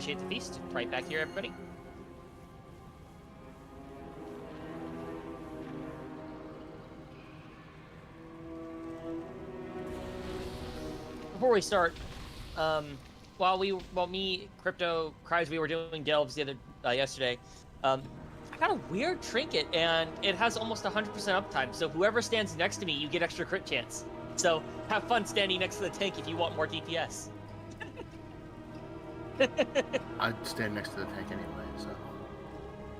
appreciate the feast. Right back here, everybody. Before we start, while me, Crypto, Cries, we were doing delves yesterday, I got a weird trinket, and it has almost 100% uptime. So whoever stands next to me, you get extra crit chance. So have fun standing next to the tank if you want more DPS. I'd stand next to the tank anyway, so.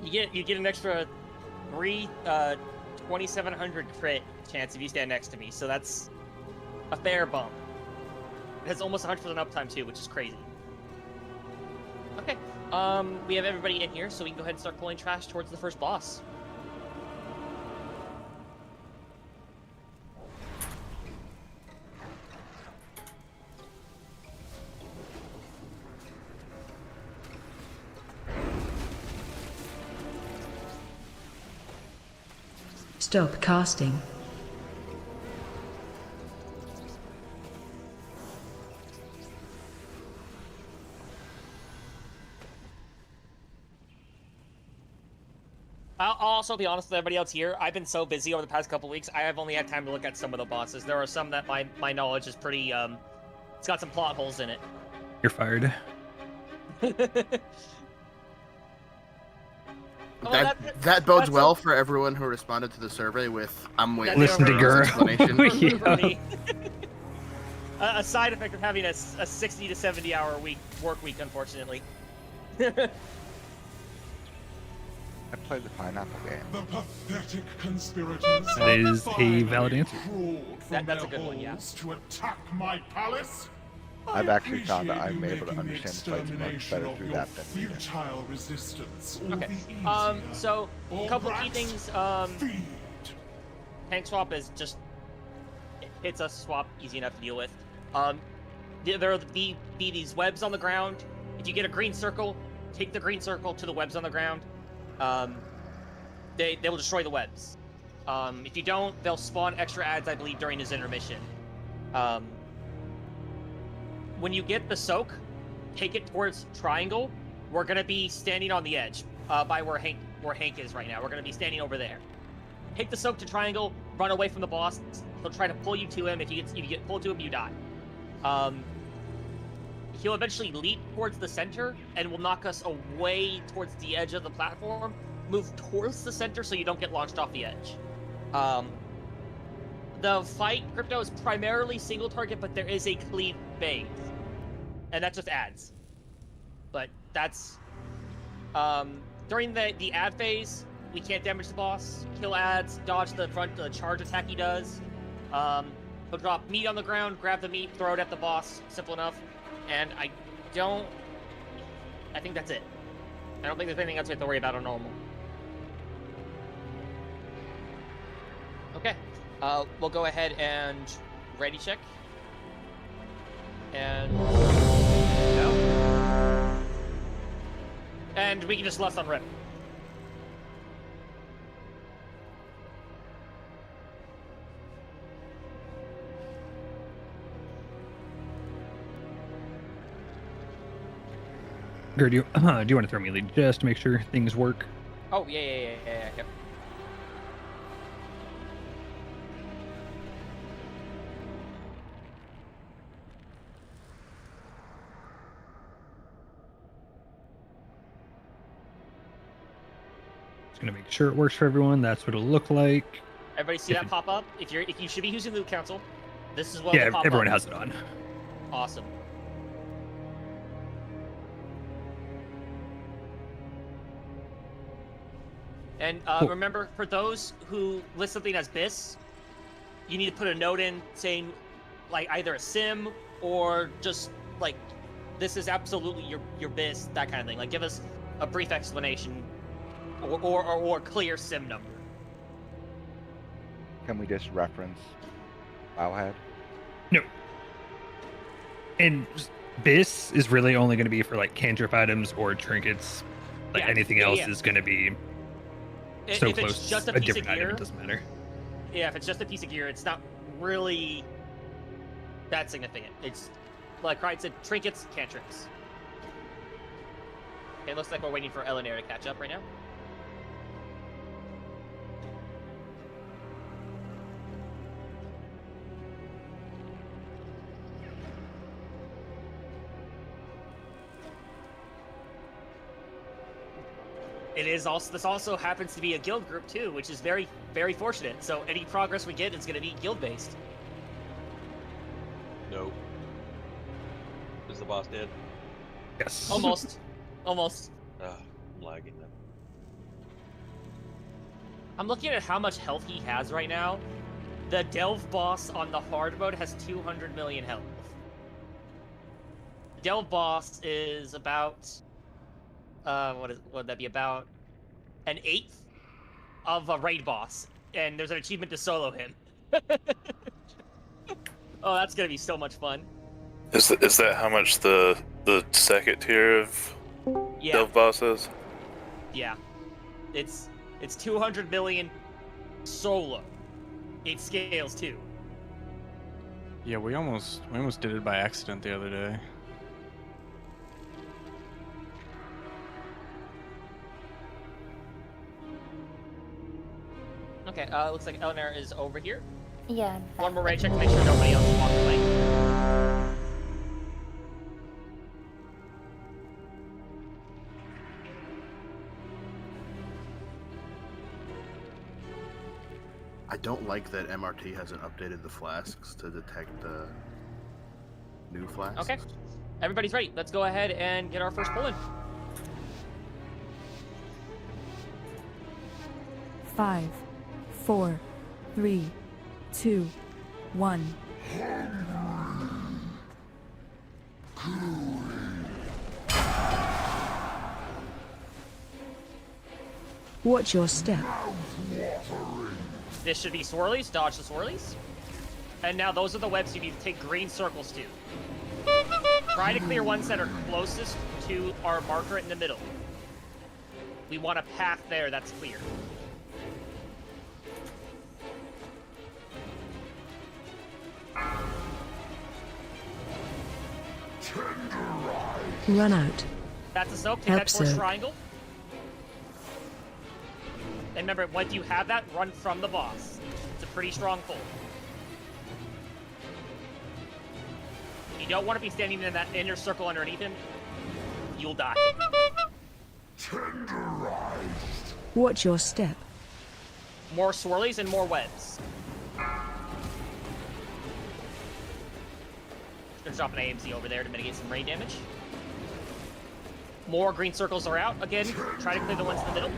You get an extra 2700 crit chance if you stand next to me. So that's a fair bump. It has almost 100% uptime too, which is crazy. Okay, we have everybody in here, so we can go ahead and start pulling trash towards the first boss. Stop casting. I'll also be honest with everybody else here. I've been so busy over the past couple weeks, I have only had time to look at some of the bosses. There are some that my knowledge is pretty, it's got some plot holes in it. You're fired. That bodes well for everyone who responded to the survey with "I'm waiting." Listen to Guru. Yeah. A side effect of having a 60 to 70 hour work week, unfortunately. I played the pineapple game. The pathetic conspirators That is a valid answer. That's a good one, yeah. To attack my palace. I've actually found that I'm able to understand fights much better through that than reading. Futile resistance. Okay. So a couple key things. Tank swap is just it's a swap easy enough to deal with. There will be these webs on the ground. If you get a green circle, take the green circle to the webs on the ground. They will destroy the webs. If you don't, they'll spawn extra ads, I believe, during his intermission. When you get the soak, take it towards triangle. We're gonna be standing on the edge, by where Hank is right now. We're gonna be standing over there. Take the soak to triangle, run away from the boss. He'll try to pull you to him. If you get pulled to him, you die. He'll eventually leap towards the center and will knock us away towards the edge of the platform. Move towards the center so you don't get launched off the edge. The fight, Crypto, is primarily single target, but there is a cleave phase. And that just adds. But that's... during the ad phase, we can't damage the boss, kill ads, dodge the charge attack he does. He'll drop meat on the ground, grab the meat, throw it at the boss. Simple enough. And I think that's it. I don't think there's anything else we have to worry about on normal. Okay. We'll go ahead and ready check. And no. And we can just left on rip. Gur, do you want to throw me a lead just to make sure things work? Oh, yeah. Yep. Just gonna make sure it works for everyone. That's what it'll look like. Everybody see that pop up? If you should be using Loot Council, this is what Yeah, will pop everyone up. has it on. Awesome. And Cool. remember, for those who list something as BIS, you need to put a note in saying, like, either a sim or just, like, this is absolutely your BIS, that kind of thing. Like, give us a brief explanation or clear sim number. Can we just reference Wowhead? No. And BIS is really only going to be for like cantrip items or trinkets. Like anything else is going to be so if close. It's just a piece different of gear, item, it doesn't matter. Yeah, if it's just a piece of gear, it's not really that significant. It's like Clyde said, trinkets, cantrips. It looks like we're waiting for Eleanor to catch up right now. It is also, this also happens to be a guild group too, which is very, very fortunate. So any progress we get is going to be guild based. No. Is the boss dead? Yes. Almost. Almost. I'm lagging then. I'm looking at how much health he has right now. The Delve boss on the hard mode has 200 million health. Delve boss is about what would that be, about an eighth of a raid boss, and there's an achievement to solo him. Oh, that's gonna be so much fun. Is that how much the second tier of Delve boss is? Yeah, it's 200 million solo. It scales too. Yeah, we almost did it by accident the other day. Okay, looks like Eleanor is over here. Yeah. One more raid check to make sure nobody else walked away. I don't like that MRT hasn't updated the flasks to detect new flasks. Okay, everybody's ready. Let's go ahead and get our first pull in. 5, 4, 3, 2, 1. Watch your step. This should be swirlies. Dodge the swirlies. And now those are the webs you need to take green circles to. Try to clear ones that are closest to our marker in the middle. We want a path there that's clear. Run out. That's a soak. Take Help that force soak. triangle. And remember, once you have that, run from the boss. It's a pretty strong pull. You don't want to be standing in that inner circle underneath him. You'll die. Watch your step. More swirlies and more webs. Gonna drop an AMZ over there to mitigate some rain damage. More green circles are out. Again, try to clear the ones in the middle.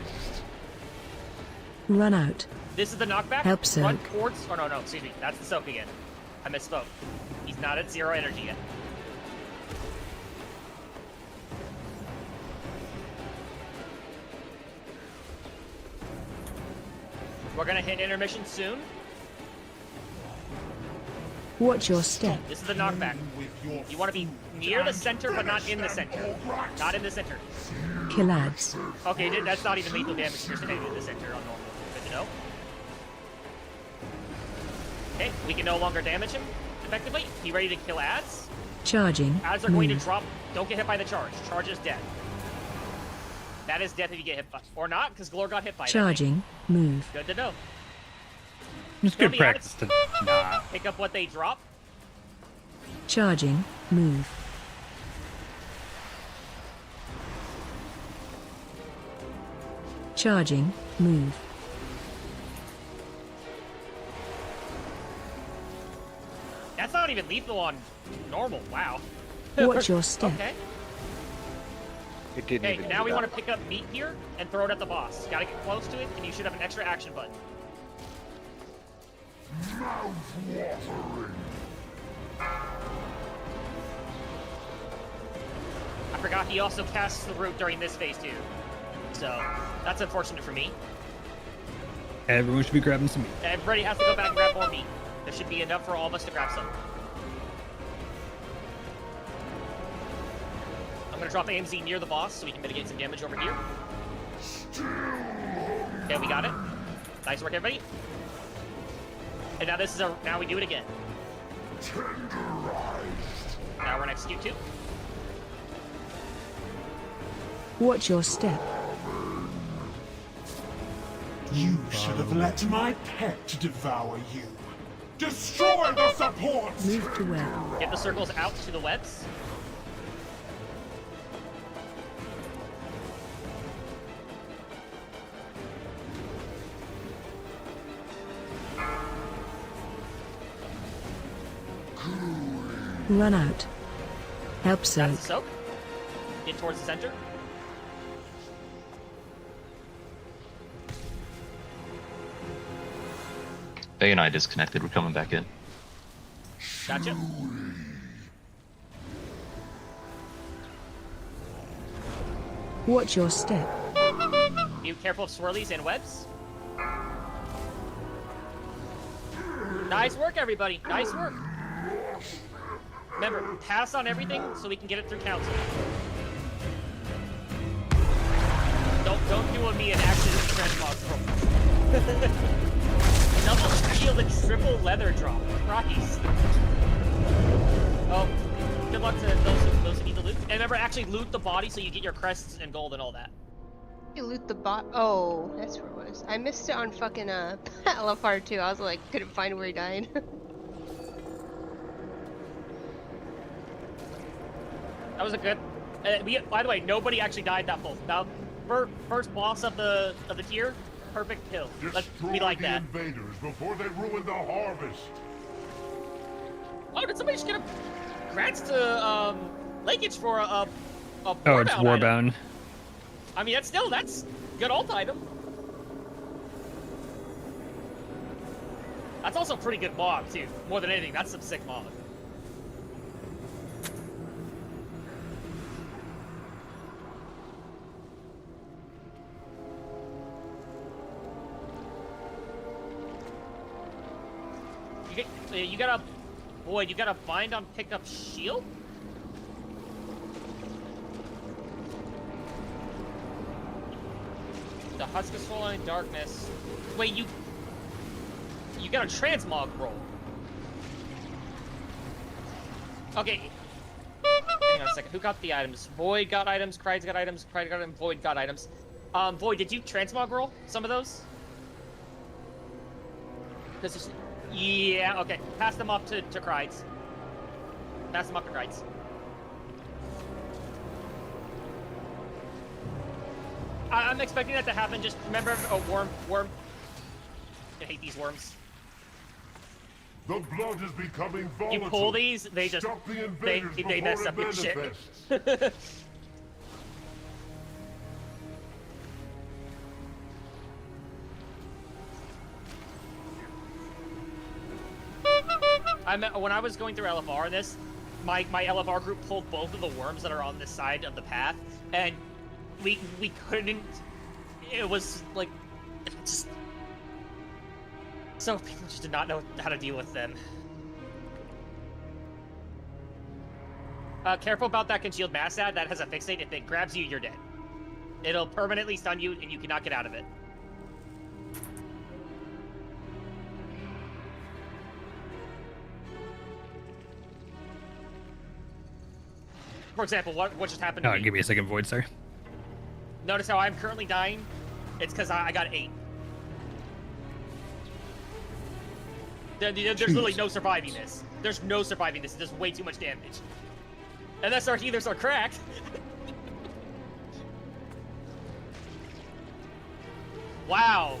Run out. This is the knockback. Help soak. Run towards... Oh, no, excuse me. That's the soak again. I misspoke. He's not at 0 energy yet. We're gonna hit intermission soon. Watch your step. This is the knockback. You want to be near the center, but not in the center. Not in the center. Kill ads. Okay, that's not even lethal damage. You're standing in the center on normal. Good to know. Okay, we can no longer damage him effectively. He ready to kill ads? Charging. Ads are going to Move. drop. Don't get hit by the charge. Charge is death. That is death if you get hit by... Or not, because Glor got hit by it. Charging. Move. Good to know. It's good Maybe practice to not. Pick up what they drop. Charging. Move. Charging. Move. That's not even lethal on normal. Wow. Watch your step. Okay. It didn't Okay, even now do we that. want to pick up meat here and throw it at the boss. Gotta get close to it, and you should have an extra action button. I forgot he also casts the root during this phase too. So, that's unfortunate for me. Everyone should be grabbing some meat. Everybody has to go back and grab more meat. There should be enough for all of us to grab some. I'm gonna drop AMZ near the boss so we can mitigate some damage over here. Okay, we got it. Nice work, everybody. And now this is now we do it again. Now we're gonna execute 2. Watch your step. You should have let my pet devour you. Destroy the supports! Move to web. Get the circles out to the webs. Run out. Help That's soak. the soak. Get towards the center. Faye and I disconnected. We're coming back in. Gotcha. Watch your step. Be careful of swirlies and webs. Nice work, everybody. Nice work. Remember, pass on everything so we can get it through council. Don't do a me and accidentally transmog. Double shield and triple leather drop. Rockies. Oh, good luck to those who need to loot. And remember, actually loot the body so you get your crests and gold and all that. You loot the bot. Oh, that's where it was. I missed it on fucking LFR too. I was like, couldn't find where he died. That was a good. By the way, nobody actually died that full. Now, first boss of the tier, perfect kill. Let's be like that. Invaders before they ruin the harvest. Oh, did somebody just get a grants to Lakeage for a Oh, it's Warbound Warbound. item? I mean, that's good ult item. That's also a pretty good mod too. More than anything, that's some sick mod. You gotta, boy, you gotta bind on pick up shield? The husk is falling in darkness. Wait, you got a transmog roll. Okay. Hang on a second. Who got the items? Void got items, Cride's got items, Cride got items, Void got items. Void, did you transmog roll some of those? Yeah, okay. Pass them up to Crides. Pass them up to Crides. I'm expecting that to happen. Just remember, worm. I hate these worms. The blood is becoming volatile. You pull these, they just Stop the invaders they mess before up it your shit. manifests. When I was going through LFR in this, my LFR group pulled both of the worms that are on this side of the path, and we couldn't. It was like just so people just did not know how to deal with them. Careful about that concealed mass ad. That has a fixate. If it grabs you, you're dead. It'll permanently stun you, and you cannot get out of it. For example, what just happened to me? Give me a second, Void, sir. Notice how I'm currently dying? It's because I got 8. There's literally no surviving this. There's no surviving this. It does way too much damage. Unless our healers are cracked. Wow.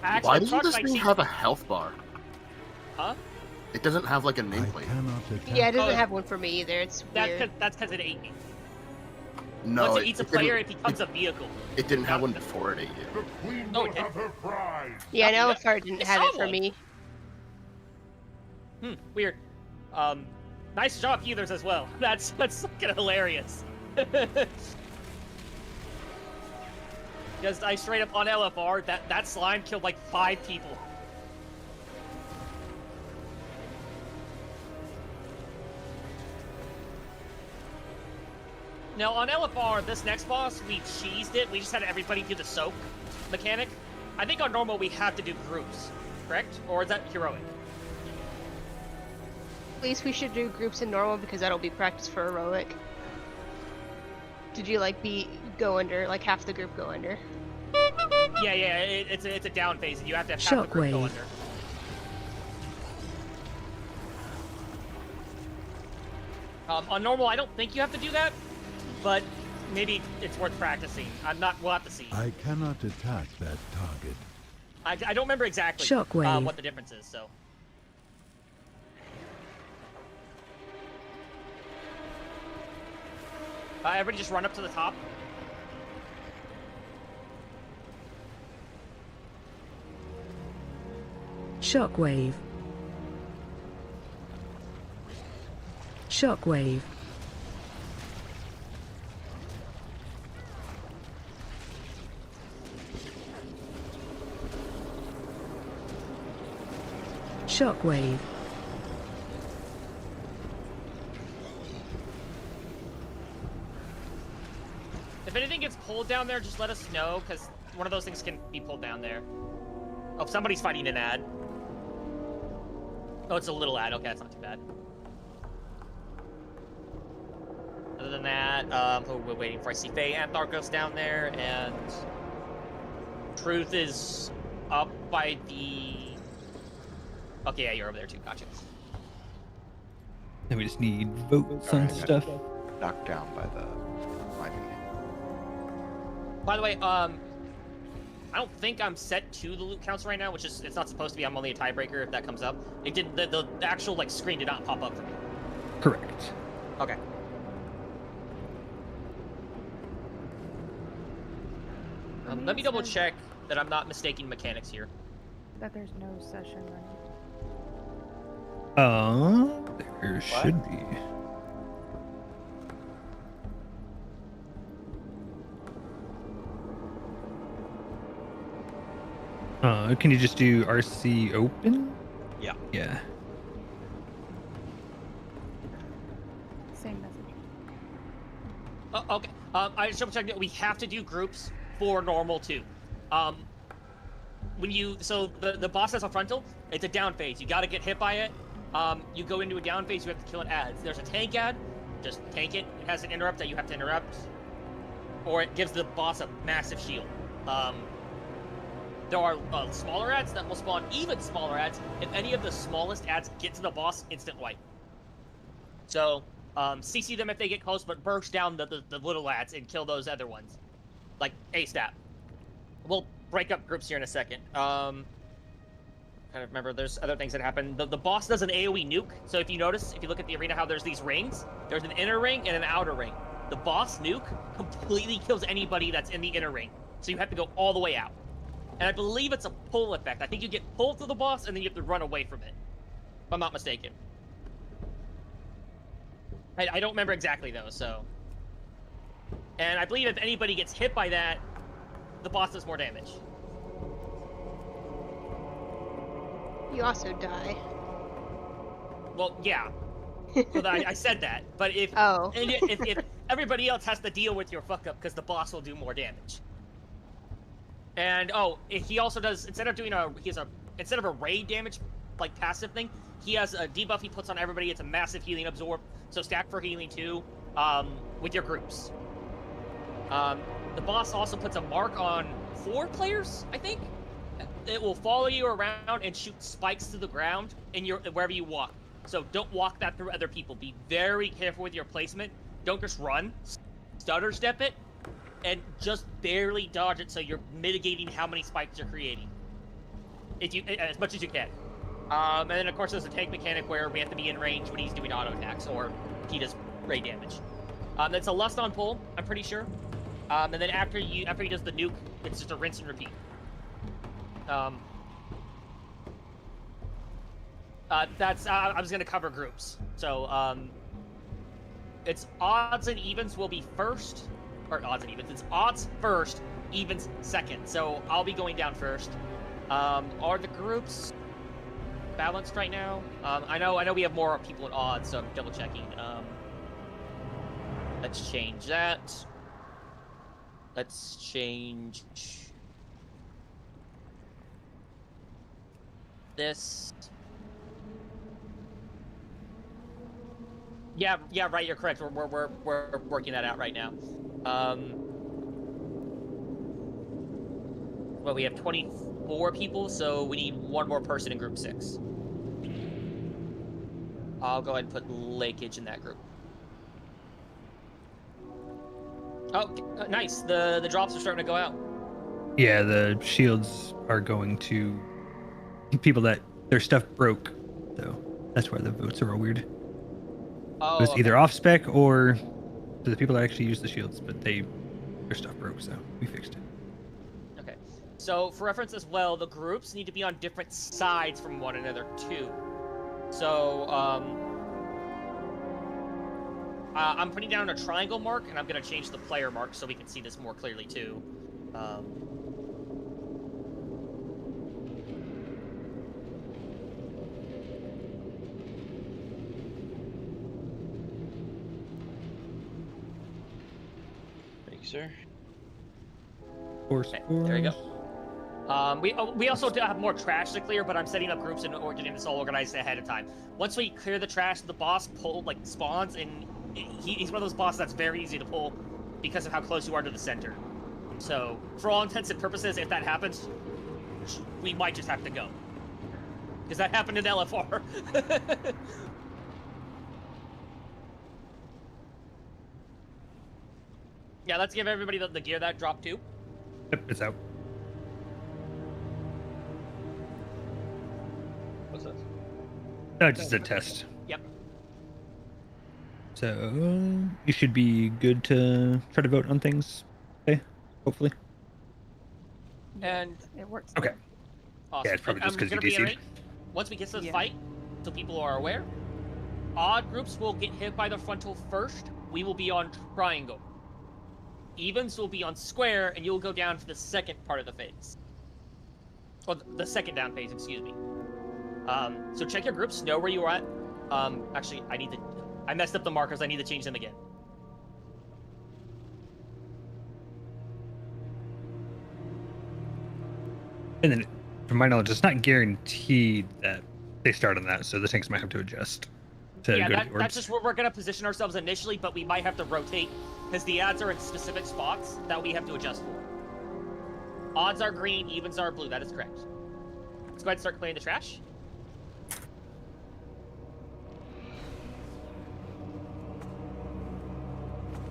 Actually, Why doesn't this thing have a health bar? Huh? It doesn't have like a nameplate. Yeah, it doesn't have one for me either. It's weird. That's because it ate me. No, Once it eats a player, it becomes a vehicle. It didn't have one before it ate you. The queen Oh, will it did. have her prize. Yeah, now LFR didn't have it for someone. me. Weird. Nice job, healers, as well. That's fucking hilarious. Because I straight up on LFR, that slime killed like 5 people. Now on LFR, this next boss, we cheesed it. We just had everybody do the soak mechanic. I think on normal we have to do groups, correct? Or is that heroic? At least we should do groups in normal because that'll be practice for heroic. Did you like go under? Like half the group go under? Yeah, it's a down phase, and you have to have half the group go under. On normal, I don't think you have to do that, but maybe it's worth practicing. We'll have to see. I cannot attack that target. I don't remember exactly Shockwave. what the difference is, so. Everybody just run up to the top. Shockwave. Shockwave. Shockwave. If anything gets pulled down there, just let us know, because one of those things can be pulled down there. Oh, somebody's fighting an ad. Oh, it's a little ad. Okay, that's not too bad. Other than that, who we're waiting for? I see Faye and Tharkos down there, and Truth is up by the... Okay, yeah, you're over there too. Gotcha. And we just need votes on stuff. Knocked down by the mining. By the way, I don't think I'm set to the loot counts right now, which is, it's not supposed to be. I'm only a tiebreaker if that comes up. It did, the actual, like, screen did not pop up for me. Correct. Okay. Let me double check that I'm not mistaking mechanics here. That there's no session running. There should be. Can you just do RC open? Yeah. Yeah. Same message. Okay. I just double checked that we have to do groups for normal too. So the boss has a frontal, it's a down phase. You got to get hit by it. You go into a down phase, you have to kill an ad. There's a tank ad, just tank it. It has an interrupt that you have to interrupt, or it gives the boss a massive shield. There are smaller ads that will spawn even smaller ads. If any of the smallest ads get to the boss, instant wipe. So CC them if they get close, but burst down the little ads and kill those other ones, like ASAP. We'll break up groups here in a second. Kind of remember, there's other things that happen. The boss does an AoE nuke. So if you notice, if you look at the arena, how there's these rings, there's an inner ring and an outer ring. The boss nuke completely kills anybody that's in the inner ring. So you have to go all the way out. And I believe it's a pull effect. I think you get pulled to the boss and then you have to run away from it, if I'm not mistaken. I don't remember exactly though, so. And I believe if anybody gets hit by that, the boss does more damage. You also die. Well, yeah. So I said that, but if if everybody else has to deal with your fuck up, because the boss will do more damage. And he also does, instead of a raid damage like passive thing, he has a debuff he puts on everybody. It's a massive healing absorb, so stack for healing too, with your groups. The boss also puts a mark on 4 players, I think. It will follow you around and shoot spikes to the ground in wherever you walk. So don't walk that through other people. Be very careful with your placement. Don't just run. Stutter step it, and just barely dodge it so you're mitigating how many spikes you're creating. As much as you can. And then of course there's a tank mechanic where we have to be in range when he's doing auto attacks or he does raid damage. That's a lust on pull, I'm pretty sure. And then after he does the nuke, it's just a rinse and repeat. I was gonna cover groups. So it's odds and evens will be first, or odds and evens. It's odds first, evens second. So I'll be going down first. Are the groups balanced right now? I know we have more people at odds, so I'm double checking. Let's change that. Let's change this. Yeah, right. You're correct. We're working that out right now. Well, we have 24 people, so we need one more person in group 6. I'll go ahead and put Lakeage in that group. Oh, nice. The drops are starting to go out. Yeah, the shields are going to people that their stuff broke, so that's why the votes are all weird. Oh, it was either off spec or to the people that actually use the shields, but their stuff broke, so we fixed it. Okay. So for reference as well, the groups need to be on different sides from one another too. So I'm putting down a triangle mark, and I'm going to change the player mark so we can see this more clearly too. Thank you, sir. Okay, there you go. We also do have more trash to clear, but I'm setting up groups and getting this all organized ahead of time. Once we clear the trash, the boss spawns, and he's one of those bosses that's very easy to pull because of how close you are to the center. So, for all intents and purposes, if that happens, we might just have to go. Because that happened in LFR. Yeah, let's give everybody the gear that dropped too. Yep, it's out. What's that? Just a test. Yep. So you should be good to try to vote on things. Okay, hopefully. And it works. Okay. Awesome. Yeah, it's probably just because you DC'd. Once we get to the fight, so people are aware, odd groups will get hit by the frontal first. We will be on triangle. Evens will be on square, and you'll go down for the second part of the phase. Or the second down phase, excuse me. So check your groups, know where you are at. Actually, I messed up the markers. I need to change them again. And then, from my knowledge, it's not guaranteed that they start on that, so the tanks might have to adjust. Yeah, that's just where we're going to position ourselves initially, but we might have to rotate, because the odds are in specific spots that we have to adjust for. Odds are green, evens are blue. That is correct. Let's go ahead and start clearing the trash.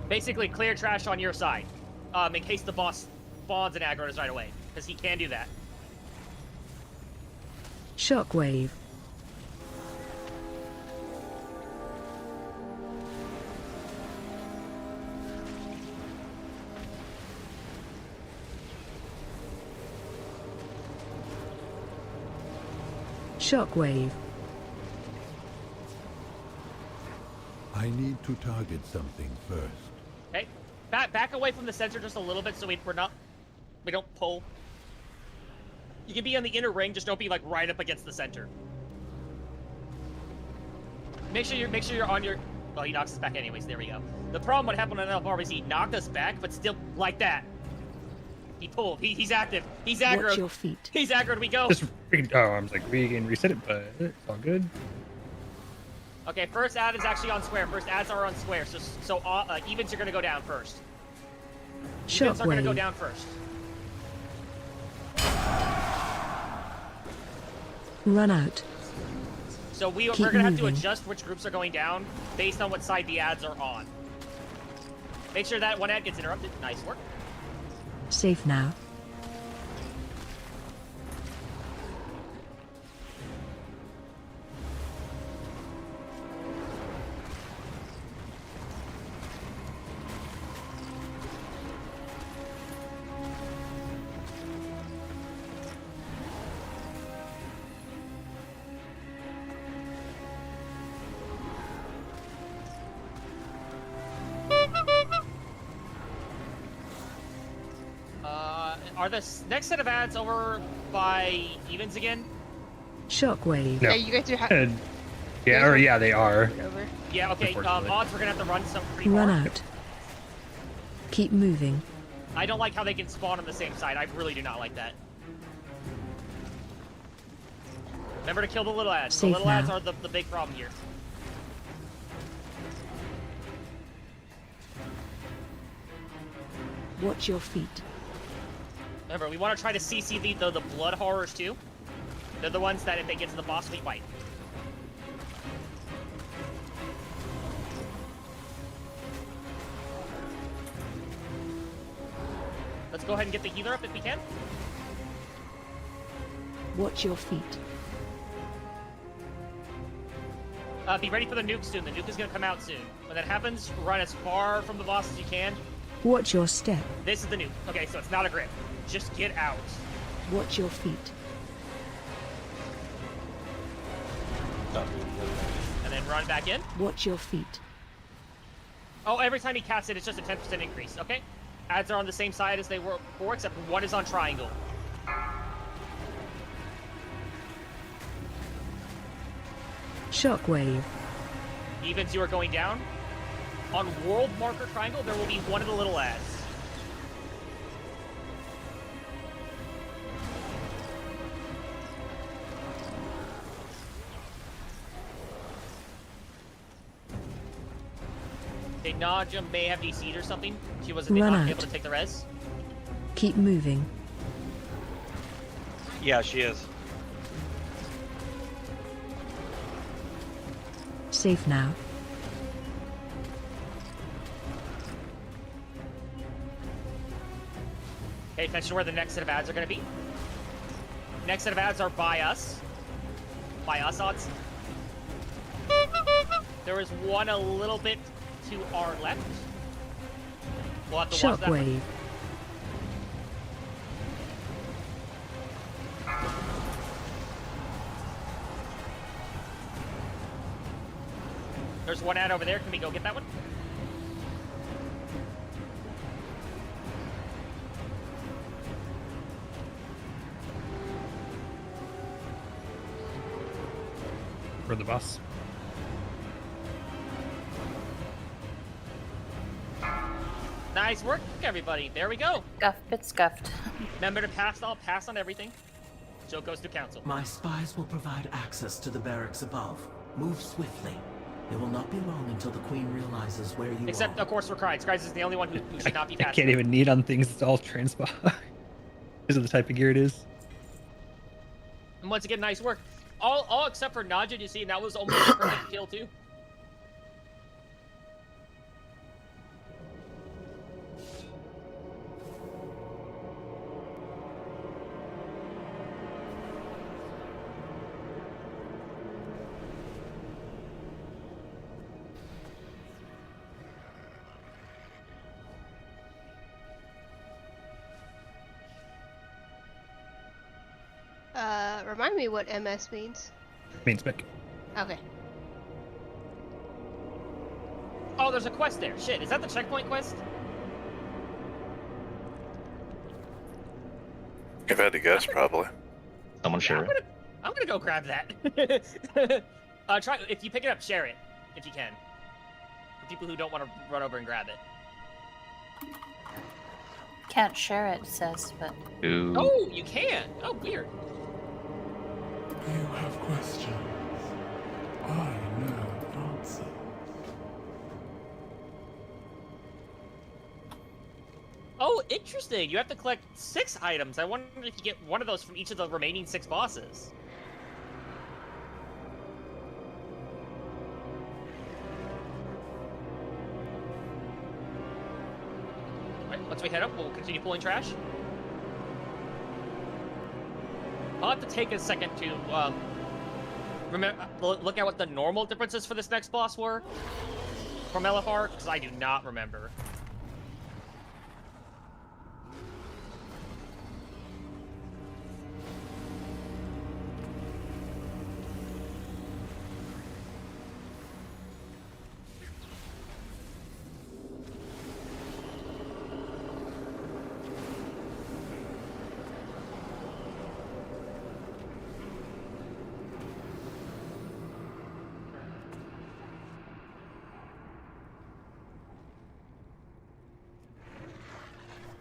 Basically, clear trash on your side, in case the boss spawns and aggroes right away, because he can do that. Shockwave. Shockwave. I need to target something first. Okay, back away from the sensor just a little bit so we don't pull. You can be on the inner ring, just don't be like right up against the center. Make sure you're on your. Well, he knocks us back anyways. There we go. The problem what happened on LFR was he knocked us back, but still like that. He pulled. He's active. He's aggroed. Watch your feet. He's aggroed. We go. Just I was like, we can reset it, but it's all good. Okay, first ad is actually on square. First ads are on square. So evens are gonna go down first. Evens are gonna go down first. Run out. So we're gonna have to adjust which groups are going down based on what side the ads are on. Make sure that one ad gets interrupted. Nice work. Safe now. Are the next set of ads over by evens again? Shockwave. No. Yeah, you guys are. Yeah, they are. Over. Yeah, okay. Odds we're gonna have to run some pretty Run hard. out. Keep moving. I don't like how they can spawn on the same side. I really do not like that. Remember to kill the little ads. Safe the little ads now. are the big problem here. Watch your feet. Remember, we want to try to CC the blood horrors too. They're the ones that if they get to the boss, we fight. Let's go ahead and get the healer up if we can. Watch your feet. Be ready for the nuke soon. The nuke is going to come out soon. When that happens, run as far from the boss as you can. Watch your step. This is the nuke. Okay, so it's not a grip. Just get out. Watch your feet. And then run back in. Watch your feet. Oh, every time he casts it, it's just a 10% increase. Okay. Adds are on the same side as they were before, except one is on triangle. Shockwave. Evens, you are going down. On world marker triangle, there will be one of the little ads. Okay, Naja may have DC'd or something. She wasn't Run able out. to take the res. Keep moving. Yeah, she is. Safe now. Okay, attention to where the next set of ads are going to be. Next set of ads are by us. By us odds. There is one a little bit to our left. We'll have to watch that one. Shockwave. There's one ad over there. Can we go get that one? For the boss. Nice work, everybody. There we go. Scuffed, bit scuffed. Remember to pass on everything. Joe goes to council. My spies will provide access to the barracks above. Move swiftly. It will not be long until the Queen realizes where you Except, are. of course, for Krydes. Krydes is the only one who should not be I passed. can't even need on things. It's all transport. Because of the type of gear it is. And once again, nice work. All except for Najid, you see, and that was almost a perfect kill, too. Remind me what MS means. Means spec. Okay. Oh, there's a quest there. Shit, is that the checkpoint quest? If I had to guess, probably. Someone share it. I'm gonna go grab that. Try if you pick it up, share it if you can. For people who don't want to run over and grab it. Can't share it, says, but. Ooh. Oh, you can. Oh, weird. You have questions. I know answers. Oh, interesting. You have to collect 6 items. I wonder if you get one of those from each of the remaining 6 bosses. Alright, once we head up, we'll continue pulling trash. I'll have to take a second to look at what the normal differences for this next boss were from LFR, because I do not remember.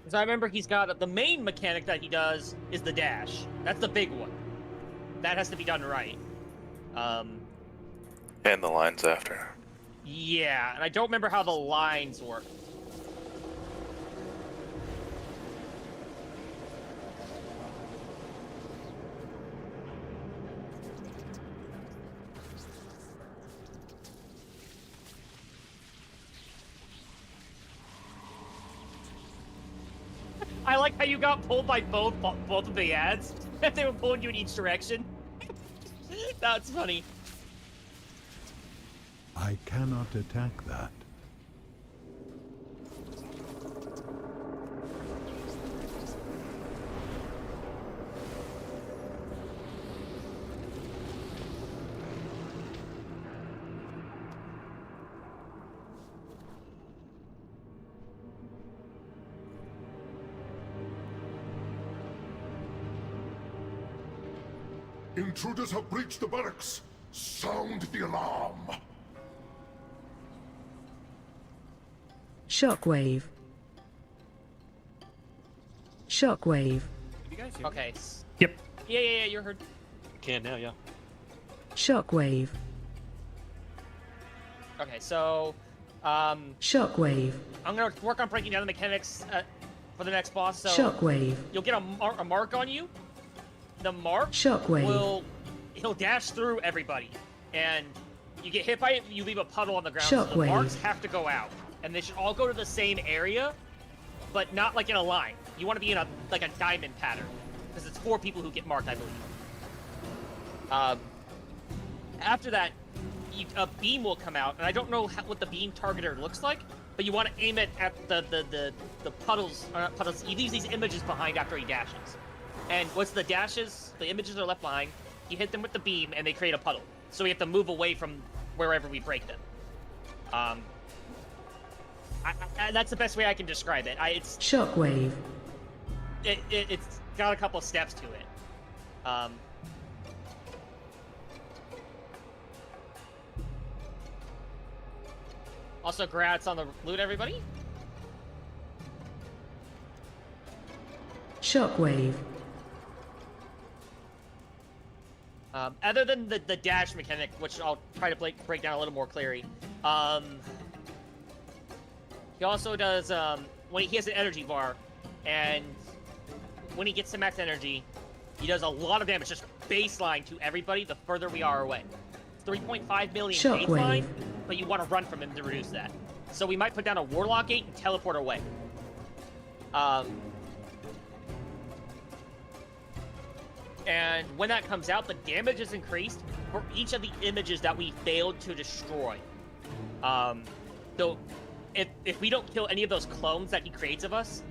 Because I remember he's got the main mechanic that he does is the dash. That's the big one. That has to be done right. And the lines after. Yeah, and I don't remember how the lines work. like how you got pulled by both of the ads. They were pulling you in each direction. That's funny. I cannot attack that. Intruders have breached the barracks. Sound the alarm. Shockwave. Shockwave. Okay. Yep. Yeah, you're heard. Can now, yeah. Shockwave. Okay, so, Shockwave. I'm gonna work on breaking down the mechanics for the next boss. So Shockwave. you'll get a mark on you. The mark Shockwave. he'll dash through everybody, and you get hit by it. You leave a puddle on the ground. Shockwave. So the marks have to go out, and they should all go to the same area, but not like in a line. You want to be in a diamond pattern, because it's 4 people who get marked, I believe. After that, a beam will come out, and I don't know what the beam targeter looks like, but you want to aim it at the puddles, or not puddles. You leave these images behind after he dashes. And once the dashes, the images are left behind, you hit them with the beam, and they create a puddle. So we have to move away from wherever we break them. That's the best way I can describe it. It's Shockwave. It's got a couple steps to it. Also, grats on the loot, everybody. Shockwave. Other than the dash mechanic, which I'll try to break down a little more clearly, he also does, when he has an energy bar, and when he gets to max energy, he does a lot of damage, just baseline to everybody the further we are away. 3.5 million baseline, but you want to run from him to reduce that. So we might put down a Warlock Gate and teleport away. And when that comes out, the damage is increased for each of the images that we failed to destroy. So if we don't kill any of those clones that he creates of us,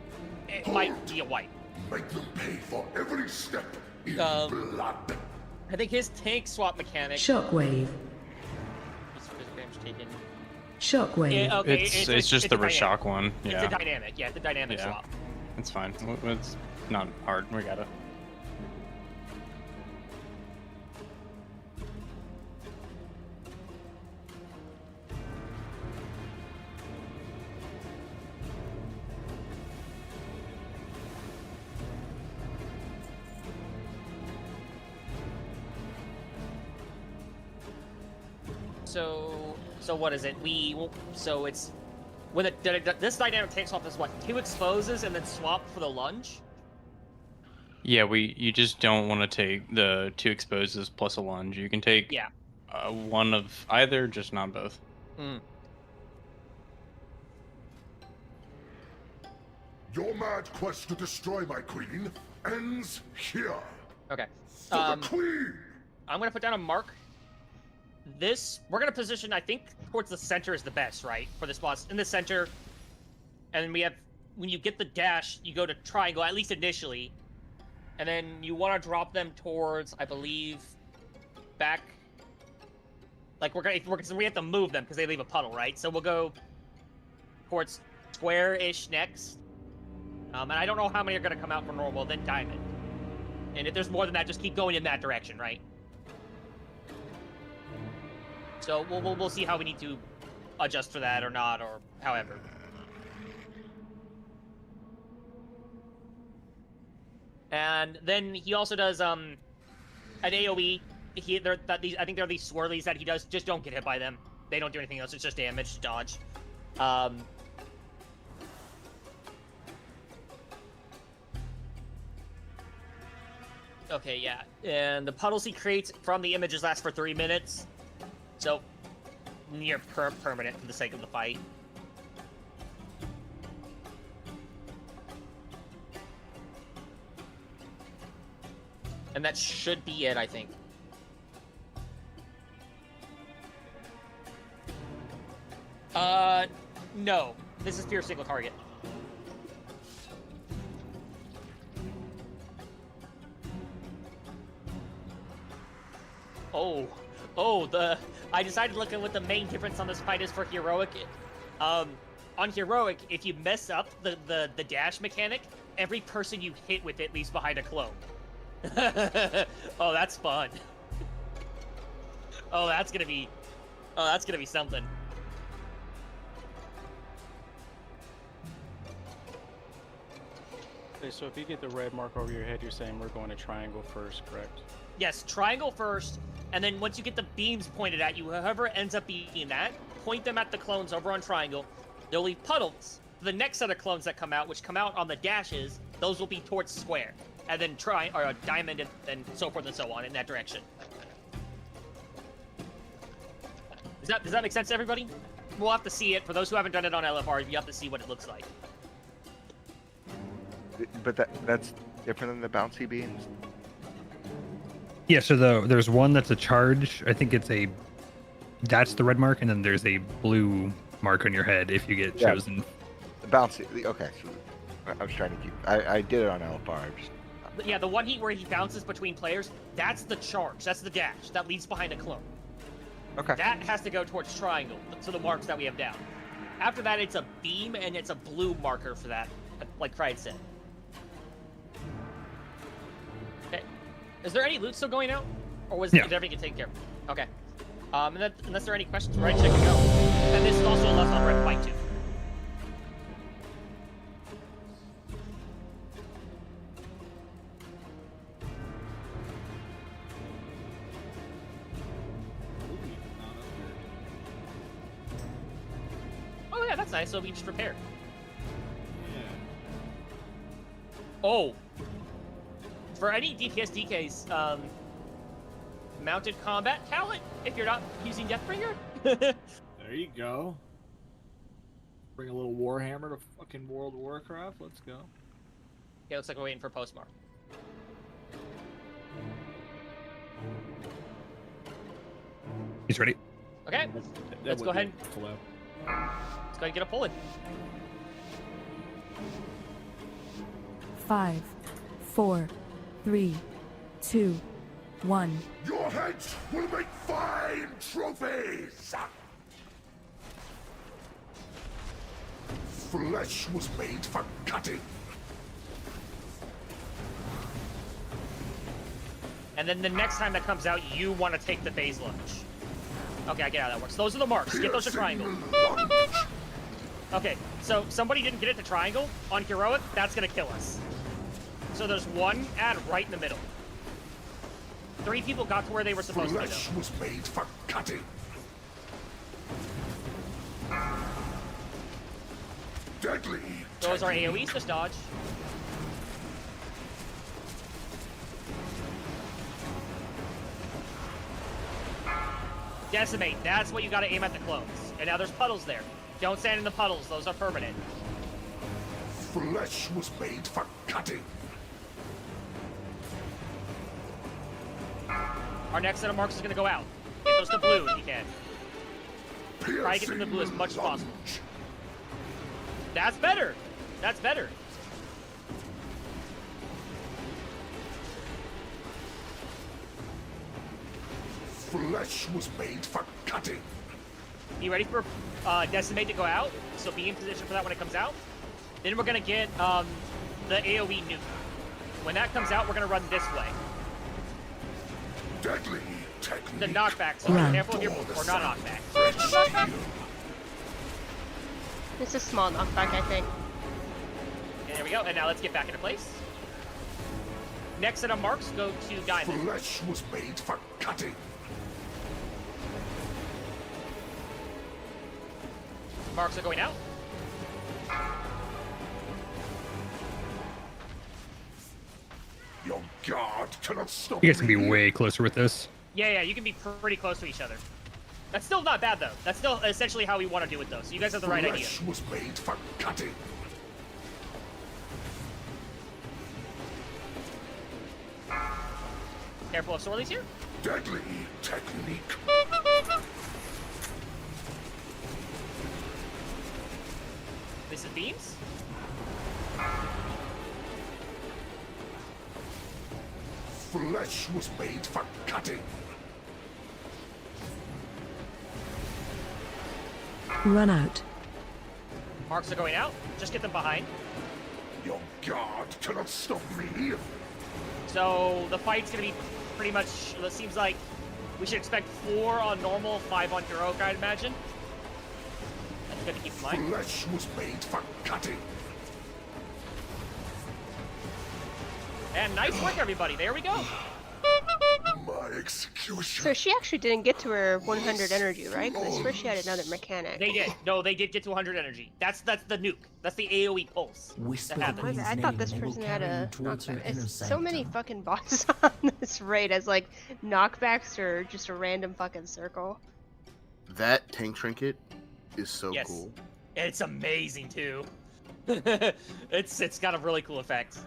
it might be a wipe. Make them pay for every step in blood. I think his tank swap mechanic. Shockwave. Taken. Shockwave. Yeah, okay, it's just the Rashok one. Yeah. It's a dynamic. Yeah, it's a dynamic swap. It's fine. It's not hard. We got it. So what is it? So it's when this dynamic tank swap is what, 2 exposes and then swap for the lunge. Yeah, you just don't want to take the 2 exposes plus a lunge. You can take one of either, just not both. Your mad quest to destroy my queen ends here. Okay. For the queen. I'm gonna put down a mark. We're gonna position, I think, towards the center is the best, right? For this boss, in the center. And then we have, when you get the dash, you go to triangle, at least initially. And then you want to drop them towards, I believe, back. Like, we have to move them because they leave a puddle, right? So we'll go towards square-ish next. And I don't know how many are gonna come out for normal, then diamond. And if there's more than that, just keep going in that direction, right? So we'll see how we need to adjust for that or not, or however. And then he also does an AOE. I think they're these swirlies that he does. Just don't get hit by them. They don't do anything else. It's just damage, dodge. Okay, yeah. And the puddles he creates from the images last for 3 minutes. So, near permanent for the sake of the fight. And that should be it, I think. No. This is pure single target. I decided to look at what the main difference on this fight is for heroic. On heroic, if you mess up the dash mechanic, every person you hit with it leaves behind a clone. Oh, that's fun. Oh, that's gonna be something. Okay, so if you get the red mark over your head, you're saying we're going to triangle first, correct? Yes, triangle first, and then once you get the beams pointed at you, whoever ends up being that, point them at the clones over on triangle. They'll leave puddles. The next set of clones that come out, which come out on the dashes, those will be towards square, and then diamond, and so forth and so on in that direction. Does that make sense to everybody? We'll have to see it. For those who haven't done it on LFR, you have to see what it looks like. But that's different than the bouncy beams? Yeah, so there's one that's a charge. I think that's the red mark, and then there's a blue mark on your head if you get chosen. The bouncy, okay. So I was trying to keep, I did it on LFR. Yeah, the one where he bounces between players, that's the charge. That's the dash. That leaves behind a clone. Okay. That has to go towards triangle, so the marks that we have down. After that, it's a beam, and it's a blue marker for that, like Friday said. Okay. Is there any loot still going out? Or did everything get taken care of? Okay. Unless there are any questions, we're ready to check and go. And this is also a left on red fight, too. Oh yeah, that's nice. So we just prepared. Yeah. Oh. For any DPS DKs, mounted combat talent if you're not using Deathbringer. There you go. Bring a little Warhammer to fucking World of Warcraft. Let's go. Yeah, looks like we're waiting for postmark. He's ready. Okay, let's go ahead. Let's go ahead and get a pull in. 5, 4, 3, 2, 1. Your heads will make fine trophies! Flesh was made for cutting. And then the next time that comes out, you want to take the phase lunge. Okay, I get how that works. Those are the marks. Get those to triangle. Okay, so somebody didn't get it to triangle on heroic. That's gonna kill us. So there's one ad right in the middle. 3 people got to where they were supposed to go. Flesh was made for cutting. Deadly. Those are AoEs, just dodge. Decimate, that's what you gotta aim at the clones. And now there's puddles there. Don't stand in the puddles, those are permanent. Flesh was made for cutting. Our next set of marks is gonna go out. Get those to blue if you can. Try to get them to blue as much as possible. That's better! That's better. Flesh was made for cutting. You ready for Decimate to go out? So be in position for that when it comes out. Then we're gonna get the AoE nuke. When that comes out, we're gonna run this way. Deadly technique. The knockback, so be careful of your or not knockback. It's a small knockback, I think. And there we go. And now let's get back into place. Next set of marks go to diamond. Flesh was made for cutting. Marks are going out. Your guard cannot stop. You guys can be way closer with this. Yeah, you can be pretty close to each other. That's still not bad, though. That's still essentially how we want to do it, though. So you guys have the right idea. Flesh was made for cutting. Careful of Sorley's here. Deadly technique. This is beams. Flesh was made for cutting. Run out. Marks are going out. Just get them behind. Your guard cannot stop me. So the fight's gonna be pretty much. It seems like we should expect 4 on normal, 5 on heroic, I'd imagine. That's good to keep in mind. Flesh was made for cutting. And nice work, everybody. There we go. My execution. So she actually didn't get to her 100 energy, right? Because I swear she had another mechanic. They did. No, they did get to 100 energy. That's the nuke. That's the AoE pulse. Whisper that the happens. queen's I thought name this and it will person had carry you a towards her knockback. inner It's so many sanctum. fucking bosses on this raid as like knockbacks or just a random fucking circle. That tank trinket is so Yes. cool. It's amazing too. it's got a really cool effect.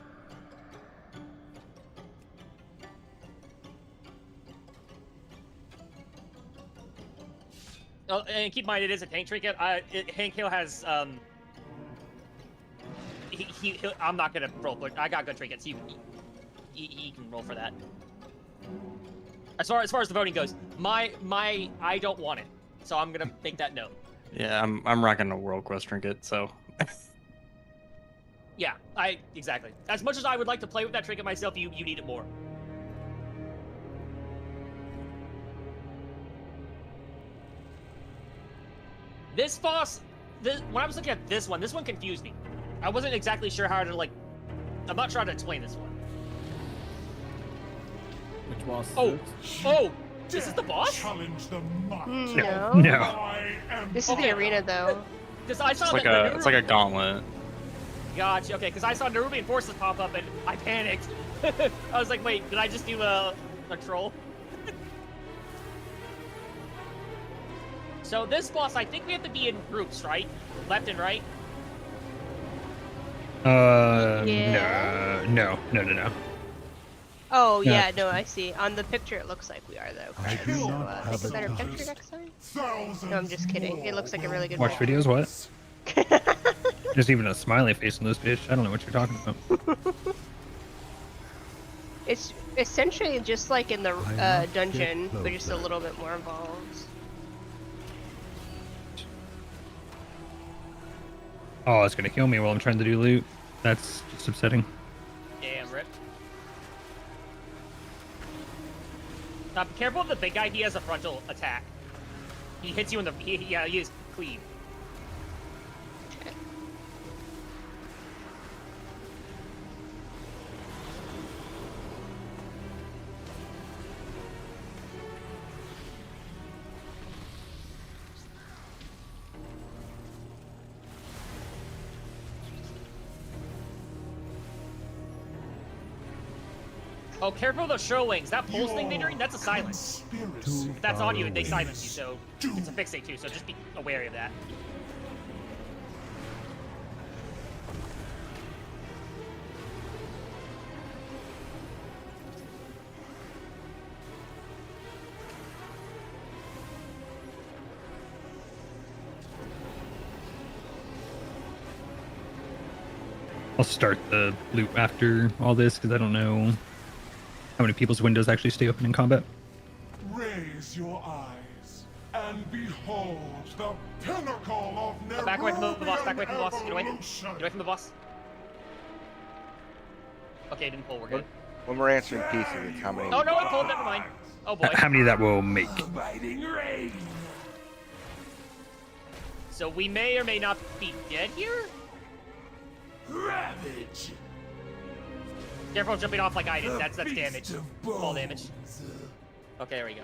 Oh, and keep in mind, it is a tank trinket. Hank Hill has I'm not gonna roll, but I got good trinkets. He can roll for that. As far as the voting goes, I don't want it, so I'm gonna make that note. Yeah, I'm rocking a World Quest trinket, so. Yeah, exactly. As much as I would like to play with that trinket myself, you need it more. This boss, when I was looking at this one confused me. I wasn't exactly sure how to I'm not sure how to explain this one. Which boss? Oh, this is the boss? Challenge the might. No. No. I am This is the arena though. Because I saw It's like a gauntlet. Gotcha. Okay, because I saw Nerubian forces pop up and I panicked. I was like, wait, did I just do a troll? So this boss, I think we have to be in groups, right? Left and right? Yeah. No. Oh Yeah. yeah, no, I see. On the picture, it looks like we are though. I do So, not have think a about our purpose. picture next time. Thousands No, I'm just kidding. It looks like a really good Watch one. videos, what? There's even a smiley face in those fish. I don't know what you're talking about. It's essentially just like in the I must dungeon, get but just a closer. little bit more involved. Oh, it's gonna kill me while I'm trying to do loot. That's just upsetting. Damn, rip. Be careful of the big guy. He has a frontal attack. He hits you in the... he is cleave. Oh, careful of those show wings. That pulse thing they're doing, that's a silence. conspiracy. If that's on you, they away. silence you, so it's a fixate too, so just be aware of that. I'll start the loot after all this because I don't know how many people's windows actually stay open in combat. Raise your eyes and behold the pinnacle of Nerubian Back away from the boss, back away from the boss. Get away. evolution. Get away from the boss. Okay, didn't pull, we're good. When we're answering pieces, it's how many. Oh no, it pulled, never mind. Oh boy. How many that will make? Abiding rain. So we may or may not be dead here? Ravage. Careful of jumping off like I did, that's The damage. beast of Fall damage. bones. Okay, there we go.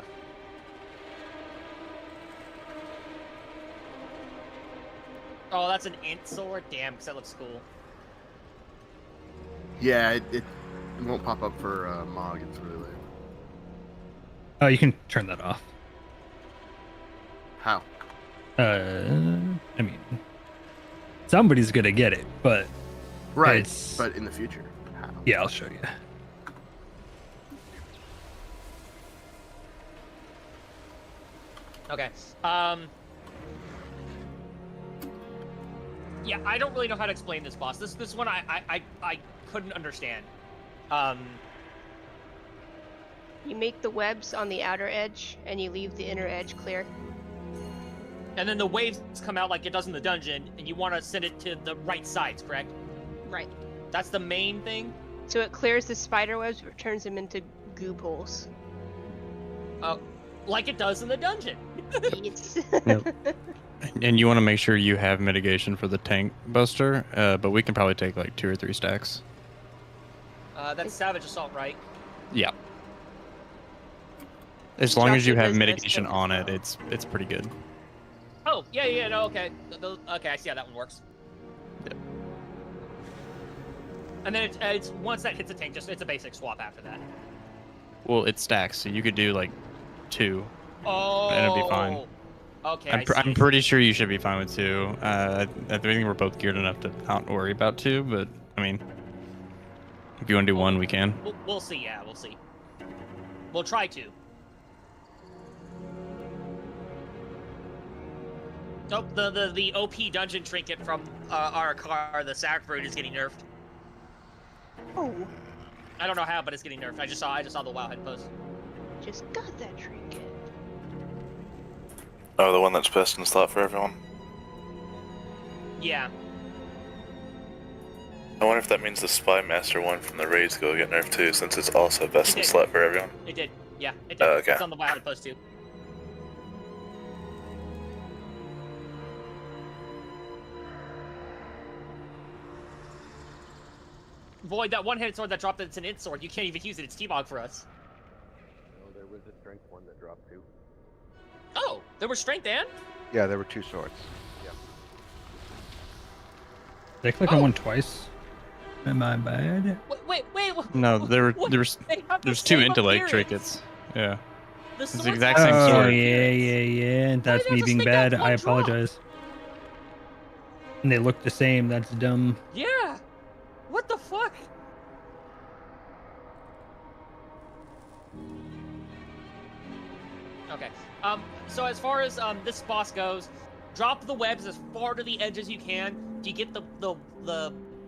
Oh, that's an int sword? Damn, because that looks cool. Yeah, it won't pop up for Mog. It's really late. Oh, you can turn that off. How? I mean, somebody's gonna get it, but Right, it's- but in the future. How? yeah, I'll show you. Okay. Yeah, I don't really know how to explain this boss. This one I couldn't understand. You make the webs on the outer edge, and you leave the inner edge clear. And then the waves come out like it does in the dungeon, and you want to send it to the right sides, correct? Right. That's the main thing? So it clears the spider webs, but turns them into goop holes. Like it does in the dungeon. Yes. Yep. And you want to make sure you have mitigation for the tank buster, but we can probably take like 2 or 3 stacks. That's Savage Assault, right? Yeah. As long as you have Drops it mitigation on it, it's pretty good. Oh, yeah, no, okay. Okay, I see how that one works. Yep. And then it's once that hits a tank, it's a basic swap after that. Well, it stacks, so you could do like 2. Oh. And it'd be fine. Okay. I'm pretty sure you should be fine with 2. I think we're both geared enough to not worry about 2, but I mean, if you want to do 1, we can. We'll see. Yeah, we'll see. We'll try to. Oh, the OP dungeon trinket from our car, the sack fruit, is getting nerfed. Oh. I don't know how, but it's getting nerfed. I just saw the Wowhead post. Just got that trinket. Oh, the one that's best in slot for everyone. Yeah. I wonder if that means the Spy Master one from the raids will get nerfed too, since it's also best in slot for everyone. It did. Yeah, it did. Okay. It's on the Wowhead post too. Void, that one-handed sword that dropped, it's an int sword. You can't even use it. It's T-Bog for us. No, there was a strength one that dropped 2. Oh, there was strength and? Yeah, there were 2 swords. Yeah. Did I click on one twice? Am I bad? Wait. No, there's 2 intellect trinkets. Yeah. It's the exact same Oh, sword. yeah. That's me being bad. I apologize. And they look the same. That's dumb. Yeah. What the fuck? Okay. So as far as this boss goes, drop the webs as far to the edge as you can. Do you get the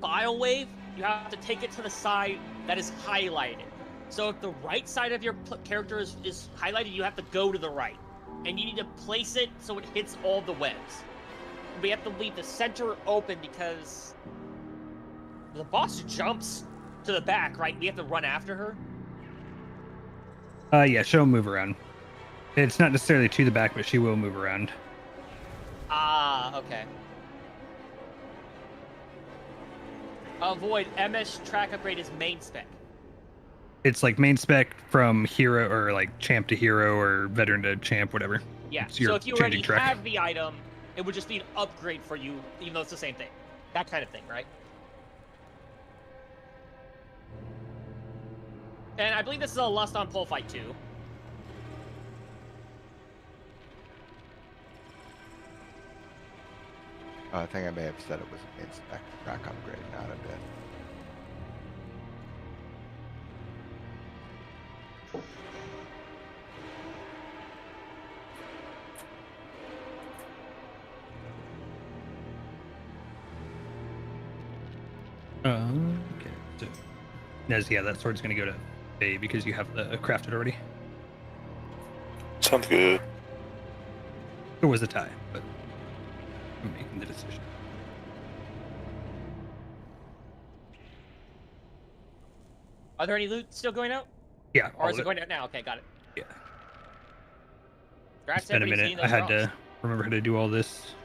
bile wave? You have to take it to the side that is highlighted. So if the right side of your character is highlighted, you have to go to the right. And you need to place it so it hits all the webs. We have to leave the center open because the boss jumps to the back, right? We have to run after her. Yeah, she'll move around. It's not necessarily to the back, but she will move around. Ah, okay. Void, MS track upgrade is main spec. It's like main spec from hero or like champ to hero or veteran to champ, whatever. Yeah, It's so your if you changing already track. have the item, it would just be an upgrade for you, even though it's the same thing. That kind of thing, right? And I believe this is a Lust on Pole fight too. I think I may have said it was a main spec track upgrade, not a bit. Okay. So, Nez, yeah, that sword's gonna go to A because you have the crafted already. Sounds good. It was a tie, but I'm making the decision. Are there any loot still going out? Yeah. Or is it going out now? Okay, got it. Yeah. Congrats It's been a everybody minute. seeing I those had drops. to remember how to do all this.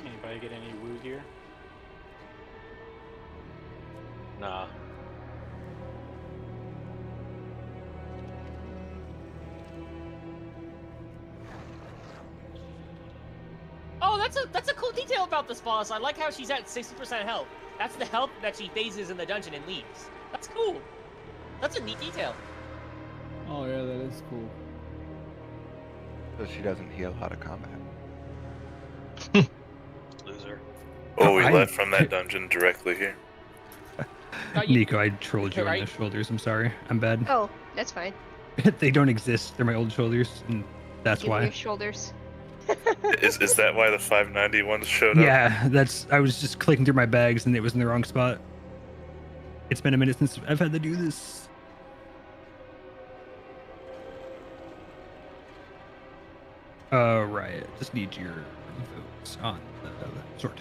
Anybody get any woo gear? Nah. Oh, that's a cool detail about this boss. I like how she's at 60% health. That's the health that she phases in the dungeon and leaves. That's cool. That's a neat detail. Oh yeah, that is cool. So she doesn't heal out of combat. Loser. Oh, we left from that dungeon directly here. Nico, I trolled you on the shoulders. I'm sorry. I'm bad. Oh, that's fine. They don't exist. They're my old shoulders, and that's Give me why. your shoulders. Is that why the 590 ones showed up? Yeah, that's. I was just clicking through my bags, and it was in the wrong spot. It's been a minute since I've had to do this. Right. Just need your votes on the sword.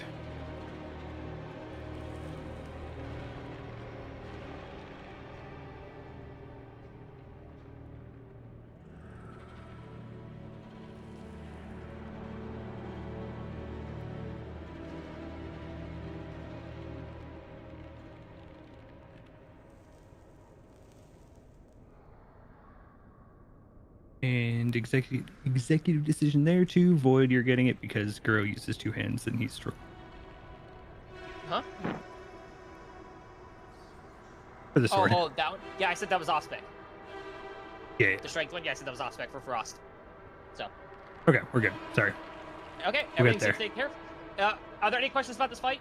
And executive decision there too. Void, you're getting it because Guro uses two hands and he's strong. Huh? For the sword. Oh, that one? Yeah, I said that was off spec. Yeah. The strength one? Yeah, I said that was off spec for Frost. So. Okay, we're good. Sorry. Okay, We'll everything get there. seems taken care of. Are there any questions about this fight?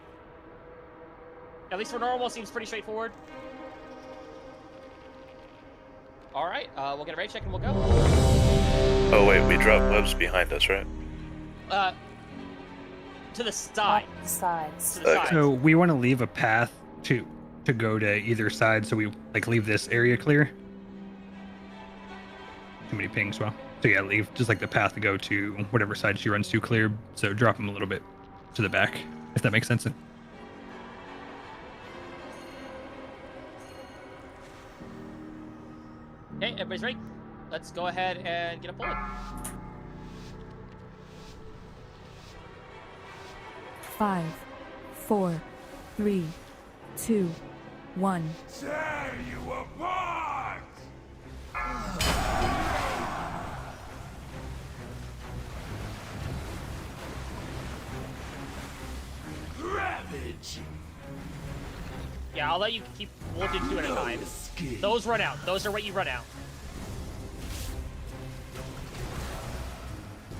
At least for normal, seems pretty straightforward. All right, we'll get a raid check and we'll go. Oh wait, we dropped webs behind us, right? To the side. Sides. To the side. So we want to leave a path to go to either side, so we like leave this area clear. Too many pings, well. So yeah, leave just like the path to go to whatever side she runs to clear. So drop him a little bit to the back, if that makes sense. Okay, everybody's ready? Let's go ahead and get a bullet. 5, 4, 3, 2, 1. Tear you apart! Ravage! Yeah, I'll let you keep looking two at a time. Those run out. Those are what you run out.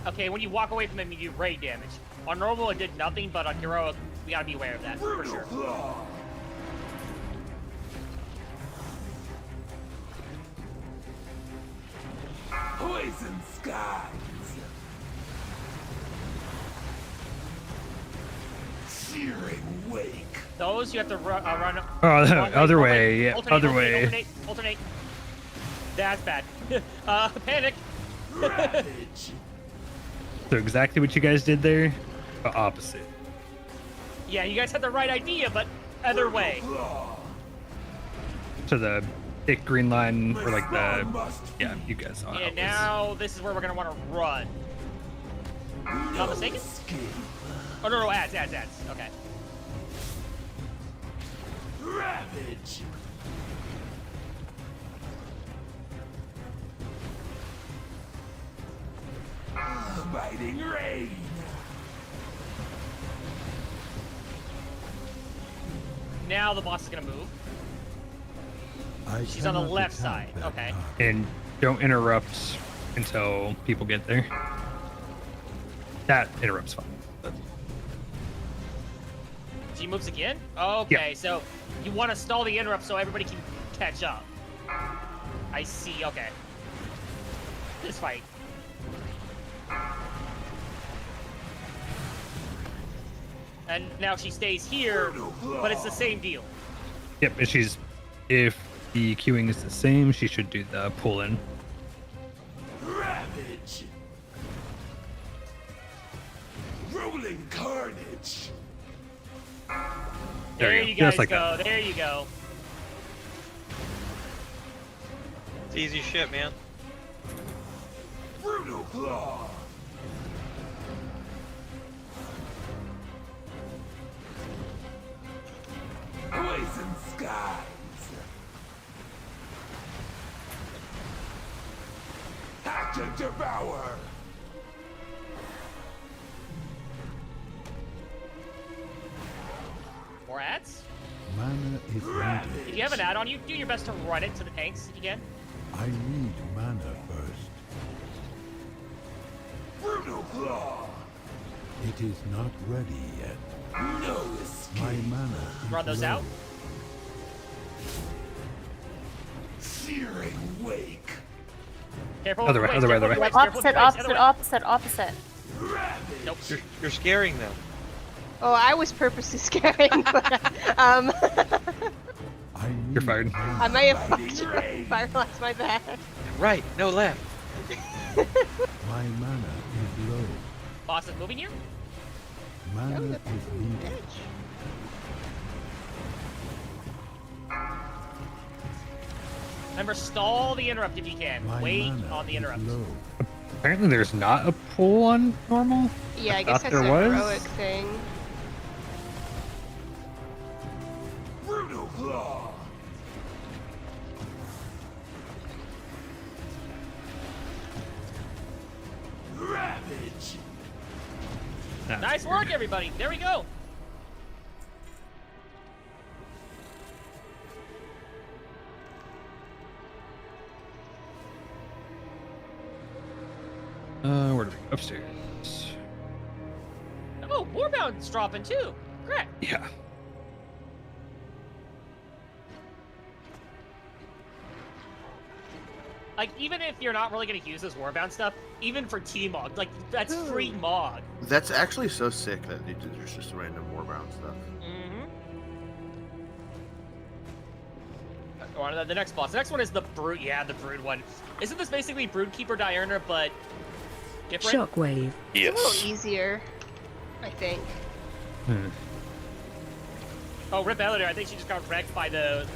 Okay, when you walk away from them, you do raid damage. On normal, it did nothing, but on heroic, we gotta be aware of that, for sure. Poison skies! Searing wake! Those you have to run. Oh, the other way. Yeah, other way. Alternate. That's bad. Panic. So exactly what you guys did there, but opposite. Yeah, you guys had the right idea, but other way. To the thick green line, or like the, yeah, you guys saw Yeah, it. now this is where we're gonna want to run. Not mistaken? Oh no, ads. Okay. Ravage! Biting rain! Now the boss is gonna move. She's on the left side. Okay. And don't interrupt until people get there. That interrupts fine. She moves again? Okay, so you want to stall the interrupt so everybody can catch up. I see, okay. This fight. And now she stays here, but it's the same deal. Yep, and if the queuing is the same, she should do the pull in. Ravage! Rolling carnage! There you guys Just like go. that. There you go. It's easy shit, man. Brutal claw! Poison skies! Hatch and devour! More ads? Mana is ready. If you have an ad on you, do your best to run it to the tanks if you can. I need mana first. Brutal Claw! It is not ready yet. No escape. My mana is Run those low. out. Searing Wake. Careful. Other way, waste, other way, careful, other way. waste, careful, Opposite, waste, other opposite, way. opposite, opposite. Nope. You're scaring them. Oh, I was purposely scaring, but You're fired. I may have fucked you. Firelights, my bad. Right, no left. My mana is low. Boss is moving here. Mana is needed. Remember, stall the interrupt if you can. My Wait mana on the is interrupt. low. Apparently, there's not a pull on normal. Yeah, I guess thought that's a there was. heroic thing. Brutal Claw. Ravage. Nice work, everybody. There we go. Where do we go? Upstairs. Oh, Warbound's dropping too. Great. Yeah. Like, even if you're not really going to use this Warbound stuff, even for T-Mog, like, that's free Mog. That's actually so sick that there's just random Warbound stuff. Go on to the next boss. The next one is the Brood. Yeah, the Brood one. Isn't this basically Broodkeeper Diurna, but different? Shockwave. It's a little easier, I think. Oh, Rip Elder. I think she just got wrecked by the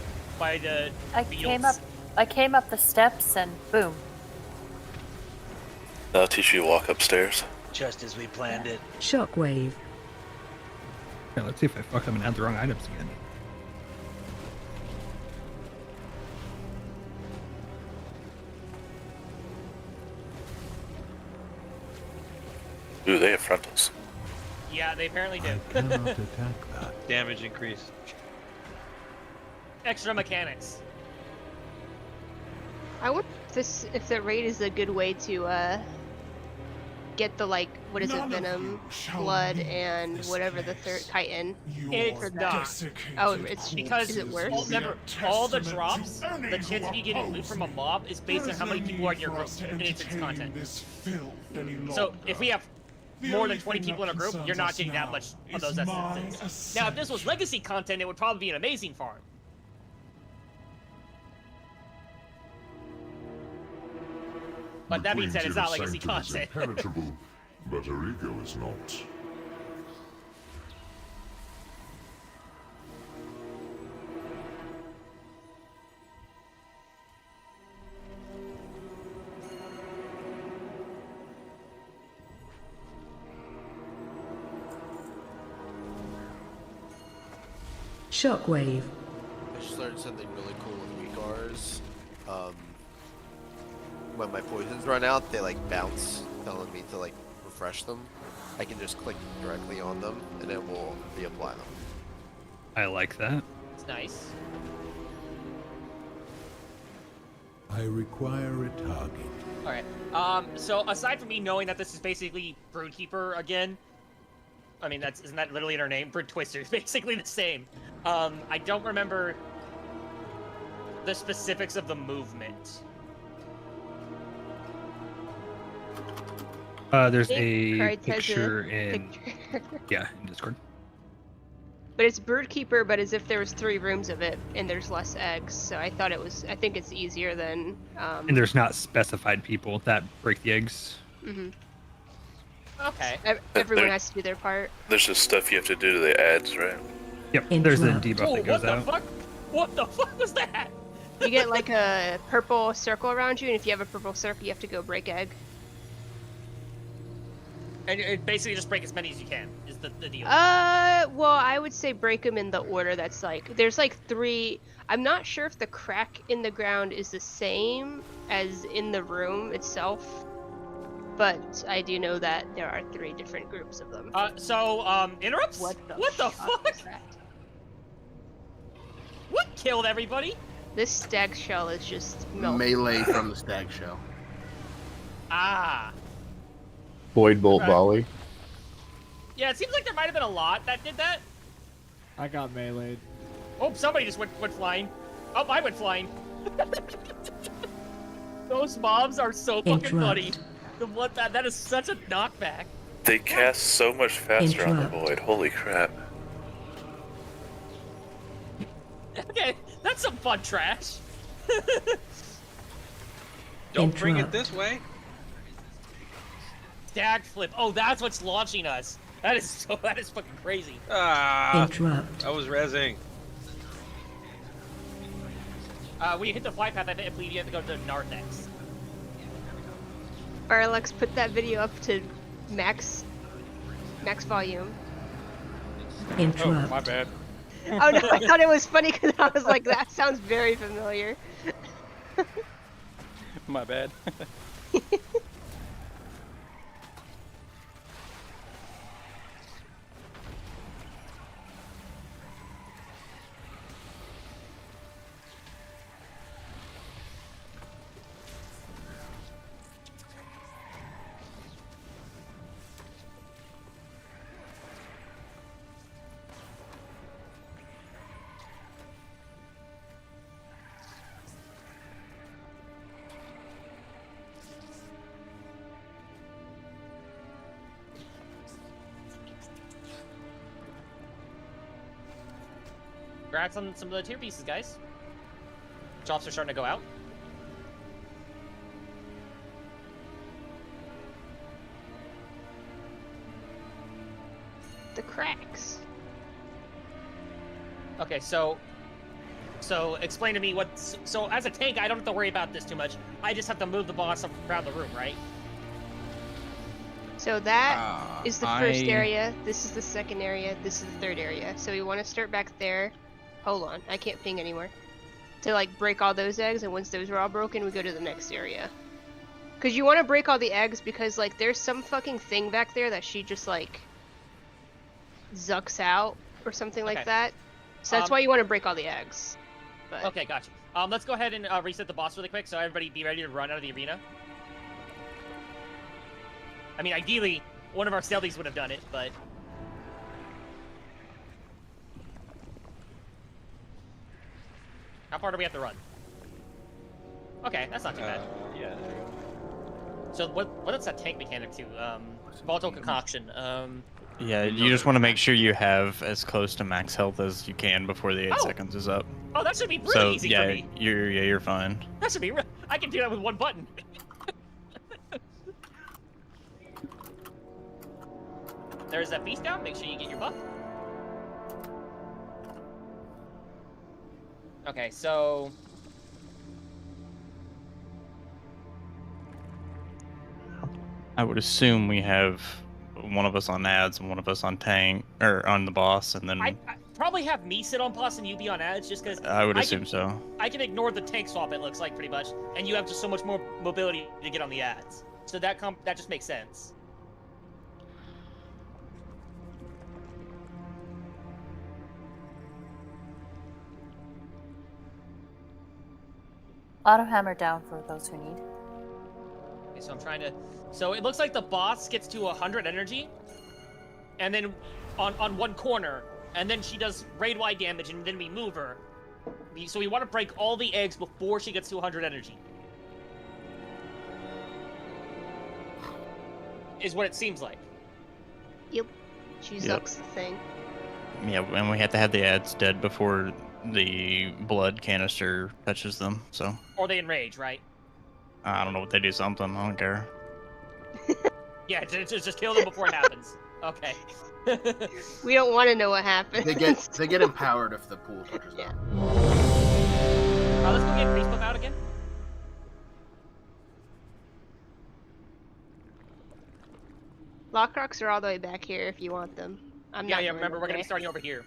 beetles. I came up the steps and boom. I'll teach you to walk upstairs. Just as we planned it. Shockwave. Yeah, let's see if I fuck up and add the wrong items again. Ooh, they have frontals. Yeah, they apparently do. I cannot attack that. Damage increase. Extra mechanics. I wonder if the raid is a good way to get the what is it, venom, blood, and whatever the third chitin. It's not. Oh, it's because is it worse? Remember, all the drops, the chance of you getting loot from a mob is based on how many people are in your group and it's content. So if we have more than 20 people in a group, you're not getting that much of those essences. Now, if this was legacy content, it would probably be an amazing farm. But that being said, it's not legacy content. Impenetrable, but her ego is not. Shockwave. I just learned something really cool with Recars. When my poisons run out, they bounce, telling me to refresh them. I can just click directly on them, and it will reapply them. I like that. It's nice. I require a target. Alright, so aside from me knowing that this is basically Broodkeeper again, I mean, isn't that literally in her name? Brood Twister is basically the same. I don't remember the specifics of the movement. There's I think a Crites has picture a in picture. in Discord. But it's Broodkeeper, but as if there was 3 rooms of it, and there's less eggs. So I think it's easier than. And there's not specified people that break the eggs. Mm-hmm. Okay. Everyone has to do their part. There's just stuff you have to do to the ads, right? Yep. There's a debuff that goes what out. the fuck? What the fuck was that? You get a purple circle around you, and if you have a purple circle, you have to go break egg. And it basically just break as many as you can, is the deal. Well, I would say break them in the order that's there's 3. I'm not sure if the crack in the ground is the same as in the room itself, but I do know that there are 3 different groups of them. Interrupts? What the fuck? What killed everybody? This stag shell is just melting. Melee from the stag shell. Ah. Void bolt volley. Yeah, it seems like there might have been a lot that did that. I got meleeed. Oh, somebody just went flying. Oh, I went flying. Those mobs are so fucking funny. That is such a knockback. They cast so much faster on the void. Holy crap. Okay, that's some fun trash. Don't bring it this way. Stag flip. Oh, that's what's launching us. That is fucking crazy. Ah. Interrupt. I was rezzing. When you hit the fly path, I believe you have to go to the narthex. Barlex, put that video up to max volume. Interrupt. Oh, my bad. Oh no, I thought it was funny because I was like, that sounds very familiar. My bad. Congrats on some of the tier pieces, guys. Jobs are starting to go out. The cracks. Okay, so explain to me so as a tank, I don't have to worry about this too much. I just have to move the boss around the room, right? So that is the first area, this is the second area, this is the third area. So we want to start back there. Hold on, I can't ping anymore. To like break all those eggs, and once those are all broken, we go to the next area. Cause you want to break all the eggs because like there's some fucking thing back there that she just like zucks out or something like that. So that's why you want to break all the eggs. But... Okay, gotcha. Let's go ahead and reset the boss really quick, so everybody be ready to run out of the arena. I mean, ideally, one of our stealthies would have done it, but... How far do we have to run? Okay, that's not too bad. Yeah. So what's that tank mechanic too? Volatile concoction. Yeah, you just want to make sure you have as close to max health as you can before the 8 seconds is up. Oh, that should be really easy for me. You're fine. That should be. I can do that with one button. There's that beast down. Make sure you get your buff. Okay, so. I would assume we have one of us on ads and one of us on tank or on the boss, and then I probably have me sit on boss and you be on ads, just because. I would assume so. I can ignore the tank swap. It looks like pretty much, and you have just so much more mobility to get on the ads. So that just makes sense. Auto hammer down for those who need. Okay, so I'm trying to. So it looks like the boss gets to 100 energy, and then on one corner, and then she does raid-wide damage, and then we move her. So we want to break all the eggs before she gets to 100 energy. Is what it seems like. Yep. She zucks the thing. Yeah, and we have to have the ads dead before the blood canister touches them, so. Or they enrage, right? I don't know what they do, something. I don't care. Yeah, just kill them before it happens. Okay. We don't want to know what happens. They get empowered if the pool touches them. Let's go get Priest Buff out again. Lockrocks are all the way back here if you want them. I'm not. Yeah. Remember, we're gonna be starting over here.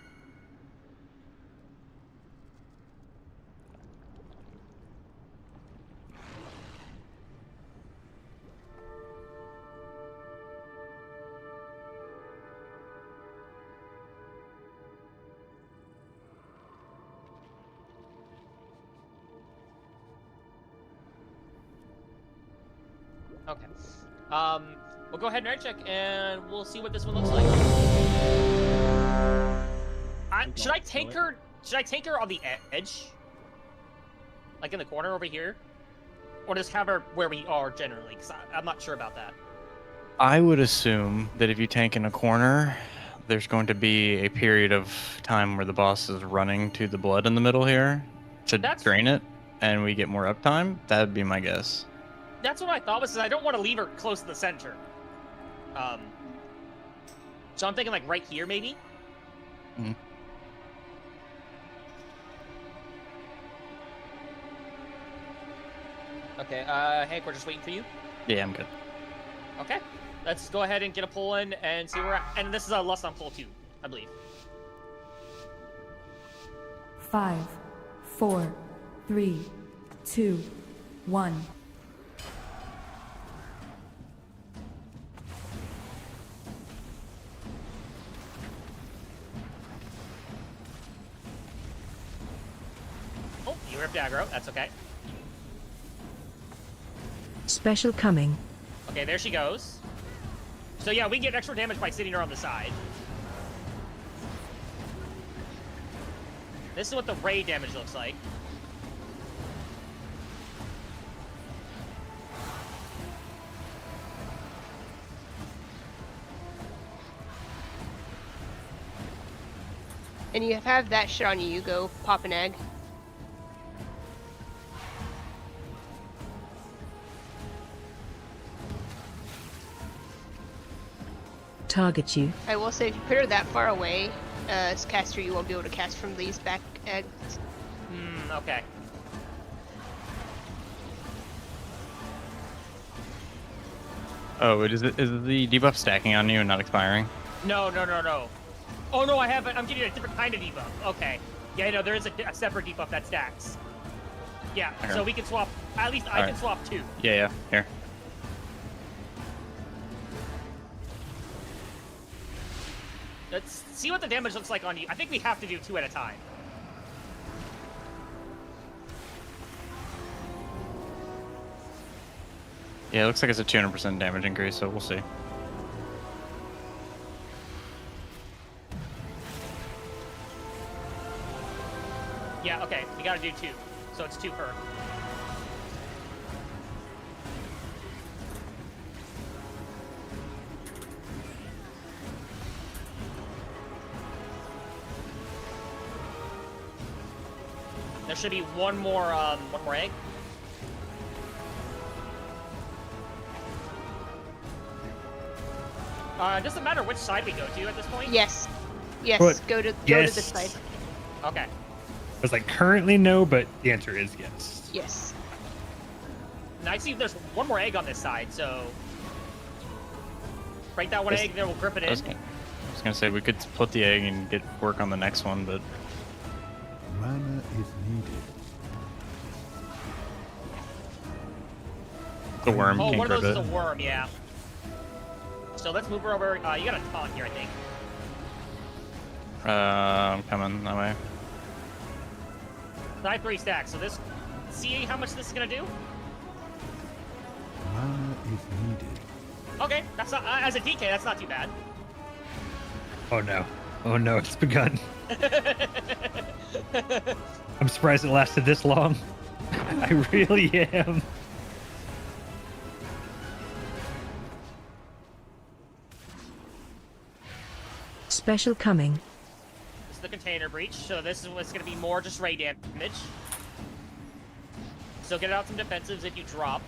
Okay. We'll go ahead and air check, and we'll see what this one looks like. Should I tank her? Should I tank her on the edge? Like in the corner over here? Or just have her where we are generally? Because I'm not sure about that. I would assume that if you tank in a corner, there's going to be a period of time where the boss is running to the blood in the middle here to drain it, and we get more uptime. That'd be my guess. That's what I thought, was I don't want to leave her close to the center. So I'm thinking like right here, maybe? Mm-hmm. Okay, Hank, we're just waiting for you. Yeah, I'm good. Okay, let's go ahead and get a pull in and see where we're at. And this is a Lust on pull too, I believe. 5, 4, 3, 2, 1. Oh, you ripped aggro. That's okay. Special coming. Okay, there she goes. So yeah, we get extra damage by sitting her on the side. This is what the ray damage looks like. And you have that shit on you. You go pop an egg. Target you. I will say, if you put her that far away, as caster, you won't be able to cast from these back eggs. Okay. Oh, is the debuff stacking on you and not expiring? No. Oh no, I haven't. I'm getting a different kind of debuff. Okay. Yeah, no, there is a separate debuff that stacks. Yeah, Okay. so we can swap. At least I can swap 2. Yeah, here. Let's see what the damage looks like on you. I think we have to do 2 at a time. Yeah, it looks like it's a 200% damage increase, so we'll see. Yeah, okay, we gotta do 2. So it's 2 per. There should be one more egg. Doesn't matter which side we go to at this point? Yes. Yes, But go to yes. this side. Okay. I was like, currently no, but the answer is yes. Yes. Now I see there's one more egg on this side, so break that one egg, then we'll grip it in. I was gonna say we could split the egg and get work on the next one, but Mana is needed. the worm Oh, can't one of grip those it. is a worm, yeah. So let's move her over. You got a taunt here, I think. I'm coming that way. I have 3 stacks, so this. See how much this is gonna do? Mana is needed. Okay, that's not as a DK. That's not too bad. Oh no. Oh no, it's begun. I'm surprised it lasted this long. I really am. Special coming. This is the container breach, so this is what's gonna be more just ray damage. So get out some defensives if you drop.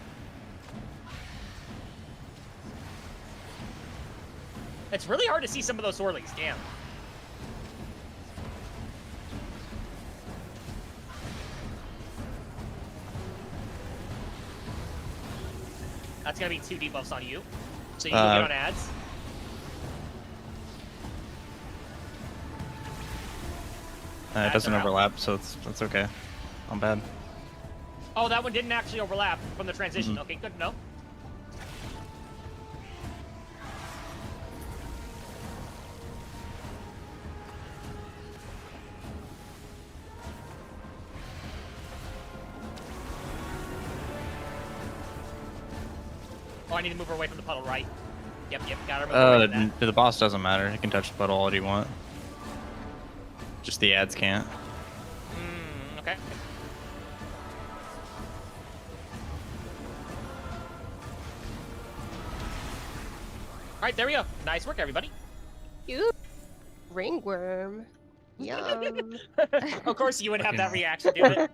It's really hard to see some of those swirlies, damn. That's gonna be 2 debuffs on you. So you can get on ads. It doesn't overlap, so that's okay. Not bad. Oh, that one didn't actually overlap from the transition. Okay, good to know. Oh, I need to move her away from the puddle, right? Yep, got her. Move away from that. To the boss doesn't matter. He can touch the puddle all you want. Just the ads can't. Okay. Alright, there we go. Nice work, everybody. You ringworm. Yum. Of course you would have that reaction, dude.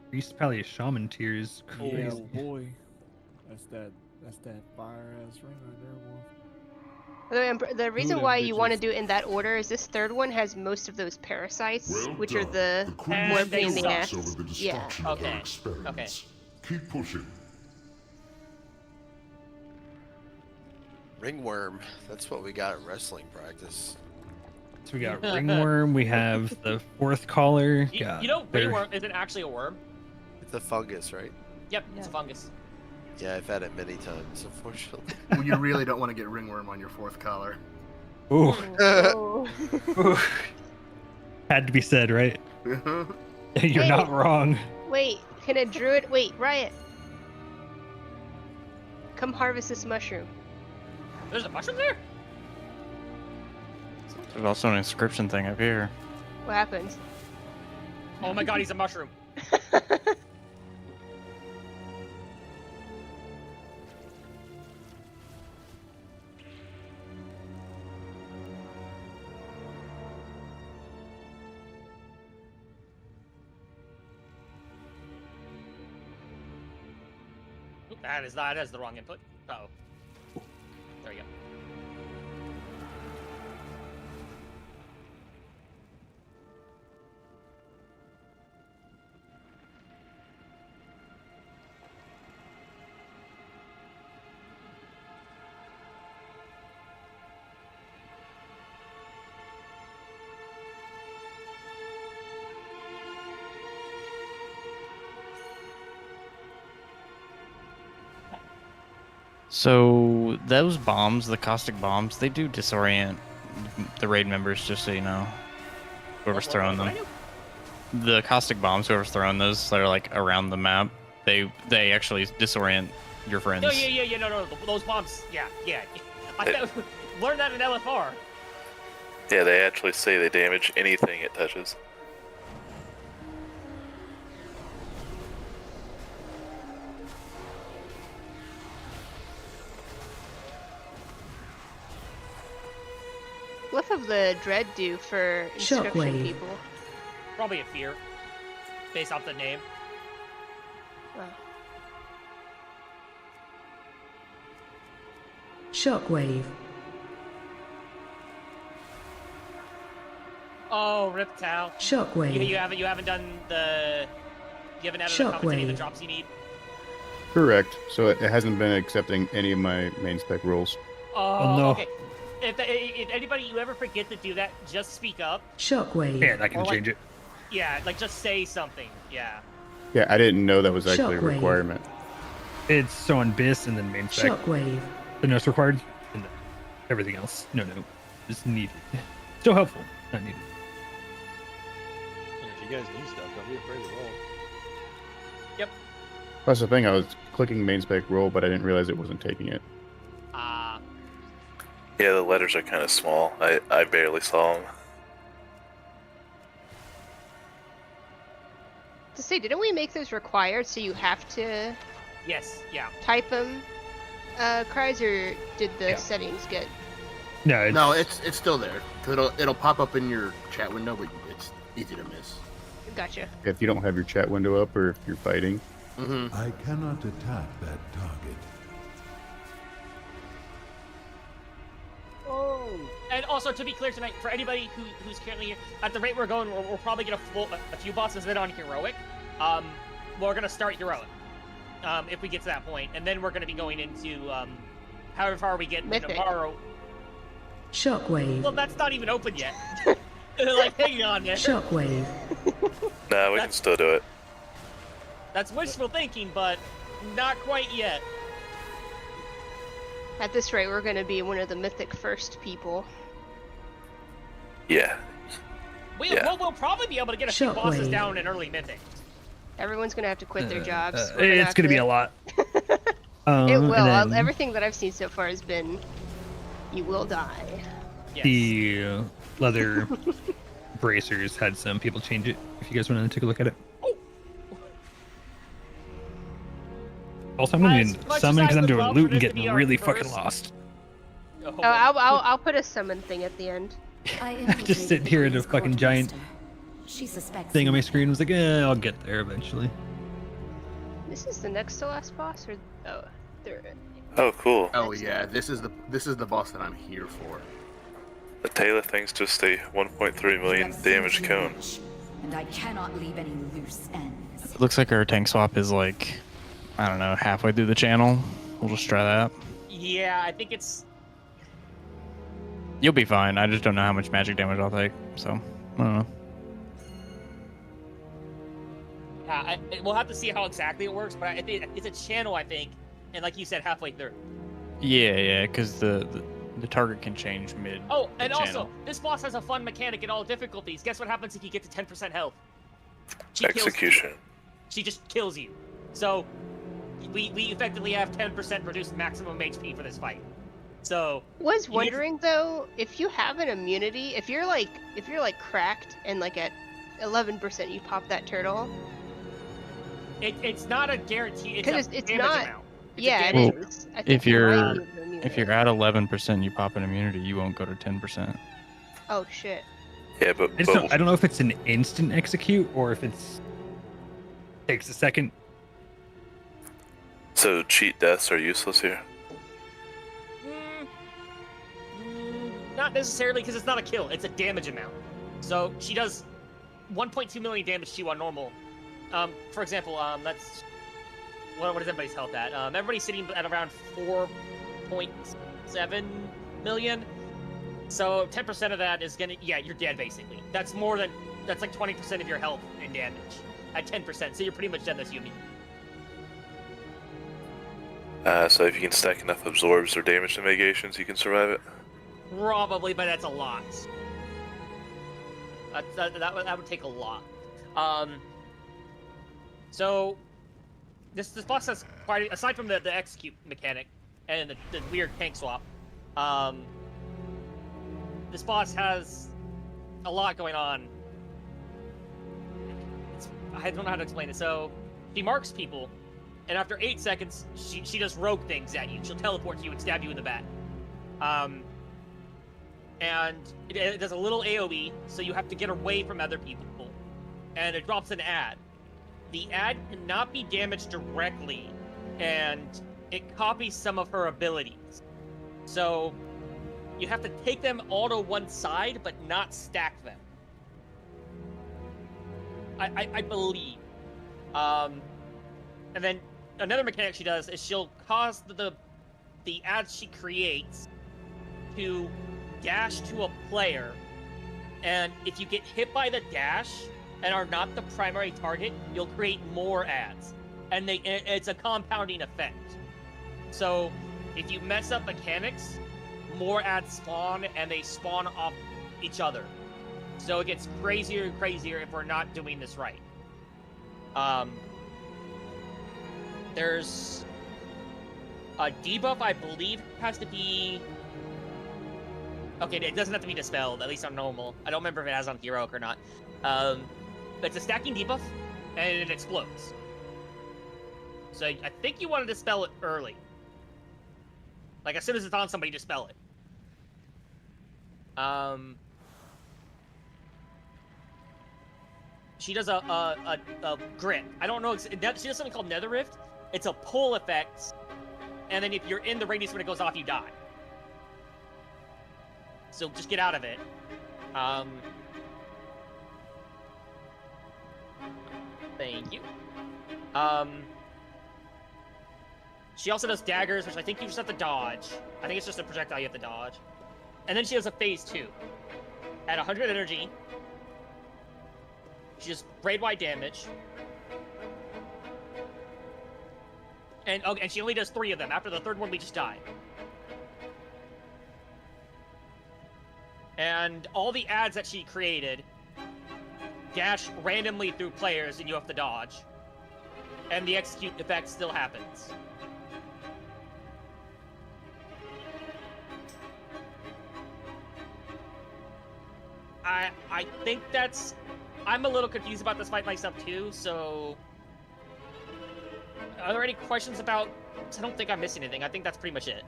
Priest Pally shaman tears. Yeah, Crazy. boy. That's that fire ass ring right there, boy. The reason why you want to do it in that order is this third one has most of those parasites, which are the more pain in the ass. Yeah. Okay. Keep pushing. Ringworm. That's what we got in wrestling practice. So we got ringworm. We have the fourth collar. You know, ringworm isn't actually a worm. It's a fungus, right? Yep, it's a fungus. Yeah, I've had it many times, unfortunately. Well, you really don't want to get ringworm on your fourth collar. Ooh. Ooh. Had to be said, right? You're not wrong. Wait, can a druid... Wait, Riot. Come harvest this mushroom. There's a mushroom there? There's also an inscription thing up here. What happens? Oh my god, he's a mushroom. That is the wrong input. Uh-oh. There you go. So those bombs, the caustic bombs, they do disorient the raid members, just so you know. Whoever's throwing them. The caustic bombs, whoever's throwing those that are like around the map, they actually disorient your friends. No, no, those bombs, yeah. I learned that in LFR. Yeah, they actually say they damage anything it touches. What of the dread do for inscription Shockwave. people? Probably a fear, based off the name. Wow. Shockwave. Oh, Rip Tau. Shockwave. You haven't done the. You haven't added the compensating the Shockwave. drops you need. Correct. So it hasn't been accepting any of my main spec rules. Oh, no. Okay. If anybody you ever forget to do that, just speak up. Shockwave. Yeah, I can Or, like, change it. Yeah, like just say something. Yeah. Yeah, I didn't know that was actually a Shockwave. requirement. It's so on BIS and then main spec. Shockwave. The notes required, and then everything else. No, is needed. Still helpful, not needed. If you guys need stuff, don't be afraid to roll. Yep. That's the thing. I was clicking main spec roll, but I didn't realize it wasn't taking it. Yeah, the letters are kind of small. I barely saw them. To say, didn't we make those required so you have to Yes. Yeah. type them, Cries, or did the settings get... No, it's still there. It'll pop up in your chat window, but it's easy to miss. Gotcha. If you don't have your chat window up or if you're fighting. I cannot attack that target. Oh. And also, to be clear tonight, for anybody who's currently here, at the rate we're going, we'll probably get a few bosses in on Heroic. We're gonna start Heroic, if we get to that point, and then we're gonna be going into however far we get tomorrow. Shockwave. Well, that's not even open yet. Like, hang on, man. Shockwave. Nah, we can still do it. That's wishful thinking, but not quite yet. At this rate, we're going to be one of the mythic first people. Yeah. We'll probably be able to get a few bosses Shockwave. down in early mythic. Everyone's going to have to quit their jobs. It's gonna be a lot. It will. And then Everything that I've seen so far has been, you will die. Yes. the leather bracers had some people change it. If you guys want to take a look at it. Also, I'm going to summon because I'm doing loot and getting really fucking lost. Oh, I'll put a summon thing at the end. Just sitting here at a fucking giant thing on my screen. Was like, I'll get there eventually. This is the next to last boss, or third. Oh, cool. Oh yeah, this is the boss that I'm here for. The tail of things just a 1.3 million damage cone. And I cannot leave any loose ends. It looks like our tank swap is like, I don't know, halfway through the channel. We'll just try that. Yeah, I think it's. You'll be fine. I just don't know how much magic damage I'll take, so I don't know. We'll have to see how exactly it works, but I think it's a channel, I think, and like you said, halfway through. Yeah, because the target can change mid. Oh, and channel. also, this boss has a fun mechanic in all difficulties. Guess what happens if you get to 10% health? She Execution. kills you. She just kills you. So, we effectively have 10% reduced maximum HP for this fight. So. Was wondering though, if you have an immunity, if you're like cracked and like at 11% you pop that turtle. It's not a guarantee. Because it's not. Amount. Yeah, well, it is. I think if you're at immunity. 11%, you pop an immunity. You won't go to 10%. Oh shit. Yeah, but I don't know if it's an instant execute or if it's takes a second. So cheat deaths are useless here. Not necessarily, because it's not a kill. It's a damage amount. So she does 1.2 million damage to you on normal. For example, that's what is everybody's health at? Everybody's sitting at around 4.7 million. So 10% of that is gonna, you're dead basically. That's like 20% of your health and damage at 10%. So you're pretty much dead this unit. So if you can stack enough absorbs or damage negations, you can survive it. Probably, but that's a lot. That would take a lot. So this boss has quite, aside from the execute mechanic and the weird tank swap, this boss has a lot going on. I don't know how to explain it. So she marks people, and after 8 seconds, she does rogue things at you. She'll teleport to you and stab you in the back. And it does a little AoE, so you have to get away from other people. And it drops an ad. The ad cannot be damaged directly, and it copies some of her abilities. So you have to take them all to one side, but not stack them. I believe. And then another mechanic she does is she'll cause the ads she creates to dash to a player, and if you get hit by the dash and are not the primary target, you'll create more ads, and it's a compounding effect. So if you mess up mechanics, more ads spawn, and they spawn off each other. So it gets crazier and crazier if we're not doing this right. There's a debuff, I believe, has to be. Okay, it doesn't have to be dispelled, at least on normal. I don't remember if it has on heroic or not. But it's a stacking debuff, and it explodes. So I think you want to dispel it early. Like, as soon as it's on somebody, dispel it. She does a grit. I don't know. She does something called Nether Rift. It's a pull effect, and then if you're in the radius when it goes off, you die. So just get out of it. Thank you. She also does daggers, which I think you just have to dodge. I think it's just a projectile you have to dodge. And then she has a phase 2. At 100 energy, she does braid-wide damage. And she only does 3 of them. After the 3rd one, we just die. And all the ads that she created dash randomly through players, and you have to dodge. And the execute effect still happens. I think that's... I'm a little confused about this fight myself too, so... Are there any questions about... I don't think I'm missing anything. I think that's pretty much it.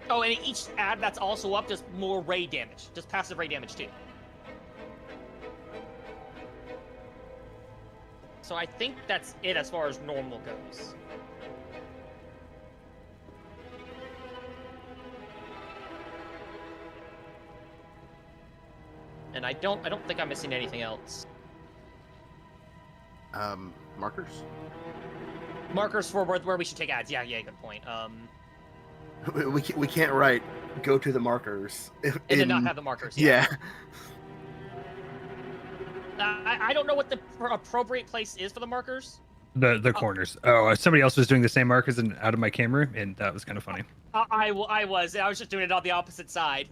Oh, and each ad that's also up does more ray damage. Just passive ray damage too. So I think that's it as far as normal goes. And I don't think I'm missing anything else. Markers? Markers for where we should take ads. Yeah, good point. We can't write go to the markers. And then not have the markers. Yeah. I don't know what the appropriate place is for the markers. The corners. Oh, somebody else was doing the same markers and out of my camera, and that was kind of funny. I was just doing it on the opposite side.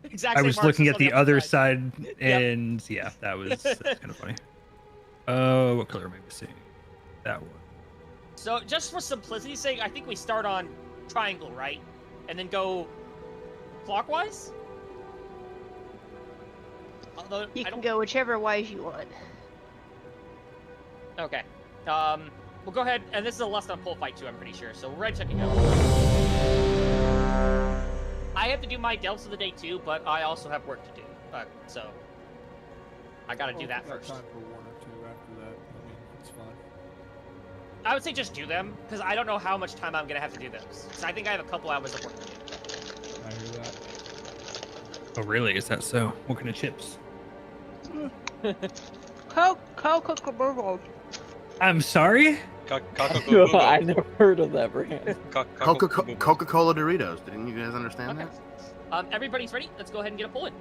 Exactly. I was looking at the other side, and yeah, that's kind of funny. What color am I missing? That one. So just for simplicity's sake, I think we start on triangle, right? And then go clockwise? Although, you can go whichever wise you want. Okay. We'll go ahead, and this is a lust on pole fight too, I'm pretty sure. So we're ready to go. I have to do my delves of the day too, but I also have work to do. So I gotta do that first. Time for one or two after that. I mean, it's fine. I would say just do them, because I don't know how much time I'm gonna have to do those. So I think I have a couple hours of work to do. I hear that. Oh, really? Is that so? What kind of chips? I'm sorry? I never heard of that brand. Coca-Cola Doritos. Didn't you guys understand that? Everybody's ready? Let's go ahead and get a pull in.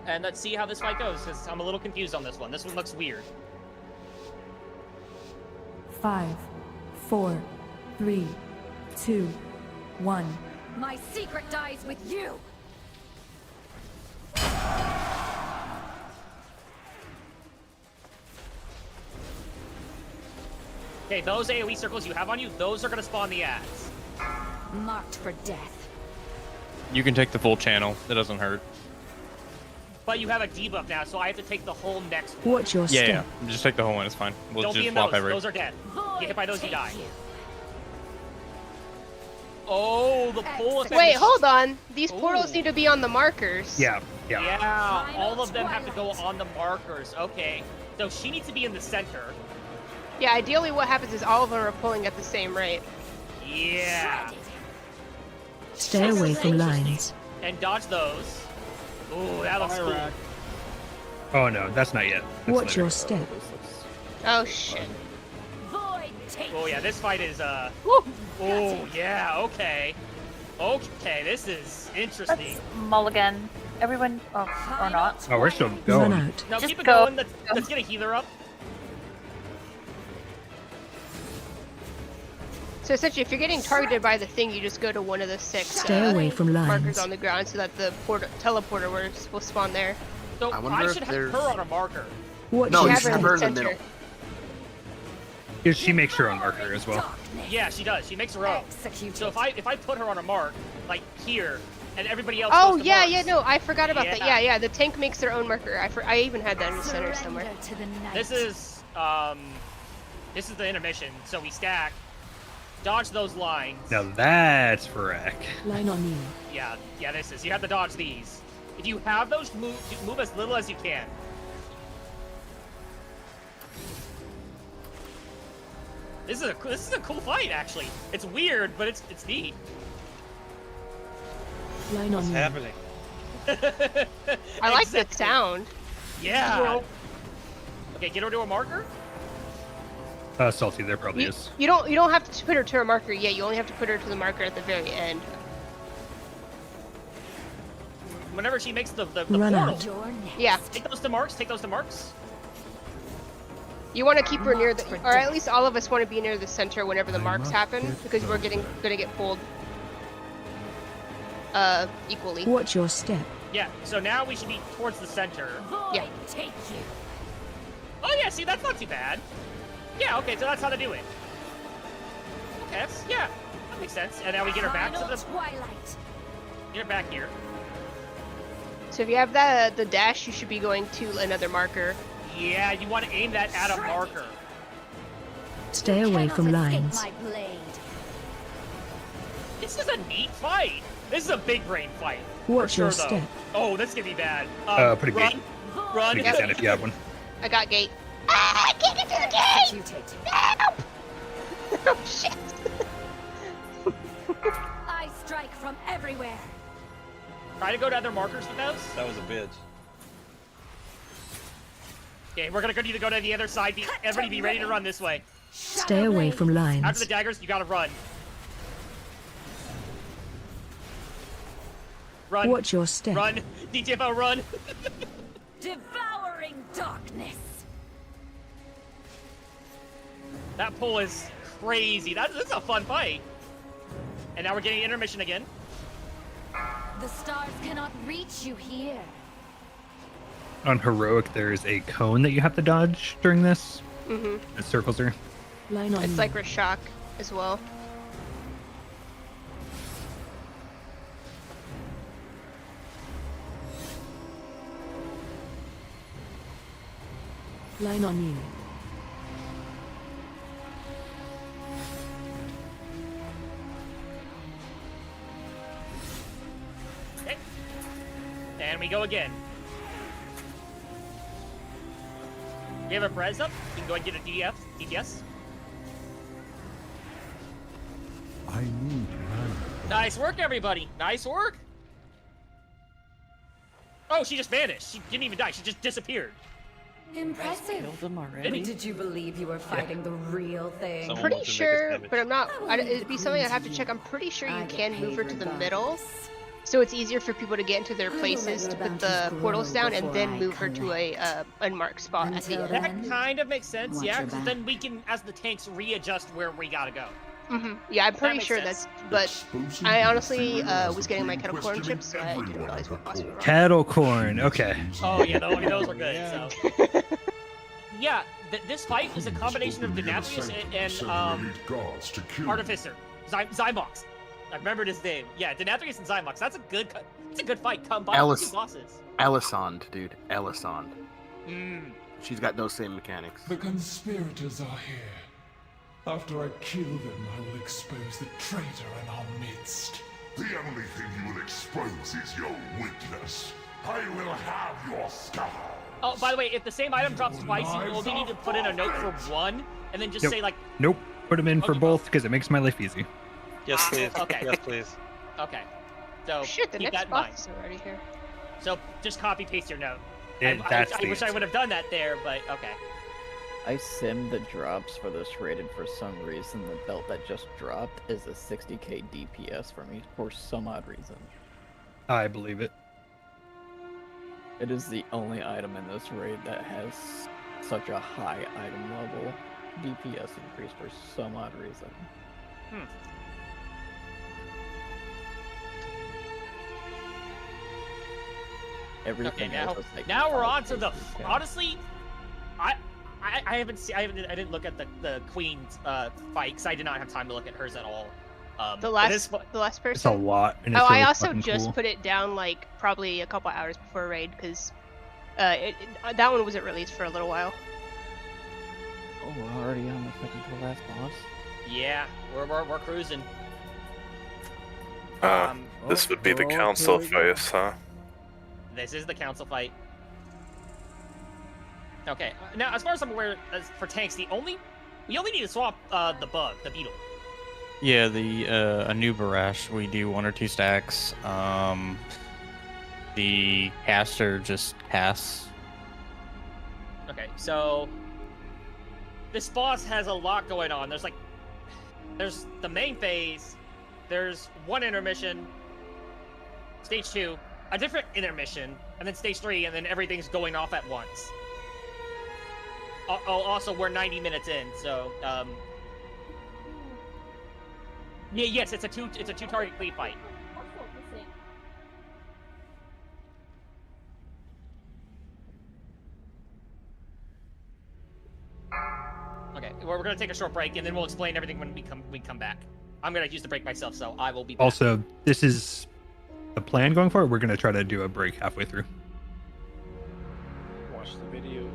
And let's see how this fight goes, because I'm a little confused on this one. This one looks weird. 5, 4, 3, 2, 1. My secret dies with you! Okay, those AoE circles you have on you, those are going to spawn the ads. Marked for death. You can take the full channel. It doesn't hurt. But you have a debuff now, so I have to take the whole next one. Watch your step. Yeah. Just take the whole one. It's fine. We'll Don't just be in swap those. every. Those are dead. Get hit by those, you die. Oh, the pull effect. Wait, hold on. These portals need to be on the markers. Yeah. Yeah, all of them have to go on the markers. Okay. So she needs to be in the center. Yeah, ideally what happens is all of them are pulling at the same rate. Yeah. Stay away from lines. And dodge those. Ooh, that looks cool. Oh no, that's not yet. That's Watch later. your step. Oh shit. Oh yeah, this fight is oh yeah, okay. Okay, this is interesting. Mulligan. Everyone, or not. Oh, we're still going. No, Just keep it go. going. Let's get a healer up. So essentially, if you're getting targeted by the thing, you just go to one of the 6 Stay away from lines. markers on the ground so that the teleporter will spawn there. So I should have her on a marker. Watch No, your you have should her have in her the in the center. middle. She makes her own marker as well. Yeah, she does. She makes her own. So if I put her on a mark, like here, and everybody else. Oh goes to yeah, marks, yeah, no, I forgot about that. Yeah. Yeah, the tank makes their own marker. I even had that in the center somewhere. This is the intermission. So we stack, dodge those lines. Now that's Varrock. Line on you. Yeah, this is. You have to dodge these. If you have those, move as little as you can. This is a cool fight, actually. It's weird, but it's neat. Line on you. happening? I like the sound. Yeah. Okay, get her to a marker. Salty, there probably is. You don't have to put her to a marker yet. You only have to put her to the marker at the very end. Whenever she makes the Run portal. out. Yeah. Take those to marks. Take those to marks. You want to keep her near the, or at least all of us want to be near the center whenever the marks happen, because we're gonna get pulled equally. Watch your step. Yeah. So now we should be towards the center. Yeah. Oh yeah. See, that's not too bad. Yeah. Okay. So that's how to do it. Okay. Yeah. That makes sense. And now we get her back to the. Get her back here. So if you have the dash, you should be going to another marker. Yeah, you want to aim that at a marker. Stay away from lines. This is a neat fight. This is a big brain fight. Watch for your sure, step. though. Oh, this could be bad. Put a run, gate. run. Put a gate down if you have one. I got gate. Ah, I can't get to the gate! No! Oh, shit. I strike from everywhere. Try to go to other markers with those. That was a bitch. Okay, we're gonna need to go to the other side. Everybody be ready to run this way. Stay away from lines. After the daggers, you gotta run. Run. Watch your step. Run. DTFO, run. Devouring darkness. That pull is crazy. This is a fun fight. And now we're getting intermission again. The stars cannot reach you here. On heroic, there's a cone that you have to dodge during this. Mm-hmm. It circles her. Line on It's you. like Rashok as well. Line on you. Okay. And we go again. You have a Prez up? You can go and get a DPS. I need mana. Nice work, everybody. Nice work. Oh, she just vanished. She didn't even die. She just disappeared. Impressive. Killed them already. Did you believe you were fighting the real thing? Someone Pretty wants to make us sure, damage. but I'm not. It'd be something I'd have to check. I'm pretty sure you can move her to the middle, so it's easier for people to get into their places to put the portals down and then move her to a unmarked spot at the end. That kind of makes sense, yeah, because then we can, as the tanks, readjust where we gotta go. Mm-hmm. Yeah, I'm pretty makes sure sense. that's. But I honestly was getting my kettle corn chips, so I didn't realize what boss we were on. Cattle corn. Okay. Oh yeah, those are good. So. Yeah, this fight is a combination of Denathrius and Artificer, Zymox. I remembered his name. Yeah, Denathrius and Zymox. That's a good fight. Combine the two bosses. Elisand, dude. Elisand. Mm. She's got those same mechanics. The conspirators are here. After I kill them, I will expose the traitor in our midst. The only thing you will expose is your weakness. I will have your skull. Oh, by the way, if the same item drops twice, you only need to put in a note for one, and then just say like. Nope. Put them in for both because it makes my life easy. Yes, please. Okay. Yes, please. Okay. So Shit, the keep next that in mind. boss is already here. So just copy paste your note. I wish I would have done that there, but okay. I simmed the drops for this rated for some reason. The belt that just dropped is a 60k DPS for me for some odd reason. I believe it. It is the only item in this raid that has such a high item level DPS increase for some odd reason. Hmm. Everything Okay, now, else is like now we're on to 5K the. DPS. Honestly, I didn't look at the Queen's fight because I did not have time to look at hers at all. The last person. It's a lot. And Oh, it's I really also fucking just cool. put it down like probably a couple hours before raid because that one wasn't released for a little while. Oh, we're already on the second to last boss. Yeah, we're cruising. This would be the council phase, huh? This is the council fight. Okay, now as far as I'm aware, as for tanks, we only need to swap the beetle. Yeah, a new Barash, we do 1 or 2 stacks. The caster just casts. Okay, so this boss has a lot going on. There's the main phase, there's one intermission, stage 2, a different intermission, and then stage 3, and then everything's going off at once. Also, we're 90 minutes in, so yeah, yes, it's a two target cleave fight. Okay, we're gonna take a short break, and then we'll explain everything when we come back. I'm gonna use the break myself, so I will be back. Also, this is the plan going forward. We're gonna try to do a break halfway through. Watch the video.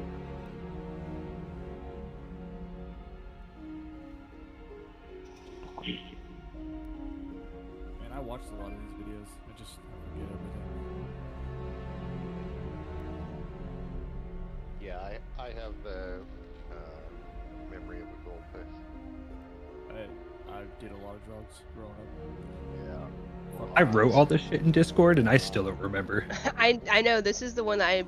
Man, I watched a lot of these videos. I just forget everything. Yeah, I have the memory of a goldfish. I did a lot of drugs growing up. Yeah. I wrote all this shit in Discord, and I still don't remember. I know this is the one that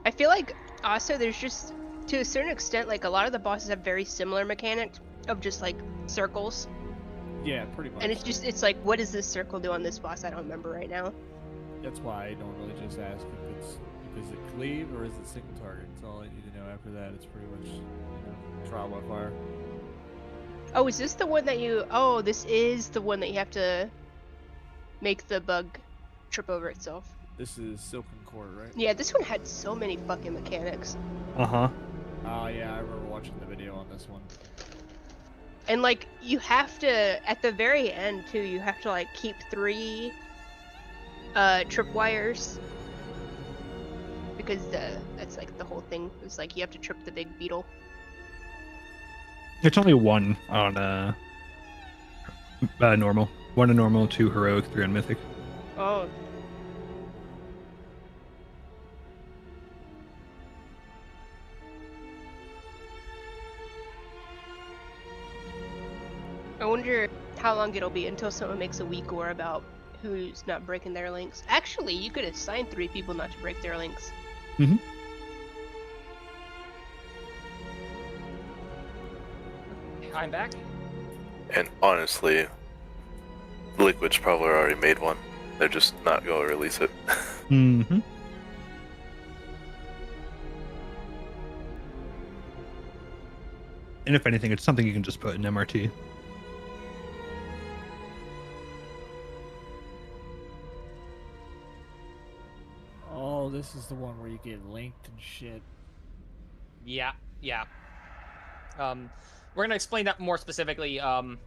I feel like also there's just to a certain extent like a lot of the bosses have very similar mechanics of just like circles. Yeah, pretty much. And it's like what does this circle do on this boss? I don't remember right now. That's why I normally just ask if is it cleave or is it single target. That's all I need to know. After that, it's pretty much trial by fire. Oh, is this the one that you? Oh, this is the one that you have to make the bug trip over itself. This is Silken Cord, right? Yeah, this one had so many fucking mechanics. Uh-huh. Oh yeah, I remember watching the video on this one. And like you have to at the very end too, you have to like keep 3 tripwires because that's like the whole thing. It's like you have to trip the big beetle. It's only 1 on normal. 1 on normal, 2 heroic, 3 on mythic. Oh. I wonder how long it'll be until someone makes a weak war about who's not breaking their links. Actually, you could assign 3 people not to break their links. Mm-hmm. I'm back. And honestly, Liquid's probably already made one. They're just not going to release it. Mm-hmm. And if anything, it's something you can just put in MRT. Oh, this is the one where you get linked and shit. Yeah. We're gonna explain that more specifically. Well,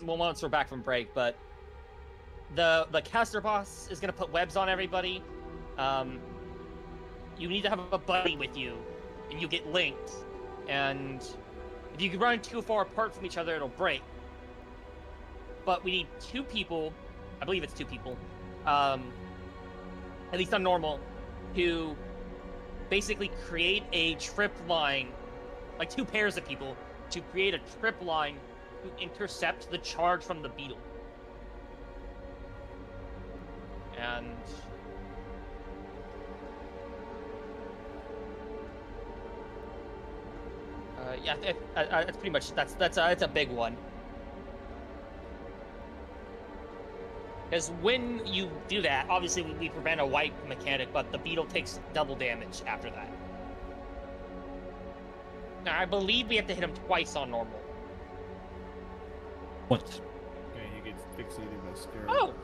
once we're back from break, but the caster boss is gonna put webs on everybody. You need to have a buddy with you, and you get linked. And if you run too far apart from each other, it'll break. But we need 2 people. I believe it's 2 people. At least on normal, who basically create a trip line, like 2 pairs of people, to create a trip line to intercept the charge from the beetle. And yeah, that's pretty much that's a big one. Because when you do that, obviously we prevent a wipe mechanic, but the beetle takes double damage after that. Now, I believe we have to hit him twice on normal. Once. Okay, you get fixated by Scarab.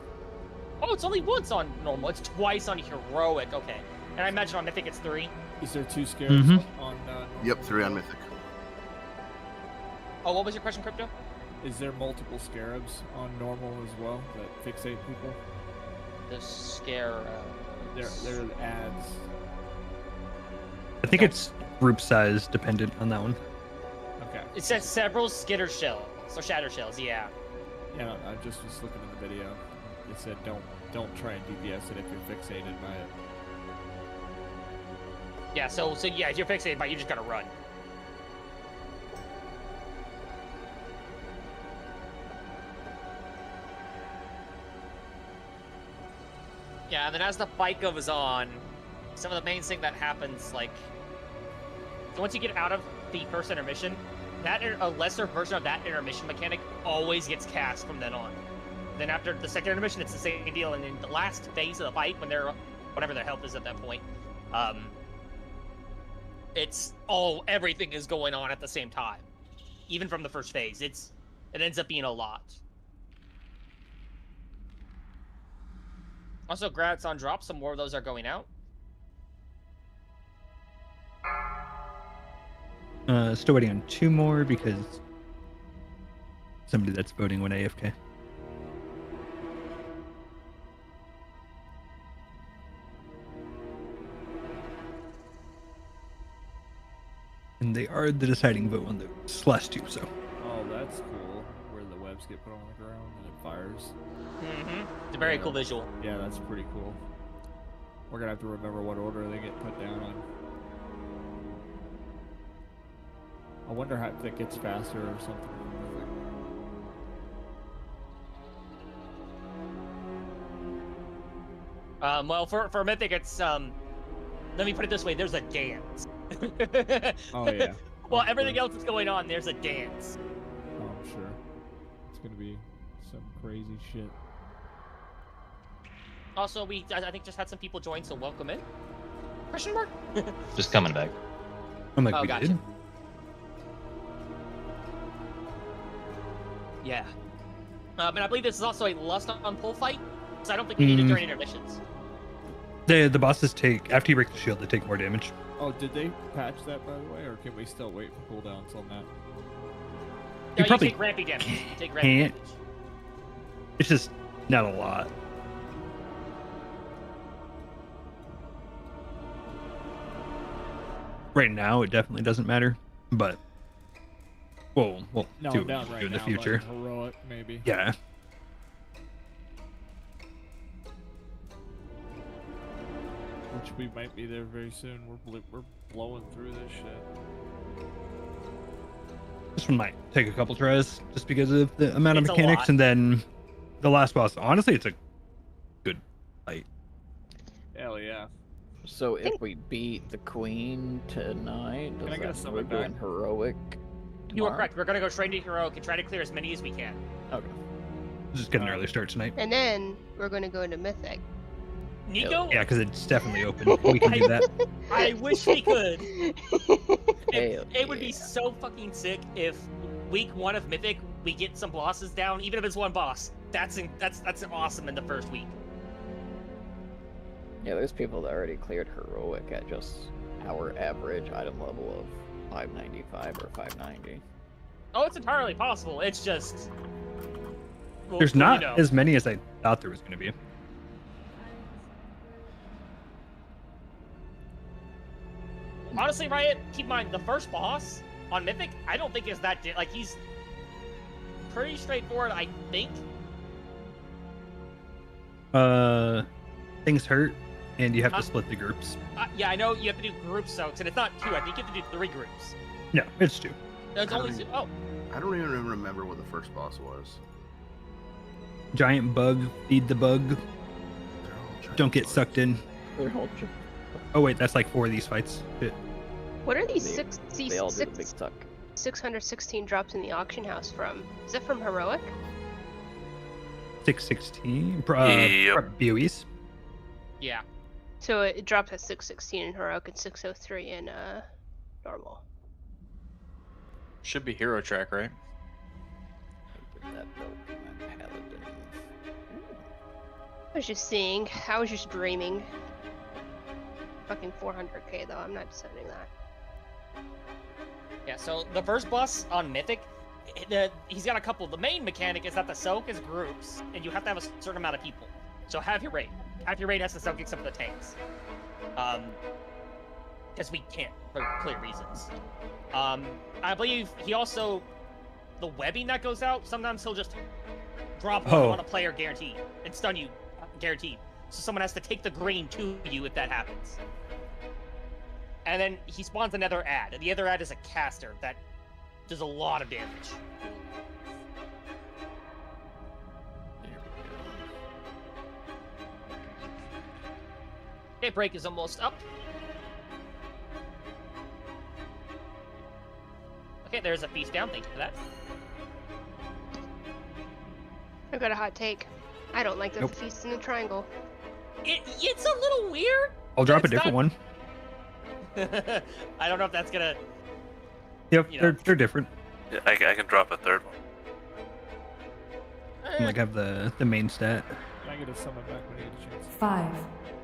Oh, it's only once on normal. It's twice on heroic. Okay. And I imagine on mythic it's 3. Is there 2 Scarabs on normal? Yep, 3 on mythic. Oh, what was your question, Crypto? Is there multiple Scarabs on normal as well that fixate people? The Scarabs. They're ads. I think it's group size dependent on that one. Okay. It says several skitter shells, or shatter shells, yeah. Yeah, I just was looking at the video. It said don't try and DPS it if you're fixated by it. Yeah, so yeah, if you're fixated by it, you just gotta run. Yeah, and then as the fight goes on, some of the main thing that happens, like, once you get out of the first intermission, a lesser version of that intermission mechanic always gets cast from then on. Then after the second intermission, it's the same deal, and in the last phase of the fight, when whatever their health is at that point, everything is going on at the same time. Even from the first phase, it ends up being a lot. Also, grats on drop. Some more of those are going out. Still waiting on 2 more because somebody that's voting went AFK. they are the deciding vote on the last two. So. Oh, that's cool. Where the webs get put on the ground and it fires. It's a very cool visual. Yeah, that's pretty cool. We're gonna have to remember what order they get put down in. I wonder how if it gets faster or something. Well, for Mythic, it's let me put it this way: there's a dance. Oh yeah. Well, everything else that's going on, there's a dance. Oh, I'm sure. It's gonna be some crazy shit. Also, I think just had some people join, so welcome in. Question mark? Just coming back. I'm like, Oh, we gotcha. did. Yeah. And I believe this is also a lust on pull fight, so I don't think we need it during intermissions. The bosses take, after you break the shield, they take more damage. Oh, did they patch that, by the way, or can we still wait for cooldowns on that? No, you probably take rampy damage. You take rampy Can't. damage. It's just not a lot. Right now, it definitely doesn't matter, but we'll No, do down right in the now, future. like heroic, maybe. Yeah. Which we might be there very soon. We're blowing through this shit. This one might take a couple tries just because of the amount of It's a mechanics, lot. and then the last boss. Honestly, it's a good fight. Hell yeah. So if we beat the queen tonight, Can I does get a that summon we're doing back? heroic? You are tomorrow? correct. We're gonna go straight into heroic and try to clear as many as we can. Okay. Just get an early start tonight. And then we're going to go into Mythic. Nico? Yeah, because it's definitely open. We can do that. I wish we could. Hell It would be so fucking sick if week 1 of Mythic we get some bosses down, even if it's one boss. That's awesome in the first week. Yeah, there's people that already cleared heroic at just our average item level of 595 or 590. Oh, it's entirely possible. It's just well, There's not you know. as many as I thought there was going to be. Honestly, Riot, keep in mind the first boss on Mythic. I don't think is that like he's pretty straightforward. I think. Things hurt, and you have to split the groups. Yeah, I know you have to do groups, so and it's not 2. I think you have to do 3 groups. No, it's 2. There's only 2. Oh. I don't even remember what the first boss was. Giant bug, feed the bug. Don't get sucked in. Oh wait, that's like 4 of these fights. Shit. What are these They all do the big tuck. 616 drops in the auction house from? Is that from heroic? 616. Yep. BOEs. Yeah. So it drops at 616 in heroic and 603 in normal. Should be hero track, right? Give that belt to my paladin. I was just seeing. I was just dreaming. Fucking 400k though. I'm not sending that. Yeah, so the first boss on Mythic, he's got a couple. The main mechanic is that the soak is groups, and you have to have a certain amount of people. So have your raid. Have your raid has to soak except for the tanks. Because we can't, for clear reasons. I believe he also, the webbing that goes out, sometimes he'll just drop one on a player guaranteed, and stun you guaranteed. So someone has to take the green to you if that happens. And then he spawns another ad, and the other ad is a caster that does a lot of damage. Okay, break is almost up. Okay, there's a feast down, thank you for that. I've got a hot take. I don't like the feast in the triangle. It's a little weird. I'll drop a different one. I don't know if that's gonna. Yep, You know. they're different. Yeah, I can drop a third one. Like have the main stat. Can I get a summon back when I get a chance? 5,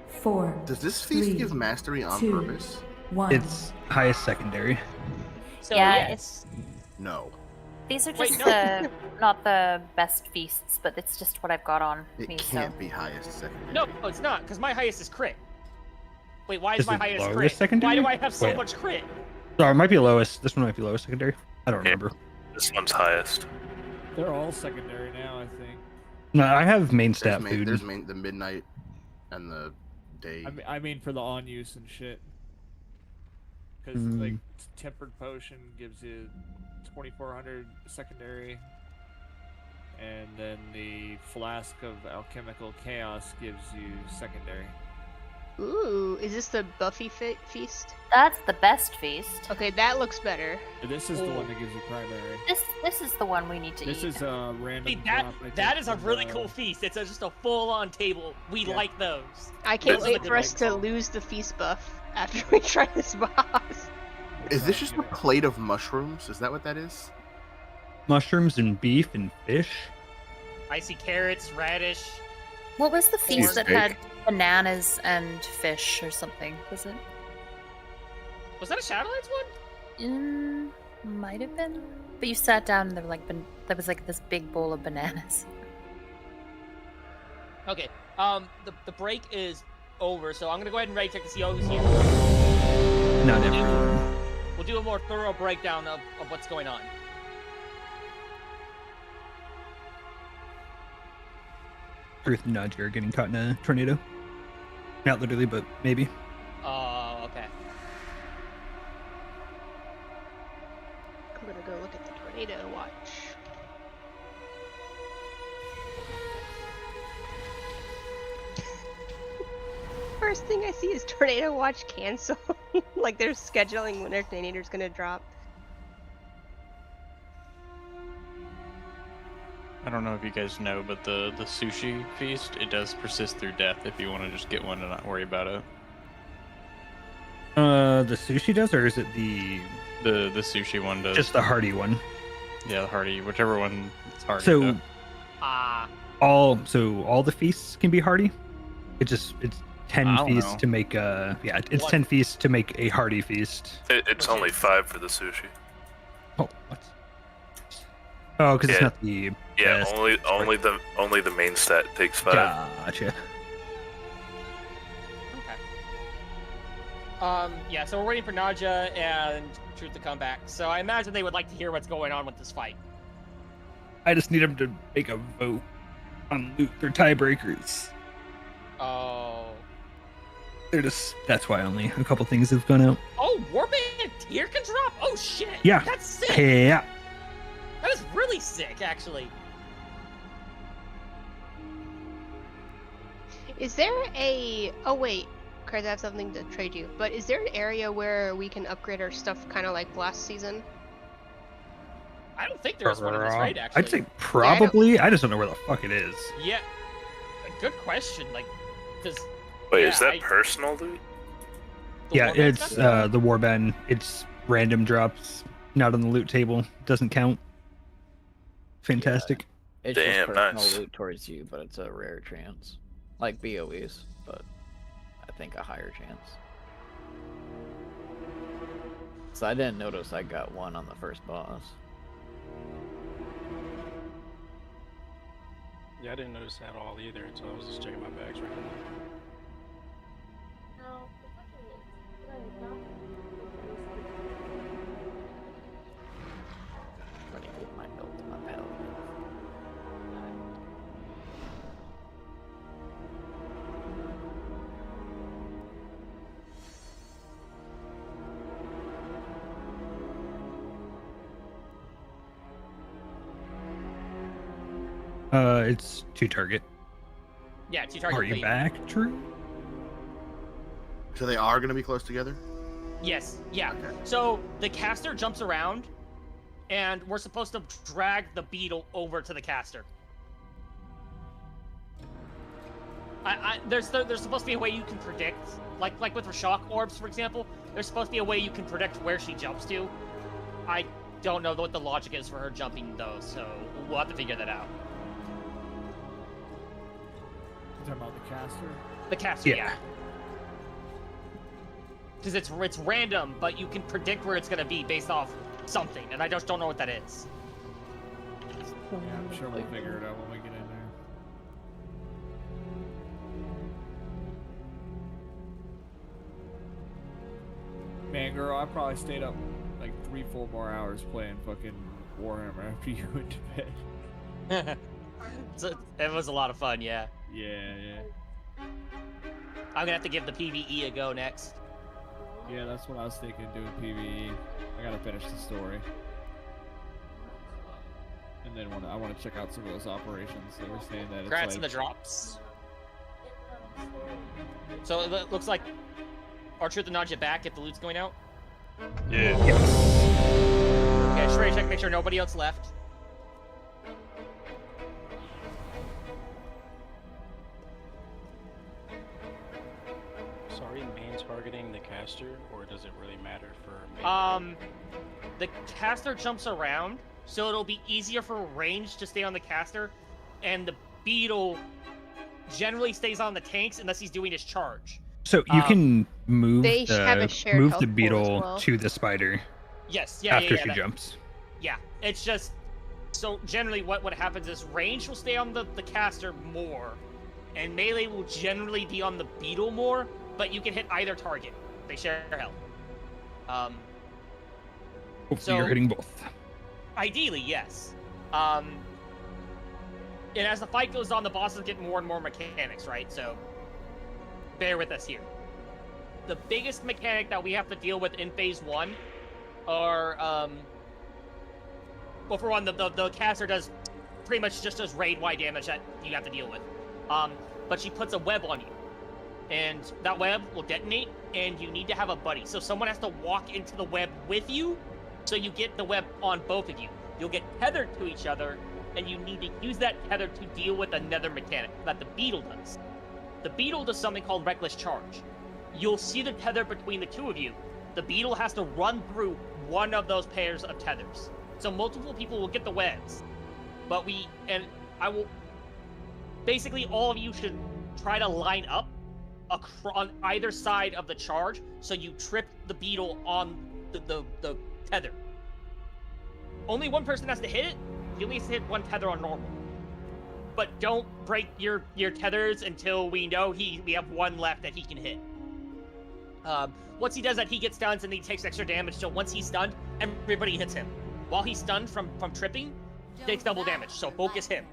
4. Does this feast 3, give mastery on 2, purpose? 1. It's highest secondary. So Yeah, yes. No. These are Wait, just no. not the best feasts, but it's just what I've got on It me. can't be highest secondary. No, it's not, because my highest is crit. Wait, why is Is my it highest lowest crit? secondary? Why do I have so Wait. much crit? Sorry, it might be lowest. This one might be lowest secondary. I don't remember. This one's highest. They're all secondary now, I think. No, I have main stat food. There's the midnight and the day. I mean for the on use and shit. Because like tempered potion gives you 2400 secondary, and then the flask of alchemical chaos gives you secondary. Ooh, is this the Buffy feast? That's the best feast. Okay, that looks better. This is the one that gives you primary. This is the one we need to eat. This is a random. See, that is a really cool feast. It's just a full-on table. We like those. I can't wait for us to lose the feast buff after we try this boss. Is this just a plate of mushrooms? Is that what that is? Mushrooms and beef and fish. Icy carrots, radish. What was the feast that steak. had bananas and fish or something? Was it? Was that a Shadowlands one? Might have been. But you sat down and there was like this big bowl of bananas. Okay. The break is over, so I'm gonna go ahead and ready check to see who's here. Not everyone. We'll do a more thorough breakdown of what's going on. Truth and Nudge are getting caught in a tornado. Not literally, but maybe. Oh, okay. I'm gonna go look at the tornado watch. First thing I see is tornado watch cancel. Like they're scheduling when their tornado's gonna drop. I don't know if you guys know, but the sushi feast, it does persist through death if you want to just get one and not worry about it. The sushi does, or is it the sushi one does? Just the hearty one. Yeah, the hearty, whichever one is hearty. So, Ah. all the feasts can be hearty. It's 10 feasts know. to make it's 10 feasts to make a hearty feast. It's only 5 for the sushi. Oh, what? Oh, because it's not the best. only the main stat takes 5. Gotcha. Okay. Yeah, so we're waiting for Naja and Truth to come back. So I imagine they would like to hear what's going on with this fight. I just need them to make a vote on loot their tiebreakers. Oh. That's why only a couple things have gone out. Oh, Warband tier can drop? Oh shit. Yeah. That's sick. Yeah. That is really sick, actually. Is there a... Oh wait, Craig, I have something to trade you. But is there an area where we can upgrade our stuff kind of like last season? I don't think there's one in this raid, actually. I'd say probably. I just don't know where the fuck it is. Yeah. Good question. Like, does... Wait, is that personal loot? Yeah, it's the Warband. It's random drops, not on the loot table. Doesn't count. Fantastic. Yeah, it's Damn, just personal nice. loot towards you, but it's a rare chance. Like BOEs, but I think a higher chance. So I didn't notice I got one on the first boss. Yeah, I didn't notice that at all either, so I was just checking my bags right now. Let me get my build to my paladin. It's 2 target. Yeah, 2 target. Are you back, True? So they are going to be close together? Yes, yeah. So the caster jumps around, and we're supposed to drag the beetle over to the caster. There's supposed to be a way you can predict, like with the shock orbs, for example. There's supposed to be a way you can predict where she jumps to. I don't know what the logic is for her jumping though, so we'll have to figure that out. You talking about the caster? The caster, yeah. Because it's random, but you can predict where it's gonna be based off something, and I just don't know what that is. Yeah, I'm sure we'll figure it out when we get in there. Man, girl, I probably stayed up like 3 full more hours playing fucking Warhammer after you went to bed. It was a lot of fun, yeah. Yeah. I'm gonna have to give the PvE a go next. Yeah, that's what I was thinking, doing PvE. I gotta finish the story. And then I want to check out some of those operations. They were saying that Congrats it's on like... the drops. So it looks like R-Truth and Najee back if the loot's going out. Yeah. Okay, just ready to check, make sure nobody else left. So are we main targeting the caster, or does it really matter for main? The caster jumps around, so it'll be easier for range to stay on the caster, and the beetle generally stays on the tanks unless he's doing his charge. So you can move They have a shared health the pool as beetle well. to the spider. Yes, after yeah, she jumps. Yeah, it's just so generally what happens is range will stay on the caster more, and melee will generally be on the beetle more. But you can hit either target. They share health. Hopefully you're hitting both. Ideally, yes. And as the fight goes on, the bosses get more and more mechanics, right? So bear with us here. The biggest mechanic that we have to deal with in Phase 1 are, well, for one, the caster does pretty much just does raid-wide damage that you have to deal with. But she puts a web on you. And that web will detonate, and you need to have a buddy. So someone has to walk into the web with you, so you get the web on both of you. You'll get tethered to each other, and you need to use that tether to deal with another mechanic that the beetle does. The beetle does something called Reckless Charge. You'll see the tether between the two of you. The beetle has to run through one of those pairs of tethers. So multiple people will get the webs. But basically all of you should try to line up on either side of the charge, so you trip the beetle on the tether. Only one person has to hit it. You only have to hit one tether on normal. But don't break your tethers until we know we have one left that he can hit. Once he does that, he gets stunned and he takes extra damage. So once he's stunned, everybody hits him. While he's stunned from tripping, he takes double damage. So focus him,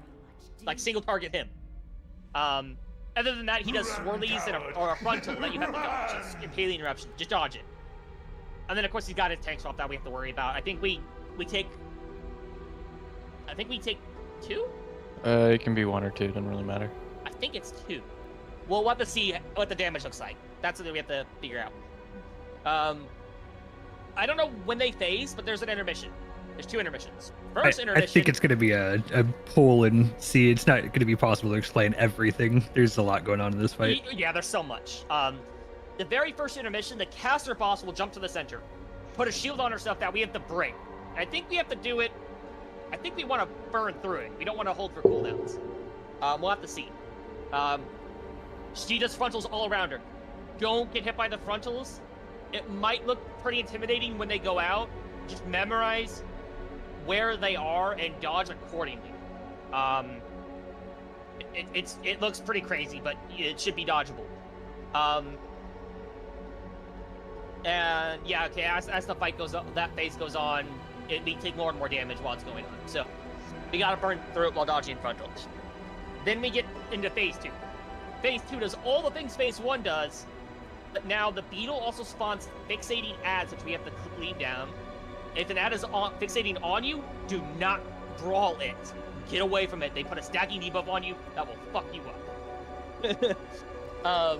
like single target him. Other than that, he does swirlies or a frontal that you have to dodge. It's impaling eruption. Just dodge it. And then of course he's got his tank swap that we have to worry about. I think we take 2? It can be 1 or 2. Doesn't really matter. I think it's 2. We'll have to see what the damage looks like. That's what we have to figure out. I don't know when they phase, but there's an intermission. There's 2 intermissions. First intermission. I think it's going to be a pull and see. It's not going to be possible to explain everything. There's a lot going on in this fight. Yeah, there's so much. The very first intermission, the caster boss will jump to the center, put a shield on herself that we have to break. I think we have to do it. I think we want to burn through it. We don't want to hold for cooldowns. We'll have to see. She does frontals all around her. Don't get hit by the frontals. It might look pretty intimidating when they go out. Just memorize where they are and dodge accordingly. It looks pretty crazy, but it should be dodgeable. And yeah, okay, as the fight goes up, that phase goes on, it may take more and more damage while it's going on. So we gotta burn through it while dodging frontals. Then we get into Phase 2. Phase 2 does all the things Phase 1 does, but now the beetle also spawns fixating ads, which we have to leave down. If an ad is fixating on you, do not brawl it. Get away from it. They put a stacking debuff on you, that will fuck you up.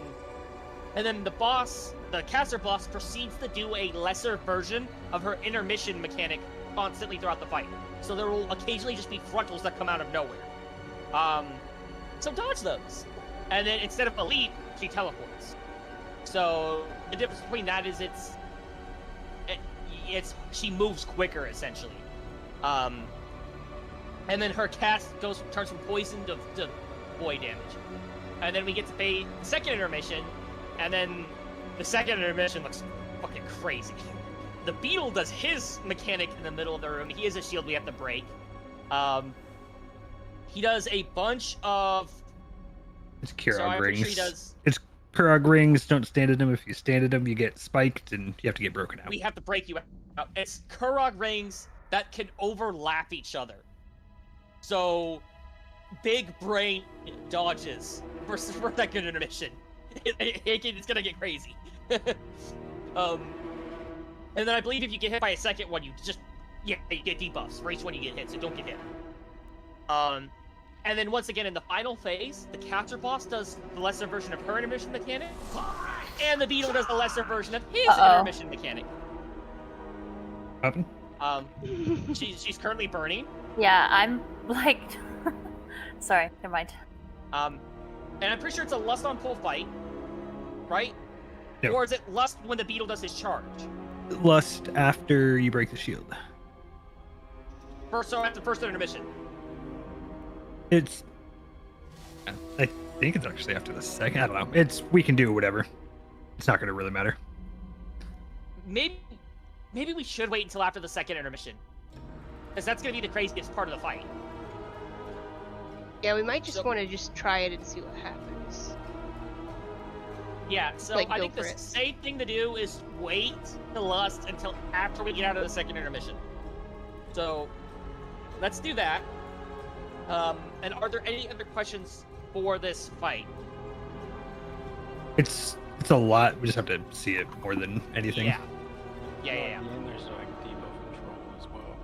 And then the caster boss proceeds to do a lesser version of her intermission mechanic constantly throughout the fight. So there will occasionally just be frontals that come out of nowhere. So dodge those. And then instead of elite, she teleports. So the difference between that is she moves quicker essentially. And then her cast turns from poison to void damage. And then we get to the second intermission, and then the second intermission looks fucking crazy. The beetle does his mechanic in the middle of the room. He has a shield we have to break. He does a bunch of... It's Kira rings. Sure Kurog rings, don't stand in them. If you stand in them, you get spiked and you have to get broken out. We have to break you out. It's Kurog rings that can overlap each other. So, big brain dodges for second intermission. It's gonna get crazy. And then I believe if you get hit by a second one, you get debuffs for each one you get hit, so don't get hit. And then once again, in the final phase, the capture boss does the lesser version of her intermission mechanic, and the beetle does the lesser version of his intermission mechanic. What happened? She's currently burning. Yeah, I'm like... Sorry, never mind. And I'm pretty sure it's a lust on full fight, right? No. Or is it lust when the beetle does his charge? Lust after you break the shield. So after first intermission. I think it's actually after the second. I don't know. We can do whatever. It's not going to really matter. Maybe we should wait until after the second intermission, because that's going to be the craziest part of the fight. Yeah, we might just want to just try it and see what happens. Yeah, so Like, I go think for the it. safe thing to do is wait to lust until after we get out of the second intermission. So, let's do that. And are there any other questions for this fight? It's a lot. We just have to see it more than anything. Yeah. And there's like debuff control as well.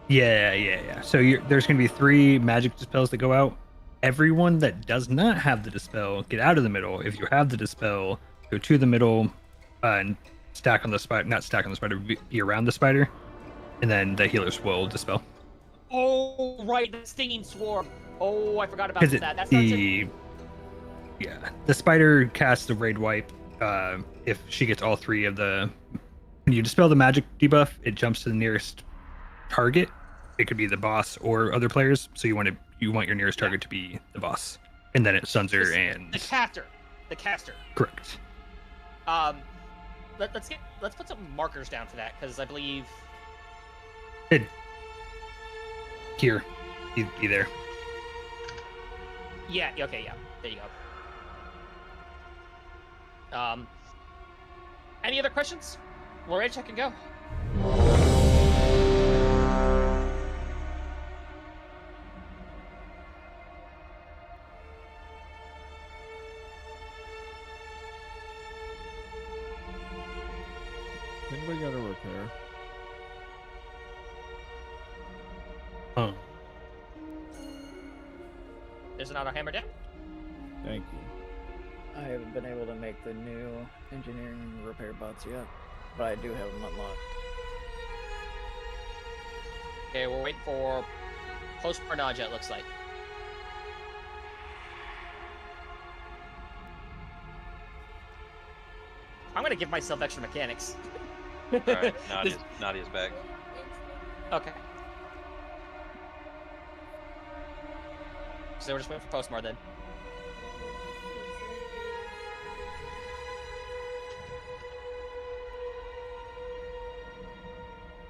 Yeah. So there's going to be 3 magic dispels that go out. Everyone that does not have the dispel, get out of the middle. If you have the dispel, go to the middle and stack on the spider. Not stack on the spider, be around the spider. And then the healers will dispel. Oh, right, the stinging swarm. Oh, I forgot about Because that. That's the spider casts the raid wipe. If she gets all 3 of the, when you dispel the magic debuff, it jumps to the nearest target. It could be the boss or other players. So you want your nearest target to be the boss, and then it stuns her and the caster. Correct. Let's put some markers down for that, because I believe here, be there. Yeah. Okay. Yeah. There you go. Any other questions? We're ready to check and go. Anybody got a repair? Oh. There's an auto hammer down. Thank you. I haven't been able to make the new engineering repair bots yet, but I do have them unlocked. Okay, we're waiting for post-Parnaja, it looks like. I'm gonna give myself extra mechanics. Alright, Nadia's back. Okay. So we're just waiting for Postmar then.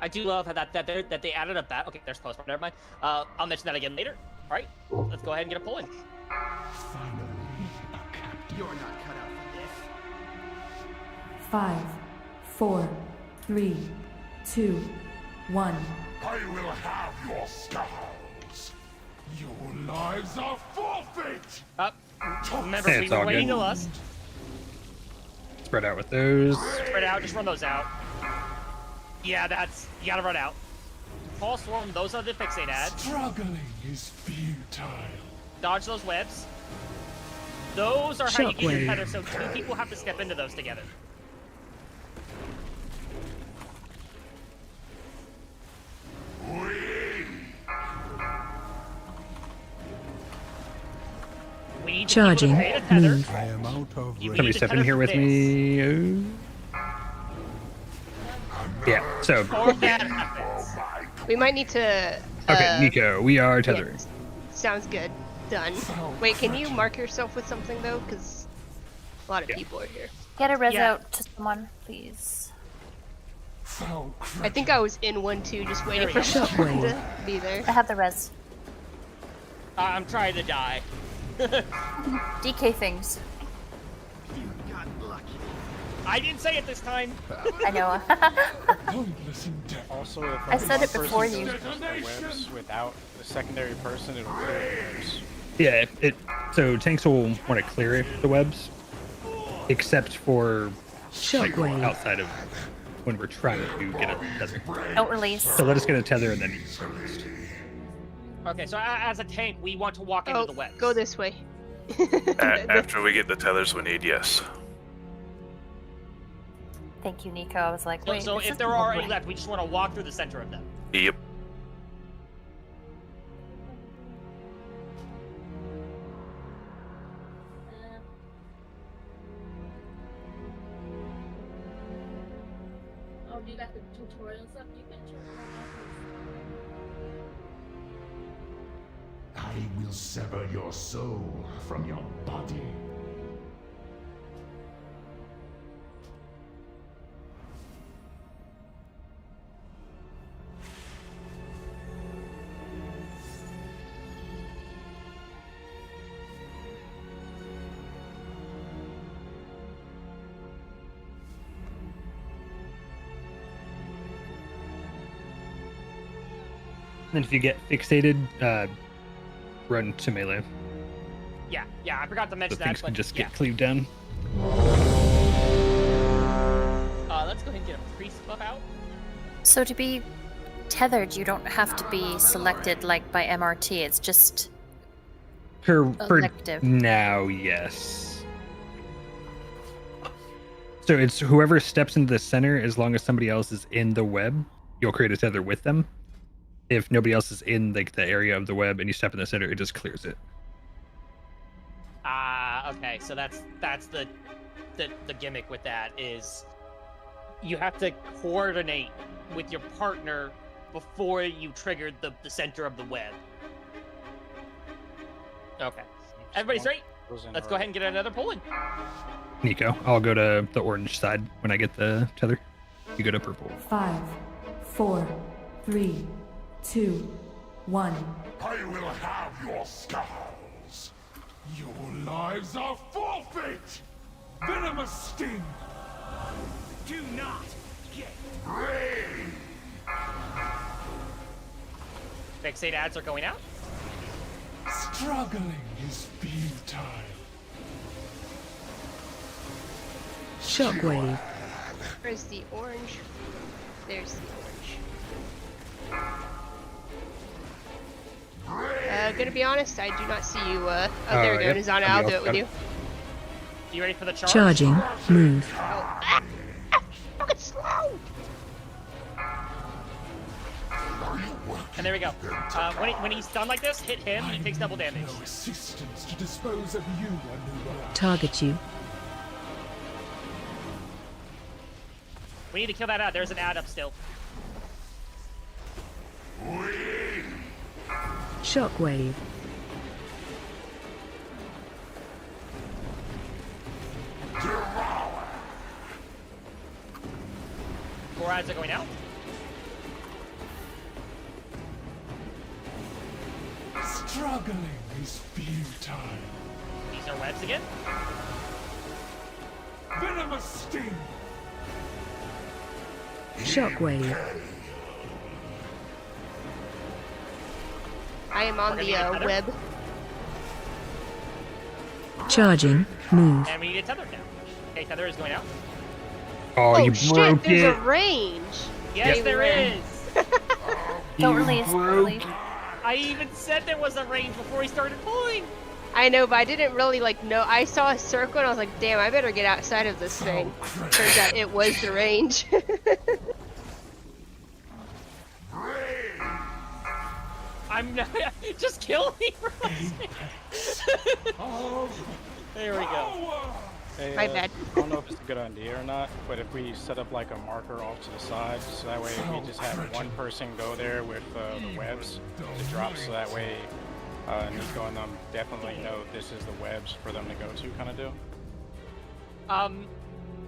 I do love how that they added a bat. Okay, there's Postmar. Never mind. I'll mention that again later. All right, let's go ahead and get a pull in. You're not cut out for this. 5, 4, 3, 2, 1. I will have your skulls. Your lives are forfeit. Remember, Hey, we it's were all waiting good. to lust. Spread out with those. Spread out. Just run those out. Yeah, you gotta run out. Paul Swarm, those are the fixate ads. Struggling is futile. Dodge those webs. Those are how you get your Shockwave. tether, so 2 people have to step into those together. We need Charging. to create a tether. Move. I am out of You Somebody need to step in tether here for with this. me. Yeah. So. Or that happens. We might need to. Okay, Nico, we are tethering. yeah, sounds good. Done. Wait, can you mark yourself with something though? Because a lot of people are here. Get a res Yeah. out to someone, please. I think I was in one too, just waiting for There we go. someone to be there. I have the res. I'm trying to die. DK things. I didn't say it this time. I know. Also, if I said it one before person you. goes to the webs without the secondary person, it'll clear the webs. Yeah, so tanks will want to clear the webs, except for like, outside of when we're trying to get a tether. Don't release. So let us get a tether and then you can release. Okay, so as a tank, we want to walk into the web. Go this way. After we get the tethers we need, yes. Thank you, Nico. I was like, wait. So if there are any left, we just want to walk through the center of them. Yep. Oh, you got the tutorials up? You can check them out. I will sever your soul from your body. And if you get fixated, run to melee. Yeah, I forgot to mention So that. things But can just yeah. get cleaved down. Let's go ahead and get a priest buff out. So to be tethered, you don't have to be selected like by MRT. It's just For elective. now, yes. So it's whoever steps into the center, as long as somebody else is in the web, you'll create a tether with them. If nobody else is in like the area of the web and you step in the center, it just clears it. Okay, so that's the gimmick with that is you have to coordinate with your partner before you trigger the center of the web. Okay. Everybody straight? Let's go ahead and get another pull in. Nico, I'll go to the orange side when I get the tether. You go to purple. 5, 4, 3, 2, 1. I will have your skulls. Your lives are forfeit! Venomous sting! Do not get ready! Fixate ads are going out. Struggling is futile. Shockwave. Where's the orange? There's the orange. Gonna be honest, I do not see you. Oh, there we go, Nizana, I'll do it with you. You ready for the charge? Charging. Move. Fucking slow! And there we go. When he's done like this, hit him, he takes double damage. No assistance to dispose of you, Anubis. Target you. We need to kill that ad. There's an ad up still. Shockwave. Four ads are going out. Struggling is futile. These are webs again. Venomous sting! Shockwave. I am on the web. Charging. Move. And we need a tether now. Okay, tether is going out. Oh, you shit, broke there's it. a range. Yes, there is. Don't release. Release. I even said there was a range before he started pulling. I know, but I didn't really know. I saw a circle and I was like, damn, I better get outside of this thing. Turns out it was the range. I'm not. Just kill me for There we go. Hey, My bad. I don't know if it's a good idea or not, but if we set up like a marker off to the side, so that way we just have one person go there with the webs to drop, so that way Nico and them definitely know this is the webs for them to go to, kind of deal.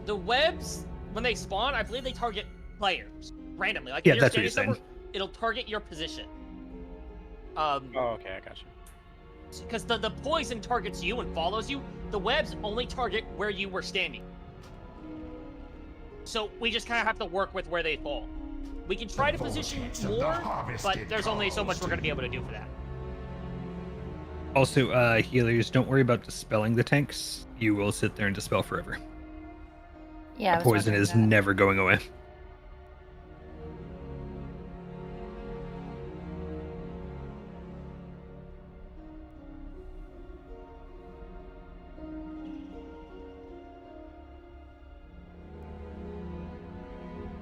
The webs, when they spawn, I believe they target players randomly. Like Yeah, if you're that's what you're standing saying. somewhere, it'll target your position. Oh, okay, I got you. Because the poison targets you and follows you. The webs only target where you were standing. So we just kind of have to work with where they fall. We can try to position more, but there's only so much we're going to be able to do for that. Also, healers, don't worry about dispelling the tanks. You will sit there and dispel forever. Yeah, The poison is never going away.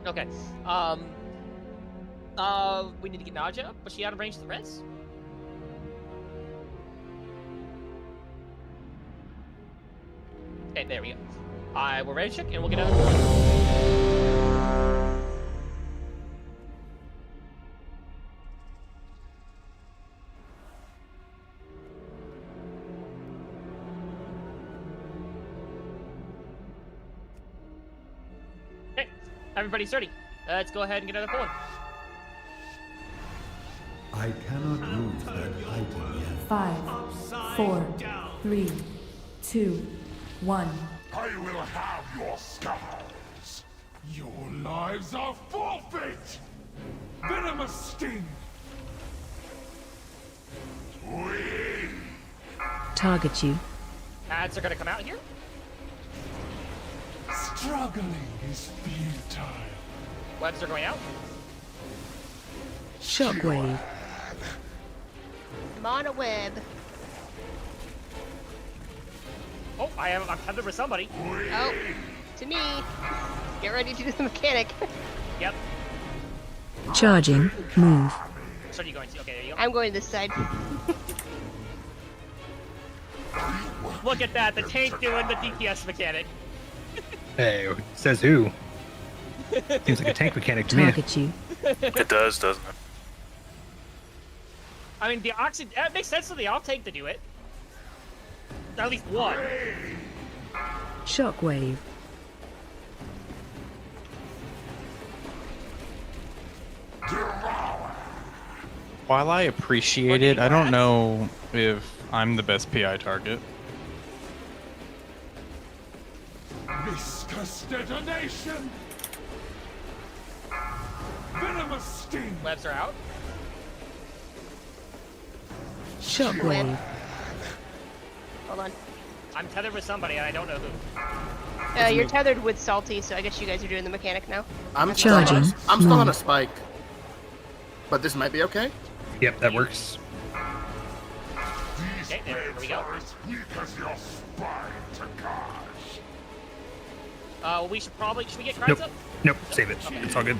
Okay. We need to get Naja up. Was she out of range of the res? Okay, there we go. We're ready to check, and we'll get out. Okay, everybody's ready. Let's go ahead and get another point. I cannot use that item yet. 5, 4, 3, 2, 1. I will have your scars. Your lives are forfeit! Venomous sting! Target you. Ads are gonna come out here. Struggling is futile. Webs are going out. Shockwave. I'm on a web. Oh, I'm tethered with somebody. Oh, to me. Get ready to do the mechanic. Yep. Charging. Move. So are you going to? Okay, there you go. I'm going this side. Look at that, the tank doing the DPS mechanic. Hey, says who? Seems like a tank mechanic to me. Target you. It does, doesn't it? I mean, the oxygen. It makes sense for the off tank to do it. At least one. Shockwave. While I appreciate it, I don't know if I'm the best PI target. Viscous detonation! Venomous sting! Webs are out. Shockwave. Hold on. I'm tethered with somebody and I don't know who. You're tethered with Salty, so I guess you guys are doing the mechanic now. I'm Charging. I'm still on a spike. But this might be okay. Yep, that works. Okay, there we go. We should probably. Should we get Krebs up? Nope, save it. It's all good.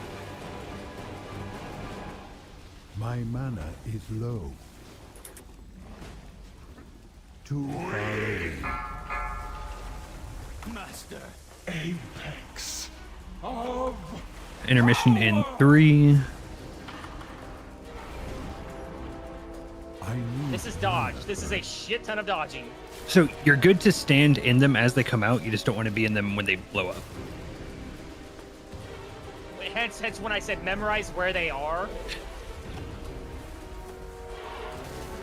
My mana is low. Too far away. Master Apex of Intermission in 3. This is dodge. This is a shit ton of dodging. So you're good to stand in them as they come out. You just don't want to be in them when they blow up. Hence when I said memorize where they are.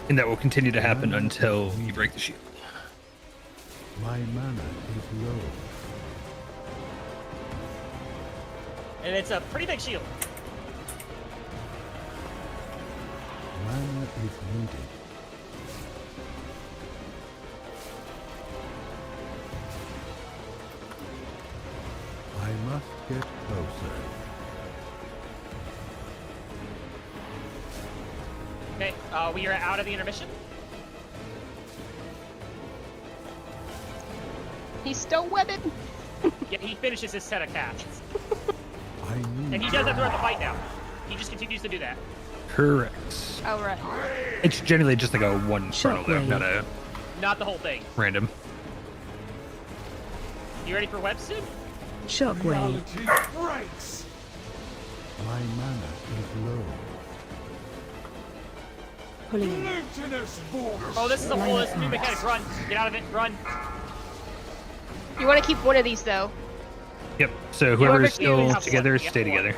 And that will continue to happen until you break the shield. My mana is low. And it's a pretty big shield. Mana is needed. I must get closer. Okay, we are out of the intermission. He's still webbed. Yeah, he finishes his set of casts. And he does that throughout the fight now. He just continues to do that. Correct. Oh, right. It's generally just like a one frontal though, Not the whole thing. random. You ready for web soon? Shockwave. breaks. My mana is low. Pulling. Glutinous force. Oh, this is a full new mechanic. Run. Get out of it. Run. You want to keep one of these, though. Yep. So whoever's still together, stay together.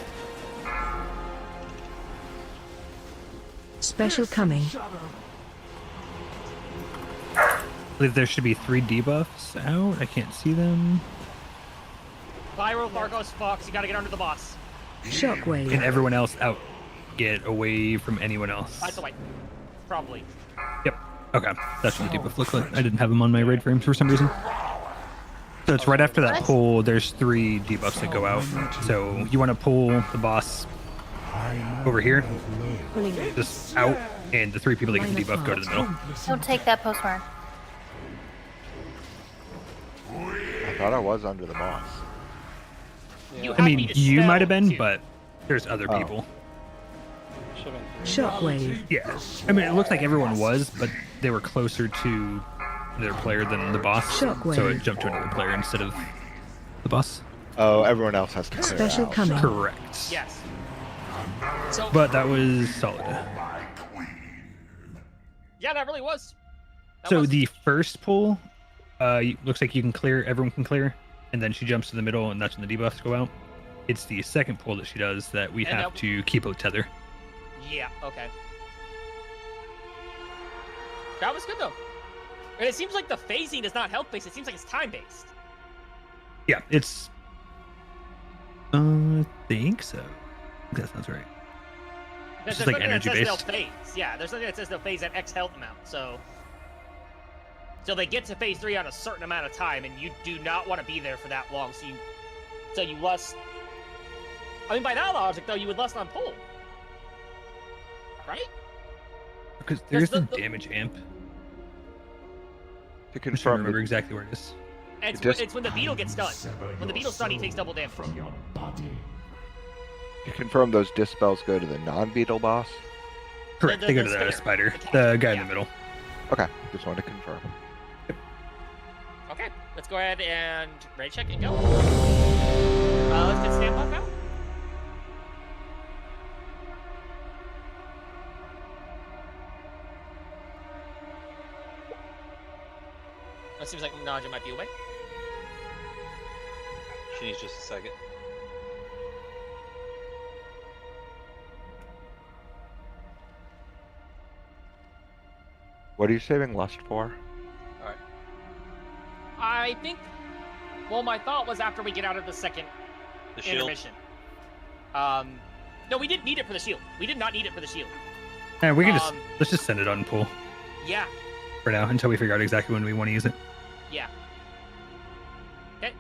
Special coming. I believe there should be 3 debuffs out. I can't see them. Pyro, Largos, Fox, you gotta get under the boss. Shockwave. And everyone else out. Get away from anyone else. That's the way. Probably. Yep. Okay. That's what the debuff looked like. I didn't have them on my raid frames for some reason. So it's right after that pull. There's 3 debuffs that go out. So you want to pull the boss over here, just out, and the 3 people that get the debuff go to the middle. Don't take that postmark. I thought I was under the boss. I mean, you might have been, but there's other people. Shockwave. Yeah. I mean, it looks like everyone was, but they were closer to their player than the boss. Shockwave. So it jumped to another player instead of the boss. Oh, everyone else has to clear Special out. coming. Correct. Yes. So, But that was solid. yeah, that really was. So the first pull, looks like you can clear, everyone can clear, and then she jumps to the middle, and that's when the debuffs go out. It's the second pull that she does that we have to keep out tether. Yeah, okay. That was good, though. And it seems like the phasing is not health-based. It seems like it's time-based. Yeah, it's... I think so. That sounds right. There's just like nothing that says energy-based. they'll phase. Yeah, there's nothing that says they'll phase at X health amount, so they get to phase 3 on a certain amount of time, and you do not want to be there for that long, so you lust... I mean, by that logic, though, you would lust on pull. Right? Because there's the damage amp. To I just confirm, remember exactly where it is. It's when the beetle gets done. When the beetle's done, he takes double damage. to confirm, those dispels go to the non-beetle boss? Correct, they go to the spider, the guy in the middle. Okay, just wanted to confirm. Okay, let's go ahead and raid check and go. Let's get stand buff out. It seems like Naja might be away. She needs just a second. What are you saving Lust for? Alright. I think. Well, my thought was after we get out of the second intermission. No, we didn't need it for the shield. We did not need it for the shield. Yeah, we can let's just send it on pull Yeah. for now until we figure out exactly when we want to use it. Yeah. Okay.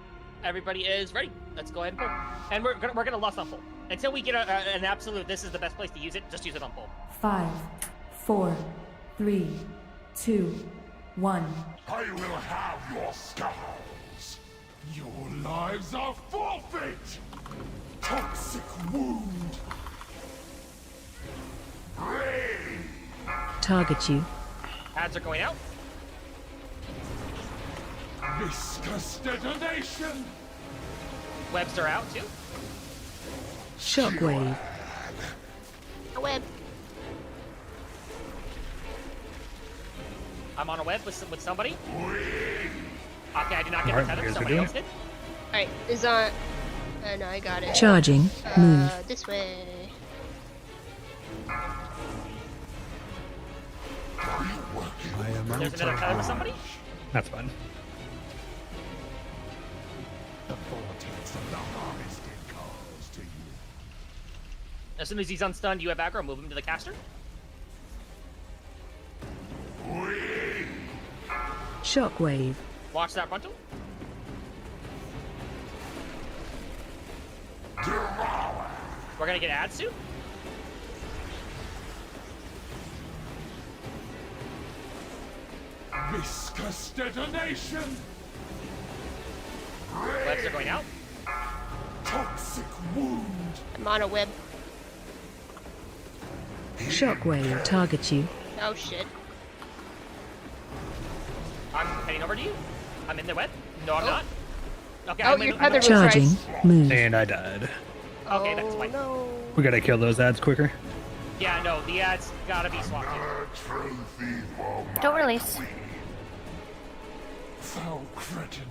Everybody is ready. Let's go ahead and pull. And we're gonna lust on pull until we get an absolute. This is the best place to use it. Just use it on pull. 5, 4, 3, 2, 1. I will have your skulls. Your lives are forfeit. Toxic wound. Target you. Ads are going out. Viscous detonation. Webs are out too. Shockwave. A web. I'm on a web with somebody. Okay, I did not get Alright, the tether. here's Somebody the else did. Alright, is on. No, I got it. Charging. Move. This way. There's another tether with somebody. That's fine. The vortex of the harvested calls to you. As soon as he's unstunned, you have aggro. Move him to the caster. Shockwave. Watch that frontal. We're gonna get ads soon. Viscous detonation. Webs are going out. Toxic wound. I'm on a web. Shockwave. Target you. Oh shit. I'm heading over to you. I'm in the web. No, I'm not. Okay, Oh, I'm in your the tether was Charging. right. Move. And I died. Okay, that's fine. No. We gotta kill those ads quicker. Yeah, no, the ads gotta be swapped here. Don't release. Foul cretin.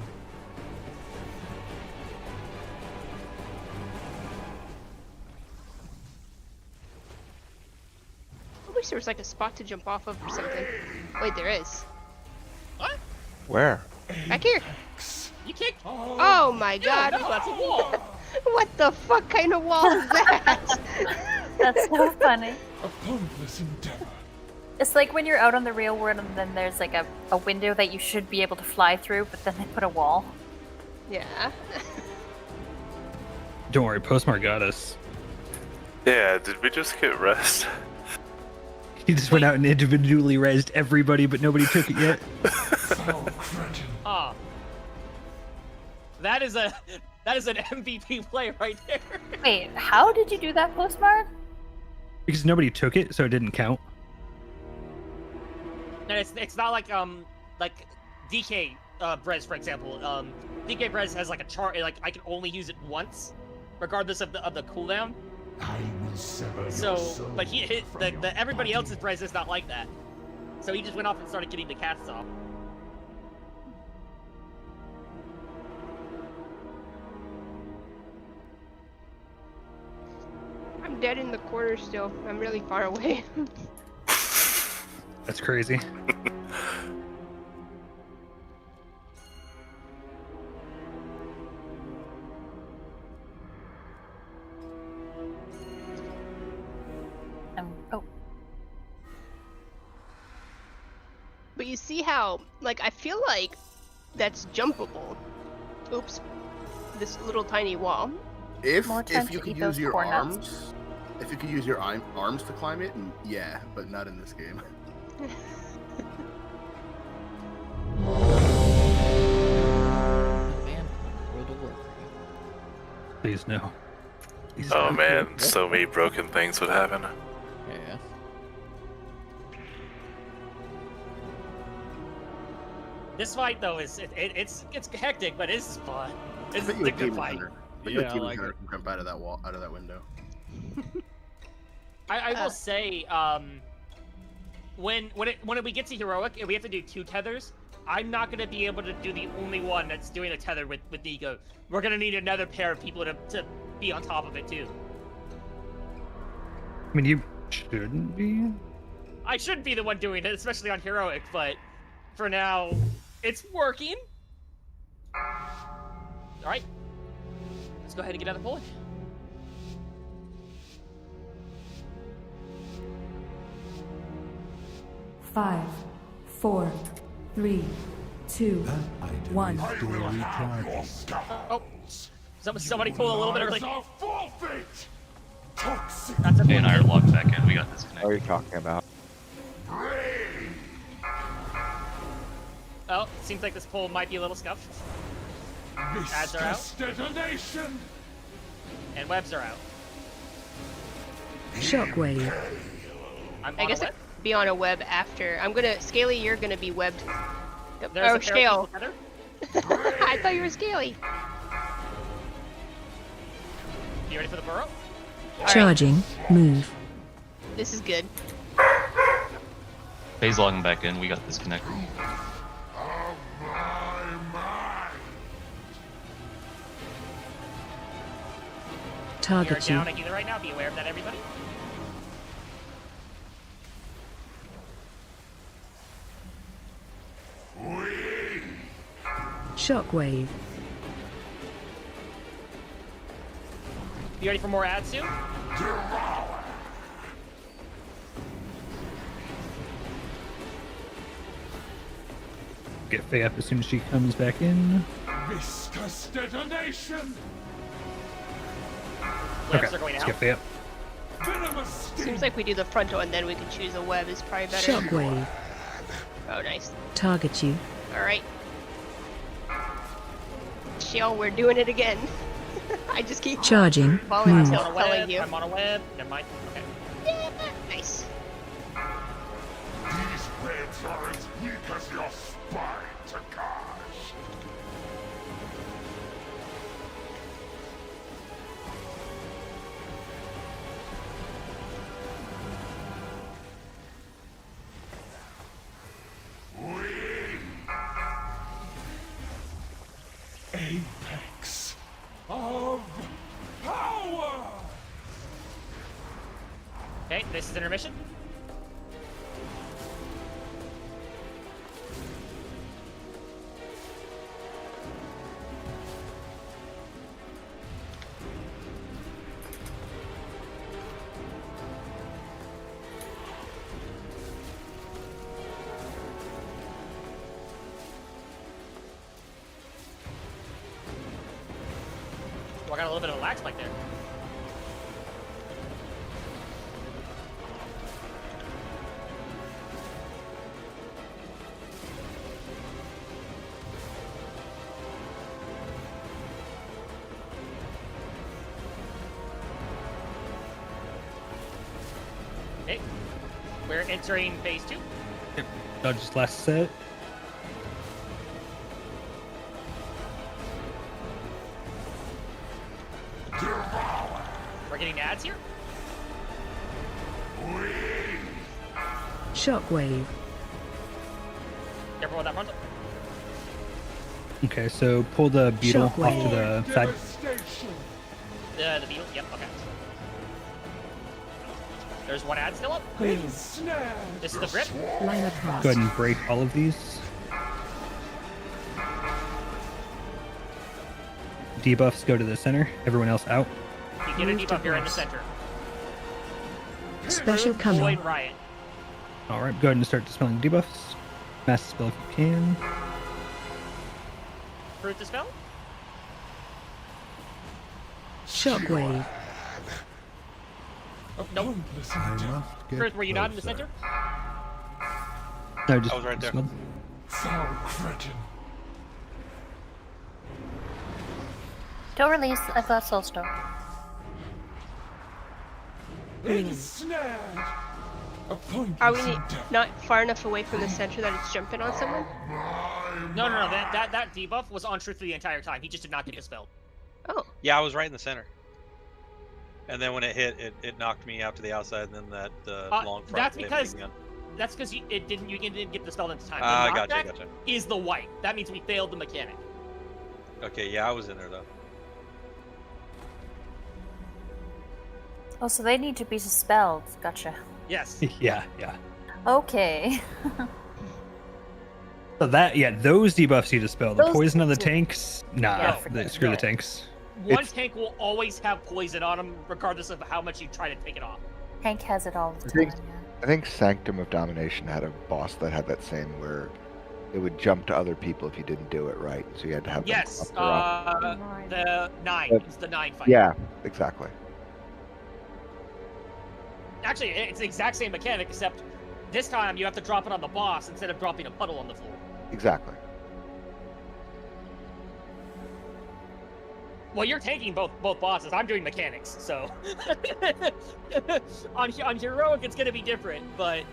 I wish there was like a spot to jump off of or something. Wait, there is. What? Where? Back here. You can't. Oh my god. No, that's a wall. What the fuck kind of wall is that? That's so funny. A pointless endeavor. It's like when you're out on the real world and then there's like a window that you should be able to fly through, but then they put a wall. Yeah. Don't worry, Postmark got us. Yeah, did we just get rest? He just went out and individually rezzed everybody, but nobody took it yet. Ah. That is an MVP play right there. Wait, how did you do that, Postmark? Because nobody took it, so it didn't count. And it's not like DK Brez, for example. DK Brez has like a chart, like I can only use it once, regardless of the cooldown. I will sever So, your soul but everybody else's Brez is not like that. So he just went off and started getting the casts off. I'm dead in the corner still. I'm really far away. That's crazy. Oh. But you see how, like, I feel like that's jumpable. Oops. This little tiny wall. If you could use your arms, if you could use your arms to climb it, and yeah, but not in this game. Please no. Please Oh no. man, so many broken things would happen. Yeah. This fight though it's hectic, but it's fun. It's a Bet you a good demon fight. hunter. Bet you a demon hunter can jump out of that wall, out of that window. I will say, when we get to heroic and we have to do 2 tethers, I'm not gonna be able to do the only one that's doing a tether with Nico. We're gonna need another pair of people to be on top of it too. I mean, you shouldn't be. I shouldn't be the one doing it, especially on heroic, but for now, it's working. All right, let's go ahead and get out of Poland. Five, 4, 3, 2, 1. Oh, somebody pulled a little bit early. That's okay. And I are logged back in. We got disconnected. What are you talking about? Oh, seems like this poll might be a little scuffed. Ads are out. Detonation. And webs are out. Shockwave. I'm I on guess a web. I'd be on a web after. I'm gonna Scaly. You're gonna be webbed. There's Oh, a pair of Scale. people I thought you were Scaly. You ready for the burrow? Charging. Move. This is good. Faye's logging back in. We got disconnected. Target You're you. down a healer right now. Be aware of that, everybody. Shockwave. You ready for more ads soon? Get Faye up as soon as she comes back in. Viscous detonation. Webs Okay, are going let's out. get Faye up. Venomous Seems like we do the frontal and then we can choose a web is probably better. Shockwave. Oh, nice. Target you. All right. Shell, we're doing it again. I just keep Charging. falling Move. until I'm on a telling web. you. I'm on a web. Never mind. Okay. Yeah, nice. These beds are as weak as your spine, Takash. apex of power. Okay, this is intermission. I got a little bit of a lag spike there. Okay. We're entering phase 2. Yep. Dodge's last set. We're getting ads here. Shockwave. Careful with that frontal. Okay, so pull the beetle off to the side. The beetle. Yep. Okay. There's one ad still up. Please. This is the grip. Line across. Go ahead and break all of these. Debuffs go to the center. Everyone else out. You get a debuff here in the center. Special coming. Void Riot. All right, go ahead and start dispelling debuffs. Mass dispel if you can. Fruit dispel. Shockwave. Oh, nope. Fruit, were you not in the center? No, just I was right there. dispelled. Foul cretin. Don't release. I've got Soulstone. Ensnared. Are we not far enough away from the center that it's jumping on someone? No. That debuff was on Truth the entire time. He just did not get dispelled. Oh. Yeah, I was right in the center. And then when it hit, it knocked me out to the outside, and then that long front. That's hit me because again. that's because you didn't get dispelled at the time. Ah, The gotcha, knockback gotcha. Is the white. That means we failed the mechanic. Okay, yeah, I was in there though. Oh, so they need to be dispelled. Gotcha. Yes. Yeah. Okay. So those debuffs you dispel. The Those poison on the two. tanks, nah, No, screw no. the tanks. One tank will always have poison on him, regardless of how much you try to take it off. Hank has it all the I think, time. I think Sanctum of Domination had a boss that had that same where it would jump to other people if you didn't do it right. So you had to have them Yes. cluster up. The 9. But- It's the 9 fight. Yeah, exactly. Actually, it's the exact same mechanic, except this time you have to drop it on the boss instead of dropping a puddle on the floor. Exactly. Well, you're taking both bosses. I'm doing mechanics, so on heroic it's gonna be different, but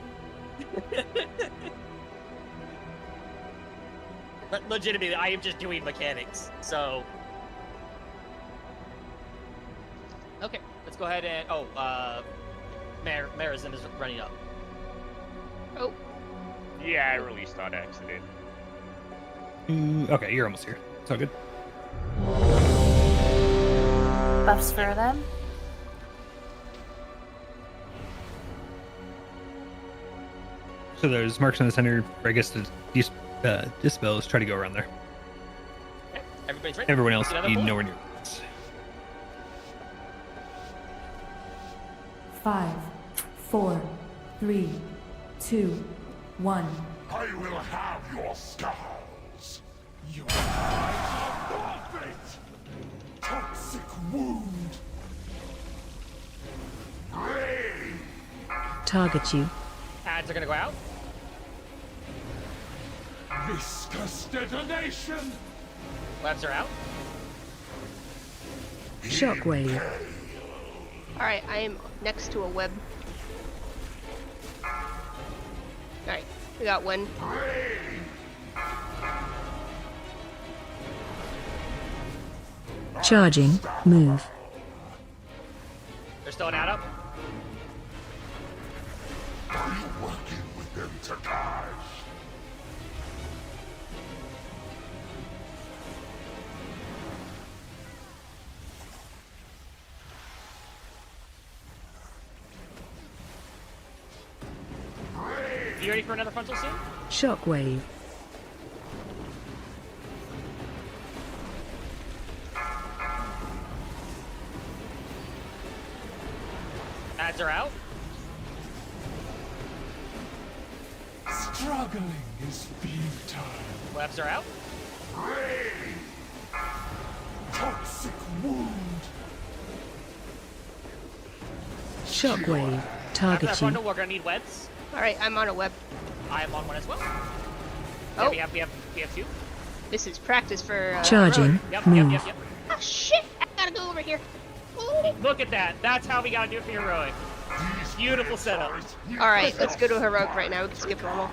but legitimately, I am just doing mechanics. So okay, let's go ahead and Marizim is running up. Oh. Yeah, I released on accident. Okay, you're almost here. It's all good. Buffs for them. So there's marks on the center. I guess the dispels. Try to go around there. Okay, everybody's ready. Everyone else, Get another you pull. nowhere near. 5, 4, 3, 2, 1. I will have your skulls. You are my fate. Toxic wound. Target you. Ads are gonna go out. Viscous detonation. Webs are out. Shockwave. Alright, I am next to a web. Alright, we got one. Charging. Move. There's still an ad up. Are you working with them, Takai? You ready for another frontal soon? Shockwave. Ads are out. Struggling is futile. Webs are out. Toxic wound. Shockwave. After Target that you. bundle, we're gonna need webs. All right, I'm on a web. I am on one as well. Oh. Yeah, we have two. This is practice for. Charging. Yep. Move. Oh shit! I gotta go over here. Ooh. Look at that. That's how we gotta do it for heroic. Beautiful setup. All right, let's go to heroic right now. We can skip normal.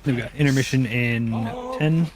We've got intermission in 10.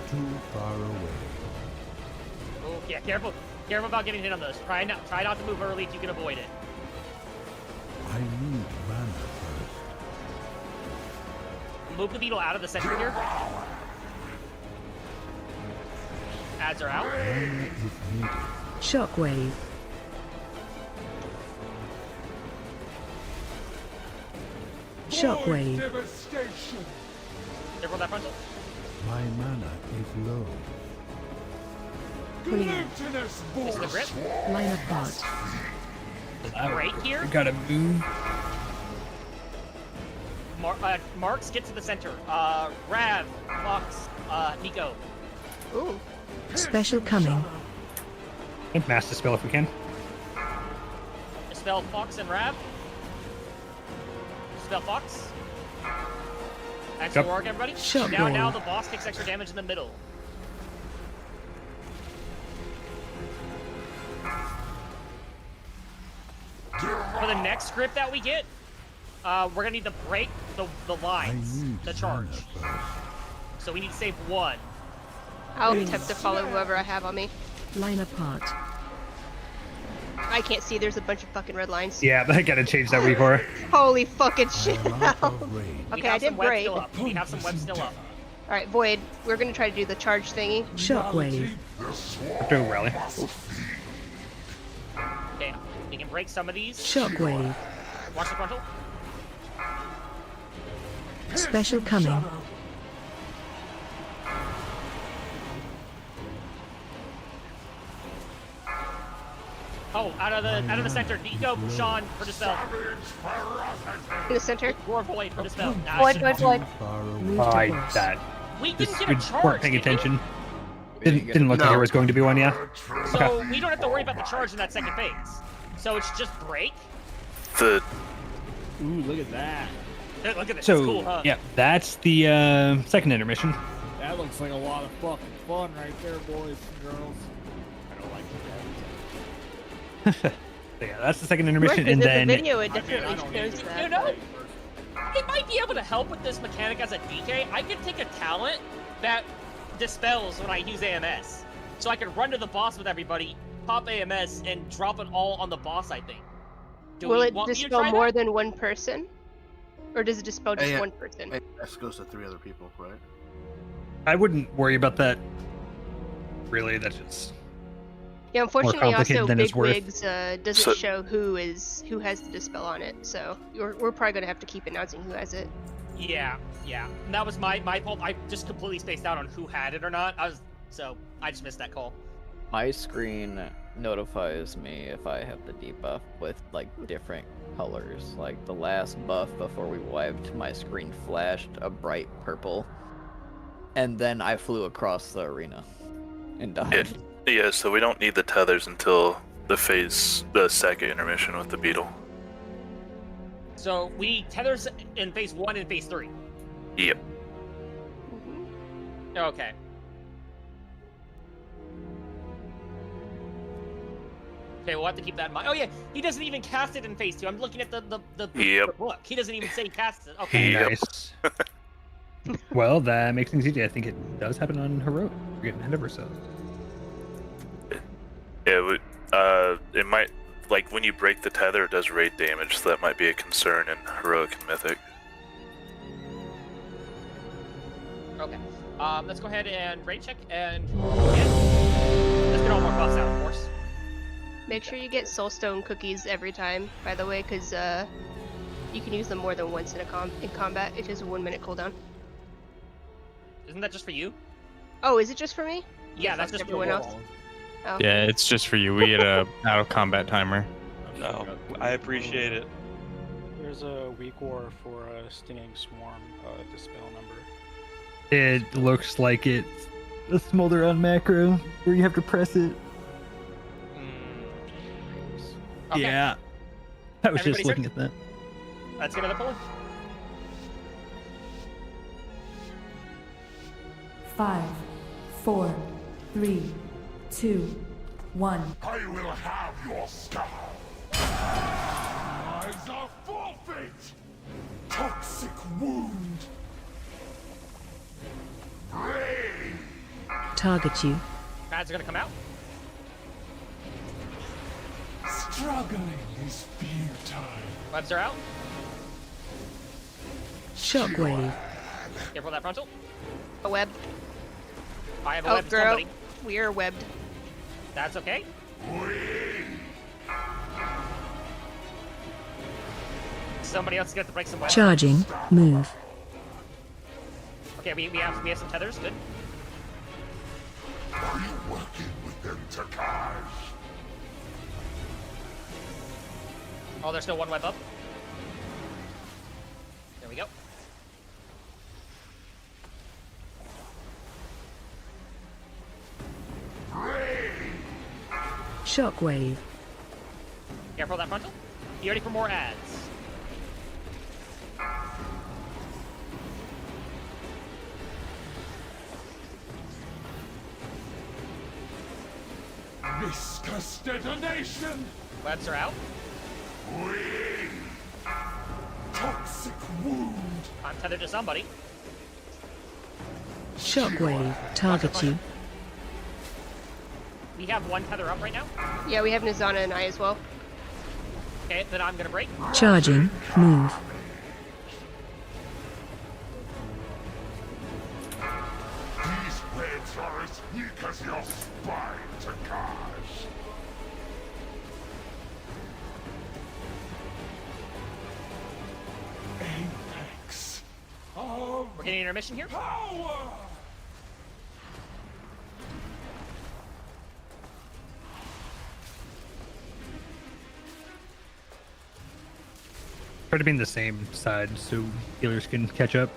Too far away. Oh, yeah, careful about getting hit on those. Try not to move early if you can avoid it. I need mana first. Move the beetle out of the center here. Ads are out. Mana is needed. Shockwave. Shockwave. Devastation. Careful that frontal. My mana is low. Clear. This is the grip. Line apart. Right here. We gotta move. Marks, get to the center. Rav, Fox, Nico. Ooh. Special coming. Mass Dispel if we can. Dispel Fox and Rav. Dispel Fox. Extra Yep. org, everybody. Shotgun. Now the boss takes extra damage in the middle. For the next script that we get, we're gonna need to break the lines to charge. So we need to save one. I'll attempt to follow whoever I have on me. Line apart. I can't see. There's a bunch of fucking red lines. Yeah, I gotta change that recor. Holy fucking shit! We Okay, have I did some web break. still up. We have some web still up. All right, Void. We're gonna try to do the charge thingy. Shockwave. Crypto rally. Okay, we can break some of these. Shockwave. Watch the frontal. Special coming. Oh, out of the center. Nico, Sean for dispel. In the center. Or Void for dispel. Nah, Void, Void, Void. That. We didn't get a We charge. weren't paying attention. Didn't look like there was going to be one, yeah. So we don't have to worry about the charge in that second phase. So it's just break. The Ooh, look at that. Hey, look at this. So it's cool, huh? yeah, that's the second intermission. That looks like a lot of fucking fun right there, boys and girls. I don't like that. So yeah, that's the second intermission, Right, and in then the video, it definitely shows that. You know, it might be able to help with this mechanic as a DK. I could take a talent that dispels when I use AMS. So I could run to the boss with everybody, pop AMS, and drop it all on the boss, I think. Will it dispel more than one person? Or does it dispel just Yeah. one person? AMS goes to 3 other people, right? I wouldn't worry about that. Really, that's just Yeah, unfortunately, complicated also than it's Big worth. Wigs doesn't show who has the dispel on it, so we're probably gonna have to keep announcing who has it. Yeah. And that was my fault. I just completely spaced out on who had it or not. I just missed that call. My screen notifies me if I have the debuff with like different colors. Like the last buff before we wiped, my screen flashed a bright purple, and then I flew across the arena and died. yeah, so we don't need the tethers until the second intermission with the beetle. So we need tethers in phase 1 and phase 3. Yep. Okay. Okay, we'll have to keep that in mind. Oh yeah, he doesn't even cast it in phase 2. I'm looking at the book. He doesn't even say he casts it. Okay. Nice. Well, that makes things easy. I think it does happen on heroic. We're getting ahead of ourselves. It might, like, when you break the tether, it does raid damage, so that might be a concern in Heroic and Mythic. Okay. Let's go ahead and raid check and let's get all more buffs out, of course. Make sure you get soulstone cookies every time, by the way, because you can use them more than once in combat. It is a 1 minute cooldown. Isn't that just for you? Oh, is it just for me? Yeah, that's just everyone else. Oh. Yeah, it's just for you. We get a out of combat timer. No, I appreciate it. There's a weak war for a Stinging Swarm dispel number. It looks like it's a smolder on macro where you have to press it. Okay. Yeah. I was Everybody just looking search? at that. Let's get another pull. 5, 4, 3, 2, 1. I will have your skull. Eyes are forfeit. Toxic wound. Target you. Pads are gonna come out. Struggling is futile. Webs are out. Shockwave. Careful of that frontal. A web. I have a Oh, web to girl. somebody. We are webbed. That's okay. Somebody else is gonna have to break some webs. Charging. Move. Okay, we have some tethers. Good. Are you working with them, Takai? Oh, there's still one web up. There we go. Shockwave. Careful of that frontal. You ready for more ads? Viscous detonation. Webs are out. Toxic wound. I'm tethered to somebody. Shockwave. Target you. We have one tether up right now. Yeah, we have Nizana and I as well. Okay, then I'm gonna break. Charging. Move. These webs are as weak as your spine, Takai. Apex of We're getting intermission here. power. Try to be in the same side so healers can catch up.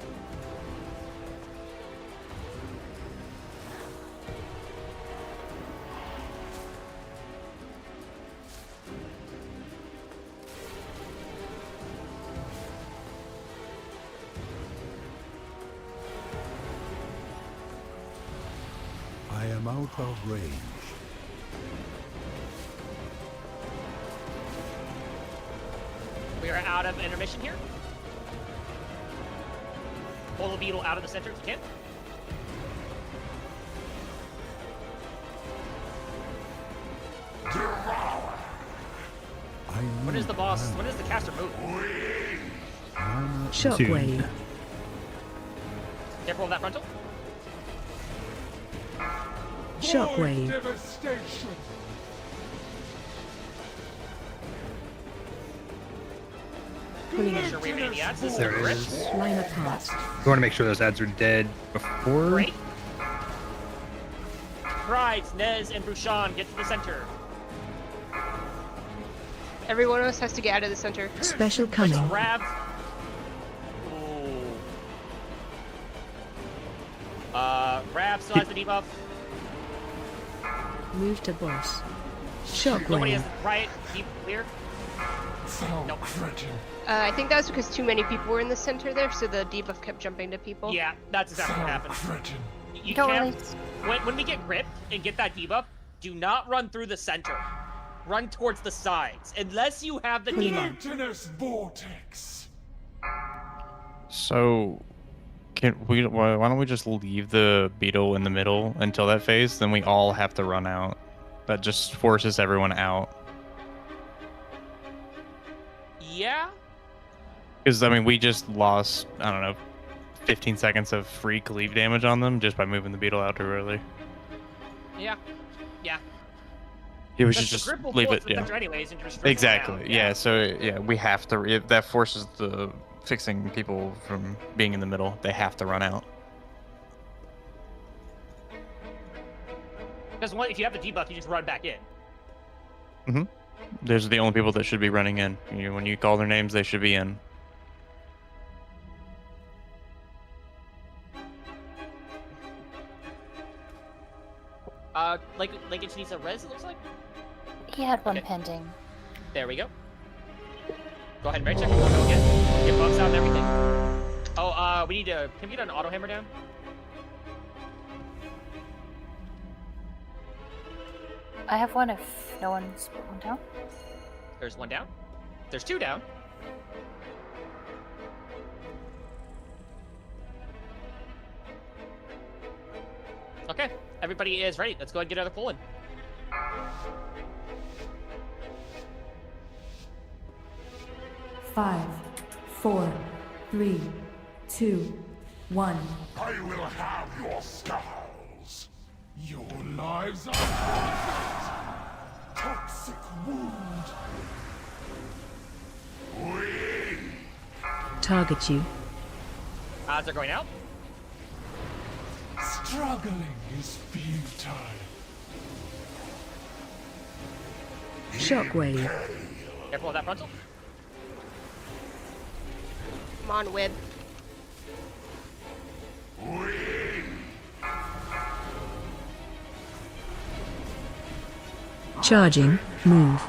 I am out of range. We are out of intermission here. Pull the beetle out of the center if you can. When is the boss? When does the caster move? Shockwave. Careful of that frontal. Shockwave. Devastation. Make sure we have any ads. This is There a it grip. is. Line apart. We want to make sure those ads are dead before. Great. Right, Nez and Brushan get to the center. Everyone else has to get out of the center. Special Let's coming. grab. Ooh. Grab still has the debuff. Move to boss. Nobody has Shockwave. right. Keep clear. Nope. I think that was because too many people were in the center there, so the debuff kept jumping to people. Yeah, that's exactly what happened. You Totally. can't. When we get gripped and get that debuff, do not run through the center. Run towards the sides, unless you have the debuff. Glutinous vortex. So, why don't we just leave the beetle in the middle until that phase? Then we all have to run out That just forces everyone out. Yeah. Because, I mean, we just lost, I don't know, 15 seconds of free cleave damage on them just by moving the beetle out too early. Yeah. Yeah. It was Because just the grip will leave force it, the yeah. center anyways, and just rip them Exactly. down. Yeah. So yeah, we have to. That forces the fixing people from being in the middle. They have to run out. Because if you have the debuff, you just run back in. Mm-hmm. Those are the only people that should be running in. When you call their names, they should be in. Like it needs a res. It looks like. He had one pending. There we go. Go ahead and right check. We'll go again. Get buffs out and everything. Oh, we need to. Can we get an auto hammer down? I have one if no one's put one down. There's one down. There's two down. Okay, everybody is ready. Let's go ahead and get another pull in. Five, 4, 3, 2, 1. I will have your skulls. Your lives are poisoned. Toxic wound. Target you. Odds are going out. Struggling is futile. Shockwave. Careful with that frontal. Come on, Wib. Charging. Move.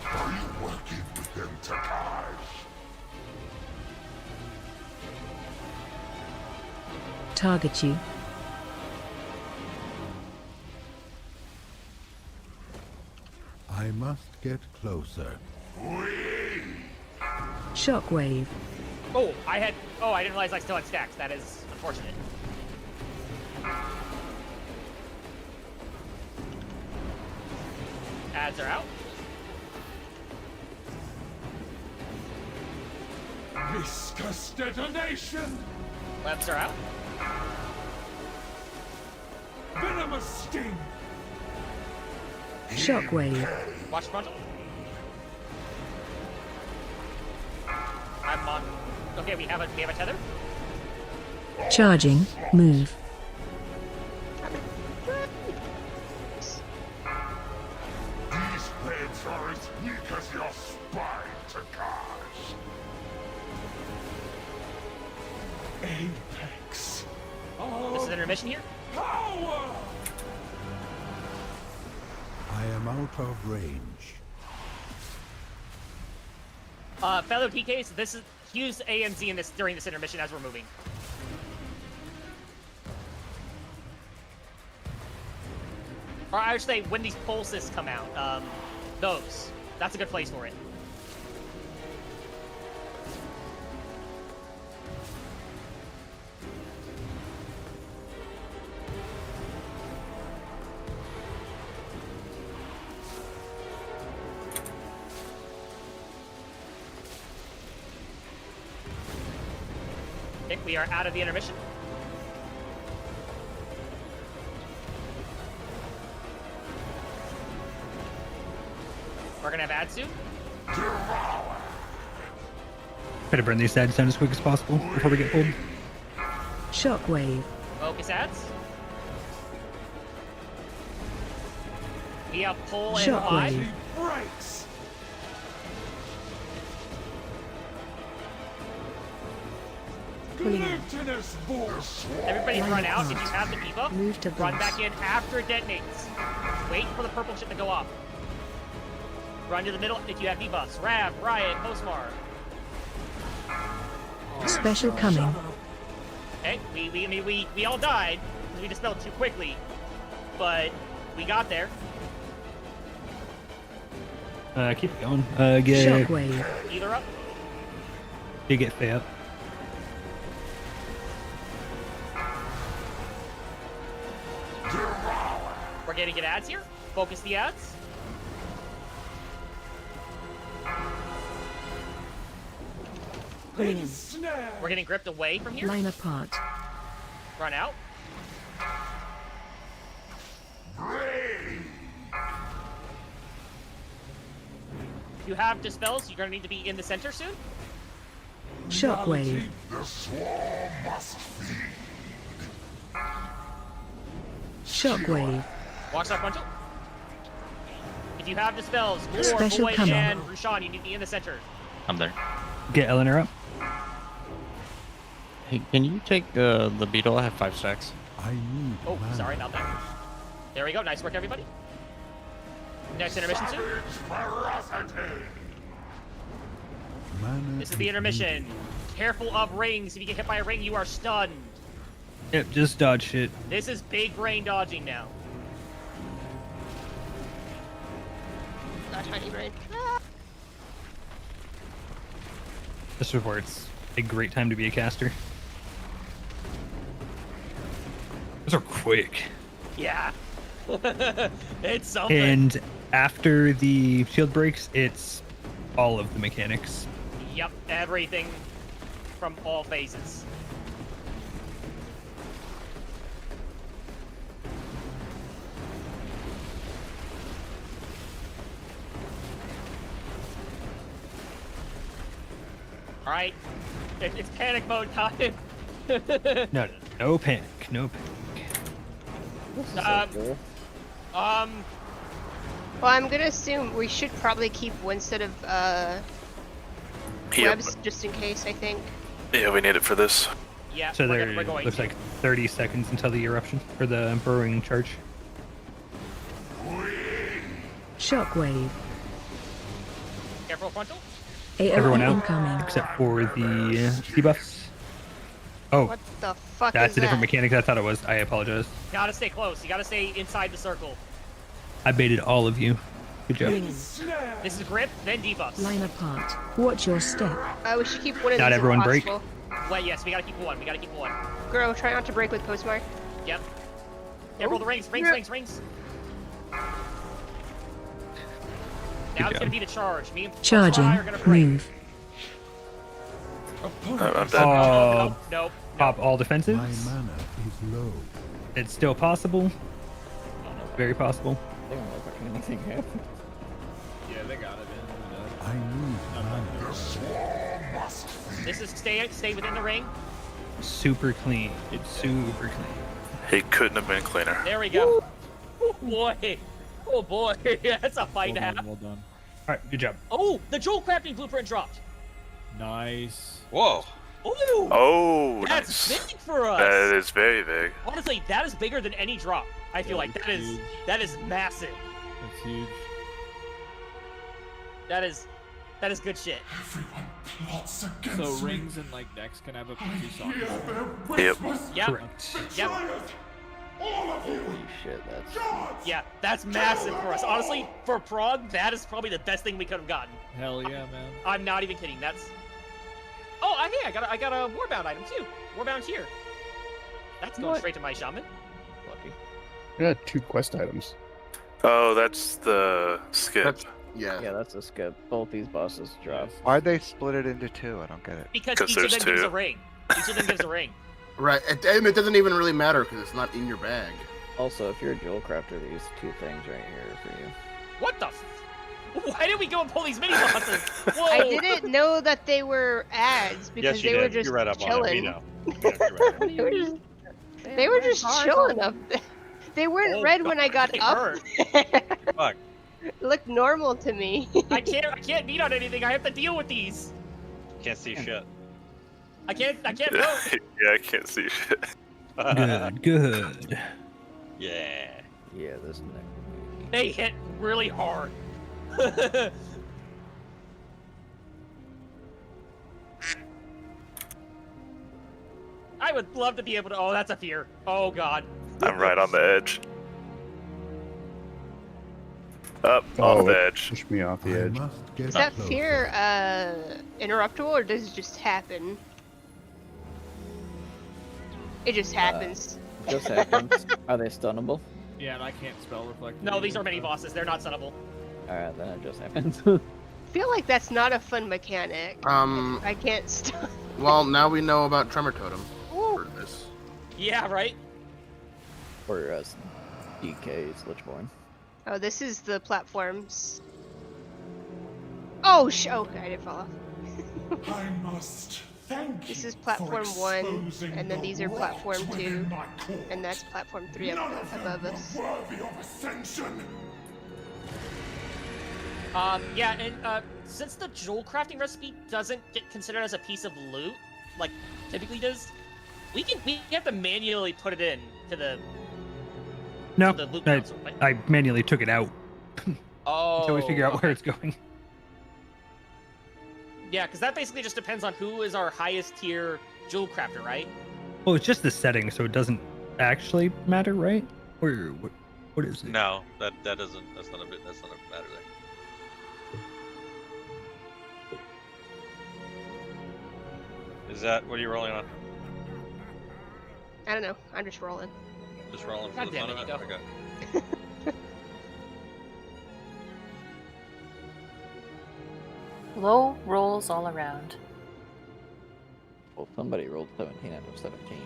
Are you working with them, Takai? Target you. I must get closer. Shockwave. Oh, I didn't realize I still had stacks. That is unfortunate. Ads are out. Viscous detonation. Webs are out. Venomous sting. Shockwave. Watch frontal. I'm on. Okay, we have a tether. Charging. Move. These beds are as weak as your spine, Takai. Apex. This is intermission here. Power. I am out of range. Fellow PKs, use AMZ in this during this intermission as we're moving. Or I should say, when these pulses come out, that's a good place for it. Okay, we are out of the intermission. We're gonna have ads soon. Try to burn these ads down as quick as possible before we get pulled. Shockwave. Focus ads. We have pull and Shockwave. high. Breaks. Glutinous force. Everybody Line run out. out. If you have the debuff, Move to run boss. back in after it detonates. Wait for the purple shit to go off. Run to the middle if you have debuffs. Rav, Riot, Postmar. Special coming. Okay, we all died because we dispelled too quickly, but we got there. Keep it going. Get Shockwave. Either up. you get Faye up. Targeting at ads here. Focus the ads. We're getting gripped away from here. Line apart. Run out. You have dispels. You're gonna need to be in the center soon. Shockwave. The swarm must feed. Shockwave. Watch that frontal. If you have dispels, Gore, Special Void, coming. and Rushan, you need to be in the center. I'm there. Get Eleanor up. Hey, can you take the beetle? I have 5 stacks. I need Oh, sorry about that. There we go. Nice work, everybody. Next intermission soon. This is the intermission. Careful of rings. If you get hit by a ring, you are stunned. Yep, just dodge shit. This is big brain dodging now. Not tiny brain. This is where it's a great time to be a caster. Those are quick. Yeah. It's something. And after the shield breaks, it's all of the mechanics. Yep, everything from all phases. All right, it's panic mode time. No panic, no panic. Well, I'm gonna assume we should probably keep one set of webs just in case. I think. Yeah, we need it for this. Yeah. So there we're going looks to. like 30 seconds until the eruption for the burrowing charge. Shockwave. Careful frontal. Everyone out incoming. except for the debuffs. Oh, What the fuck that's is a different that? mechanic I thought it was. I apologize. Gotta stay close. You gotta stay inside the circle. I baited all of you. Good job. This is grip, then debuffs. Line apart. Watch your step. We should keep one of Not these if everyone break. possible. Well, yes, we gotta keep one. We gotta keep one. Girl, try not to break with postmark. Yep. Careful the rings, rings. Now it's gonna be the charge. Me and Charging. Fry are gonna break. Move. I'm dead. Nope. Pop all defensives. My mana is low. It's still possible. Very possible. They don't look like anything happened. Yeah, they got it in. I need mana. The swarm must feed. This is stay within the ring. Super clean. It's super clean. He couldn't have been cleaner. There we go. Oh boy. Oh boy. That's a fight to have. Well done. All right, good job. Oh, the jewel crafting blueprint dropped. Nice. Whoa. Ooh. Oh, That's nice. big for us. That is very big. Honestly, that is bigger than any drop. I feel like that's huge. that is massive. That's huge. That is good shit. Everyone plots against So me. rings and like decks can have up to 2 Hear songs. their Yep. whispers. Yep. Correct. Yep. Betrayers. All of you. Holy shit, that's... Guards. Yeah, that's massive for us. Honestly, for Prague, that is probably the best thing we could have gotten. Hell yeah, man. I'm not even kidding. That's. Oh, hey, I got a warbound item too. Warbound here. That's going straight to my shaman. Lucky. I got 2 quest items. Oh, that's the skip. Yeah. Yeah, that's a skip. Both these bosses drop. Why'd they split it into 2? I don't get it. Because 'Cause each of there's them gives a 2. ring. Each of them gives a ring. Right, and it doesn't even really matter because it's not in your bag. Also, if you're a jewel crafter, these 2 things right here are for you. What the? Why did we go and pull these mini bosses? Whoa! I didn't know that they were ads because Yes, you they were did. just You read up on it. We chilling. know. Yeah, you're right. They were just chilling up there. They weren't Oh, red God, when I got they up. hurt. Fuck. It looked normal to me. I can't beat on anything. I have to deal with these. Can't see shit. I can't vote. Yeah, I can't see shit. Good. Yeah. Yeah, this neck. They hit really hard. I would love to be able to. Oh, that's a fear. Oh God. I'm right on the edge. Up off the edge. Push me off the edge. Is that fear interruptible or does it just happen? It just happens. Just happens. Are they stunnable? Yeah, and I can't spell reflect. No, these are mini bosses. They're not settable. Alright, then it just happens. I feel like that's not a fun mechanic. I can't stop. Well, now we know about Tremor Totem for this. Yeah, right? Or DK's Lichborn. Oh, this is the platforms. Oh, okay, I didn't fall off. I must thank This you is platform for 1, exposing and then the these are rot platform 2, within my core. and that's platform 3 None of them above were us. worthy of ascension. Yeah, and since the jewel crafting recipe doesn't get considered as a piece of loot, like typically does, we have to manually put it in to the No, the loot I, console, right? I manually took it out Oh. until we figure out where it's going. Yeah, because that basically just depends on who is our highest tier jewel crafter, right? Well, it's just the setting, so it doesn't actually matter, right? Or what is it? No, that doesn't. That's not a matter there. Is that what are you rolling on? I don't know. I'm just rolling. Just rolling for God the damn fun it, of it? Nico. Okay. Low rolls all around. Well, somebody rolled 17 out of 17.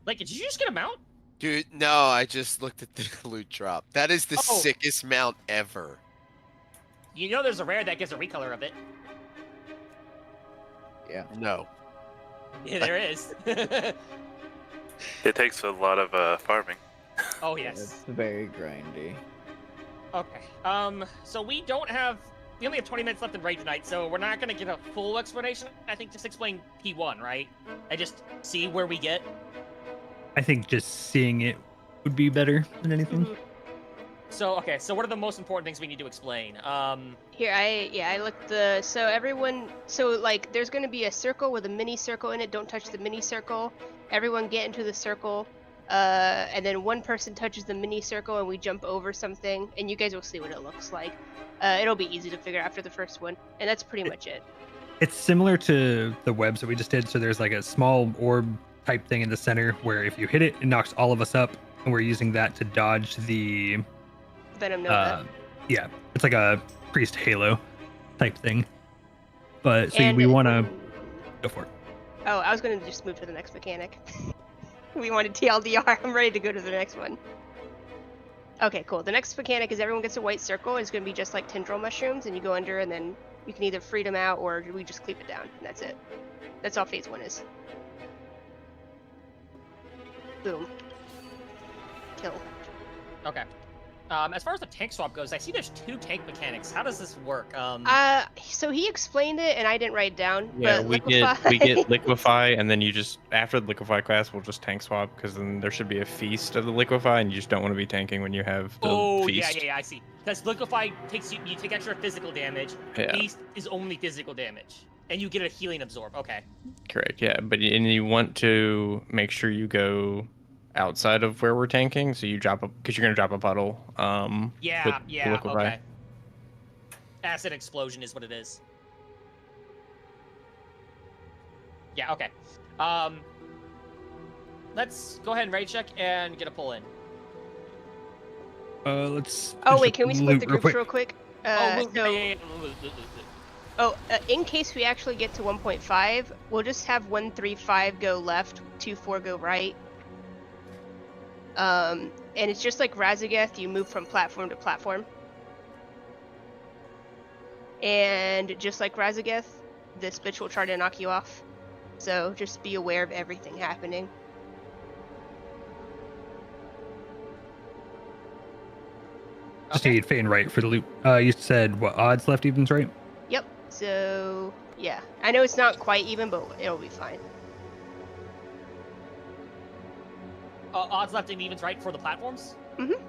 Like, did you just get a mount? Dude, no, I just looked at the loot drop. That is the Oh. sickest mount ever. You know there's a rare that gives a recolor of it. Yeah. No. Yeah, there is. It takes a lot of farming. Oh, yes. It's very grindy. Okay. So we only have 20 minutes left in raid tonight, so we're not gonna get a full explanation. I think just explain P1, right? And just see where we get. I think just seeing it would be better than anything. So, okay, so what are the most important things we need to explain? Here, I looked like, there's gonna be a circle with a mini circle in it. Don't touch the mini circle. Everyone get into the circle, and then one person touches the mini circle and we jump over something, and you guys will see what it looks like. It'll be easy to figure out after the first one, and that's pretty much it. It's similar to the webs that we just did. So there's like a small orb type thing in the center where if you hit it, it knocks all of us up, and we're using that to dodge the Venom Nova. Yeah, it's like a priest halo type thing. But so And we want to go for it. Oh, I was gonna just move to the next mechanic. We wanted TLDR. I'm ready to go to the next one. Okay, cool. The next mechanic is everyone gets a white circle. It's gonna be just like tendril mushrooms, and you go under, and then you can either free them out or we just cleave it down, and that's it. That's all phase 1 is. Boom. Kill. Okay. As far as the tank swap goes, I see there's 2 tank mechanics. How does this work? So he explained it, and I didn't write it down. Yeah, but we get liquefy, and then you just after the liquefy class, we'll just tank swap because then there should be a feast of the liquefy, and you just don't want to be tanking when you have the feast. Yeah, I see. Because liquefy takes you take extra physical damage. Yeah. Feast is only physical damage, and you get a healing absorb. Okay. Correct. Yeah, but you want to make sure you go outside of where we're tanking, so you drop because you're gonna drop a puddle. Yeah, with the liquefy. okay. Acid explosion is what it is. Yeah, okay. Let's go ahead and raid check and get a pull in. Let's. Oh wait, can we split loot the groups real quick? In case we actually get to 1.5, we'll just have 1, 3, 5 go left, 2, 4 go right. And it's just like Razageth, you move from platform to platform. And just like Razageth, this bitch will try to knock you off. So just be aware of everything happening. Just need Fane right for the loot. You said what odds left, evens right? Yep. So yeah, I know it's not quite even, but it'll be fine. Odds left and evens right for the platforms? Mm-hmm.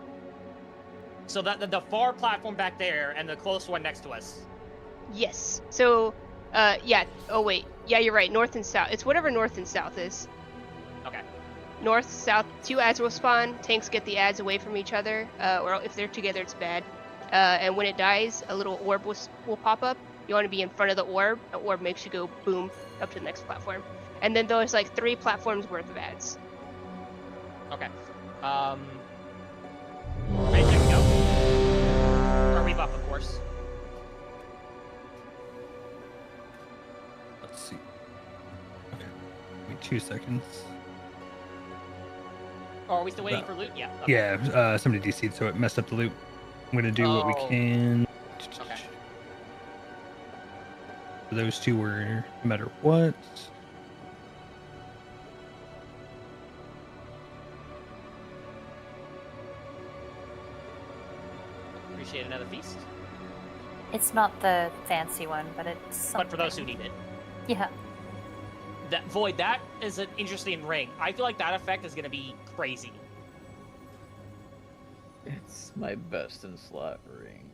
So that the far platform back there and the close one next to us. Yes. So, yeah. Oh wait. Yeah, you're right. North and south. It's whatever north and south is. Okay. North, south. 2 ads will spawn. Tanks get the ads away from each other. Or if they're together, it's bad. And when it dies, a little orb will pop up. You want to be in front of the orb. The orb makes you go boom up to the next platform. And then there's like 3 platforms worth of ads. Okay. Ready to go? Or rebuff, of course. Let's see. Okay. Give me 2 seconds. Oh, are we still waiting for loot? Yeah. Okay. Yeah, somebody DC'd, so it messed up the loot. I'm gonna do what we can. Okay. Those 2 were no matter what. Appreciate another feast. It's not the fancy one, but it's something. But for those who need it. Yeah. That Void, that is an interesting ring. I feel like that effect is gonna be crazy. It's my best in slot ring.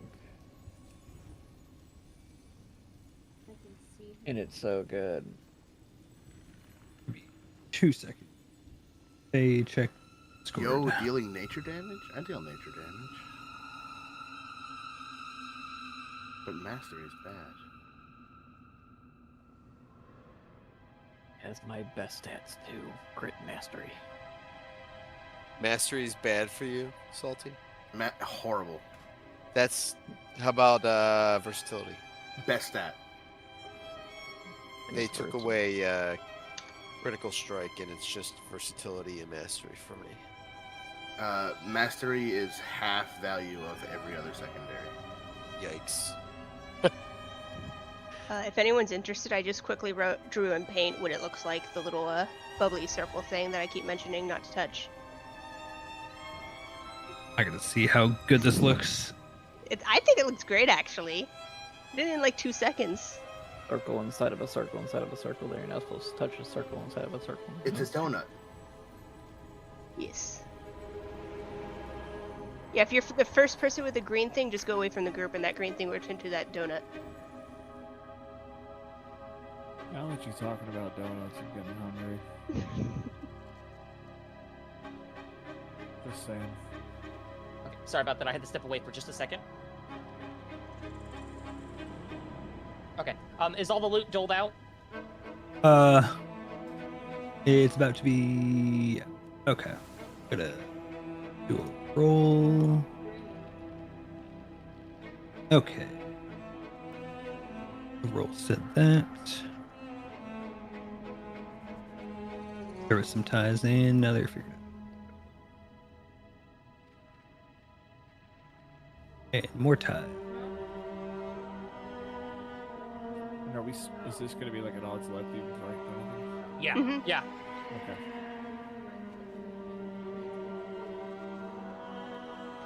And it's so good. 2 seconds. Hey, check. Score. Yo, dealing nature damage? I deal nature damage. But mastery is bad. Has my best stats too. Crit mastery. Mastery is bad for you, Salty? Horrible. That's... How about versatility? Best stat. They took away critical strike, and it's just versatility and mastery for me. Mastery is half value of every other secondary. Yikes. If anyone's interested, I just quickly drew in paint what it looks like, the little bubbly circle thing that I keep mentioning not to touch. I gotta see how good this looks. I think it looks great, actually. I did it in like 2 seconds. Circle inside of a circle inside of a circle there. You're not supposed to touch a circle inside of a circle. It's a donut. Yes. Yeah, if you're the first person with the green thing, just go away from the group and that green thing will turn into that donut. Now that you're talking about donuts, I'm getting hungry. Just saying. Okay, sorry about that. I had to step away for just a second. Okay. Is all the loot doled out? It's about to be... Okay. Gonna do a roll. Okay. The roll said that. There was some ties in, now they're figured out. And more ties. Are we? Is this going to be like an odds likely right? Yeah. Yeah. Okay.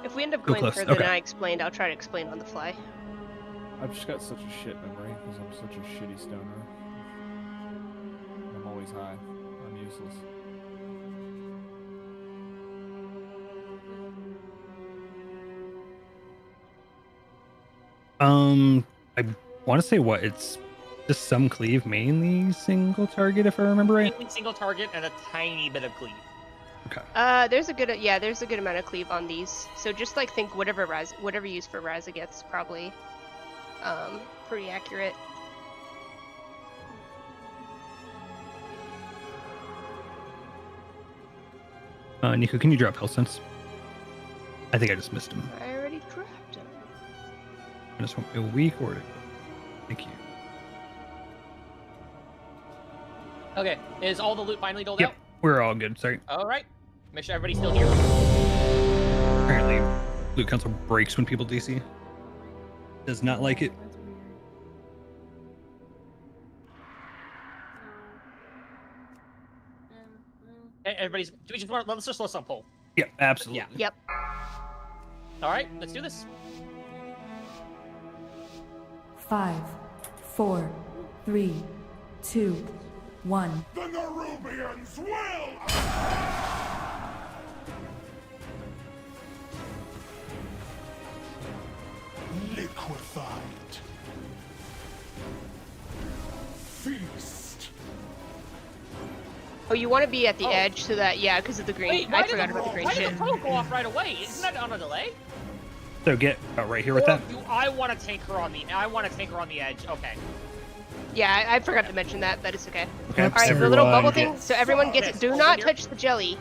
If we end up Go going close. further Okay. than I explained, I'll try to explain on the fly. I've just got such a shit memory because I'm such a shitty stoner. I'm always high. I'm useless. I want to say what it's just some cleave, mainly single target, if I remember right. Mainly single target and a tiny bit of cleave. Okay. There's a good amount of cleave on these. So just like think whatever you use for Raza gets probably pretty accurate. Nico, can you drop health sense? I think I just missed him. I already dropped him. I just want a weak order. Thank you. Okay. Is all the loot finally doled Yep, out? we're all good. Sorry. All right. Make sure everybody's still here. Apparently, loot council breaks when people DC. Does not like it. Everybody's. Do we just want? Let's just listen poll. Yeah, absolutely. Yeah. Yep. All right. Let's do this. 5, 4, 3, 2, 1. The Nerubians will! Liquefied. Feast. Oh, you want to be at the edge so that because of the green. Wait, why I forgot about the green Why shit. did the poll go off right away? Isn't that on a delay? So get right here with that. Do I want to tank her on the? I want to tank her on the edge. Okay. Yeah, I forgot to mention that, but it's okay. Okay, All right, the little bubble thing. So everyone gets it. Do not touch the jelly.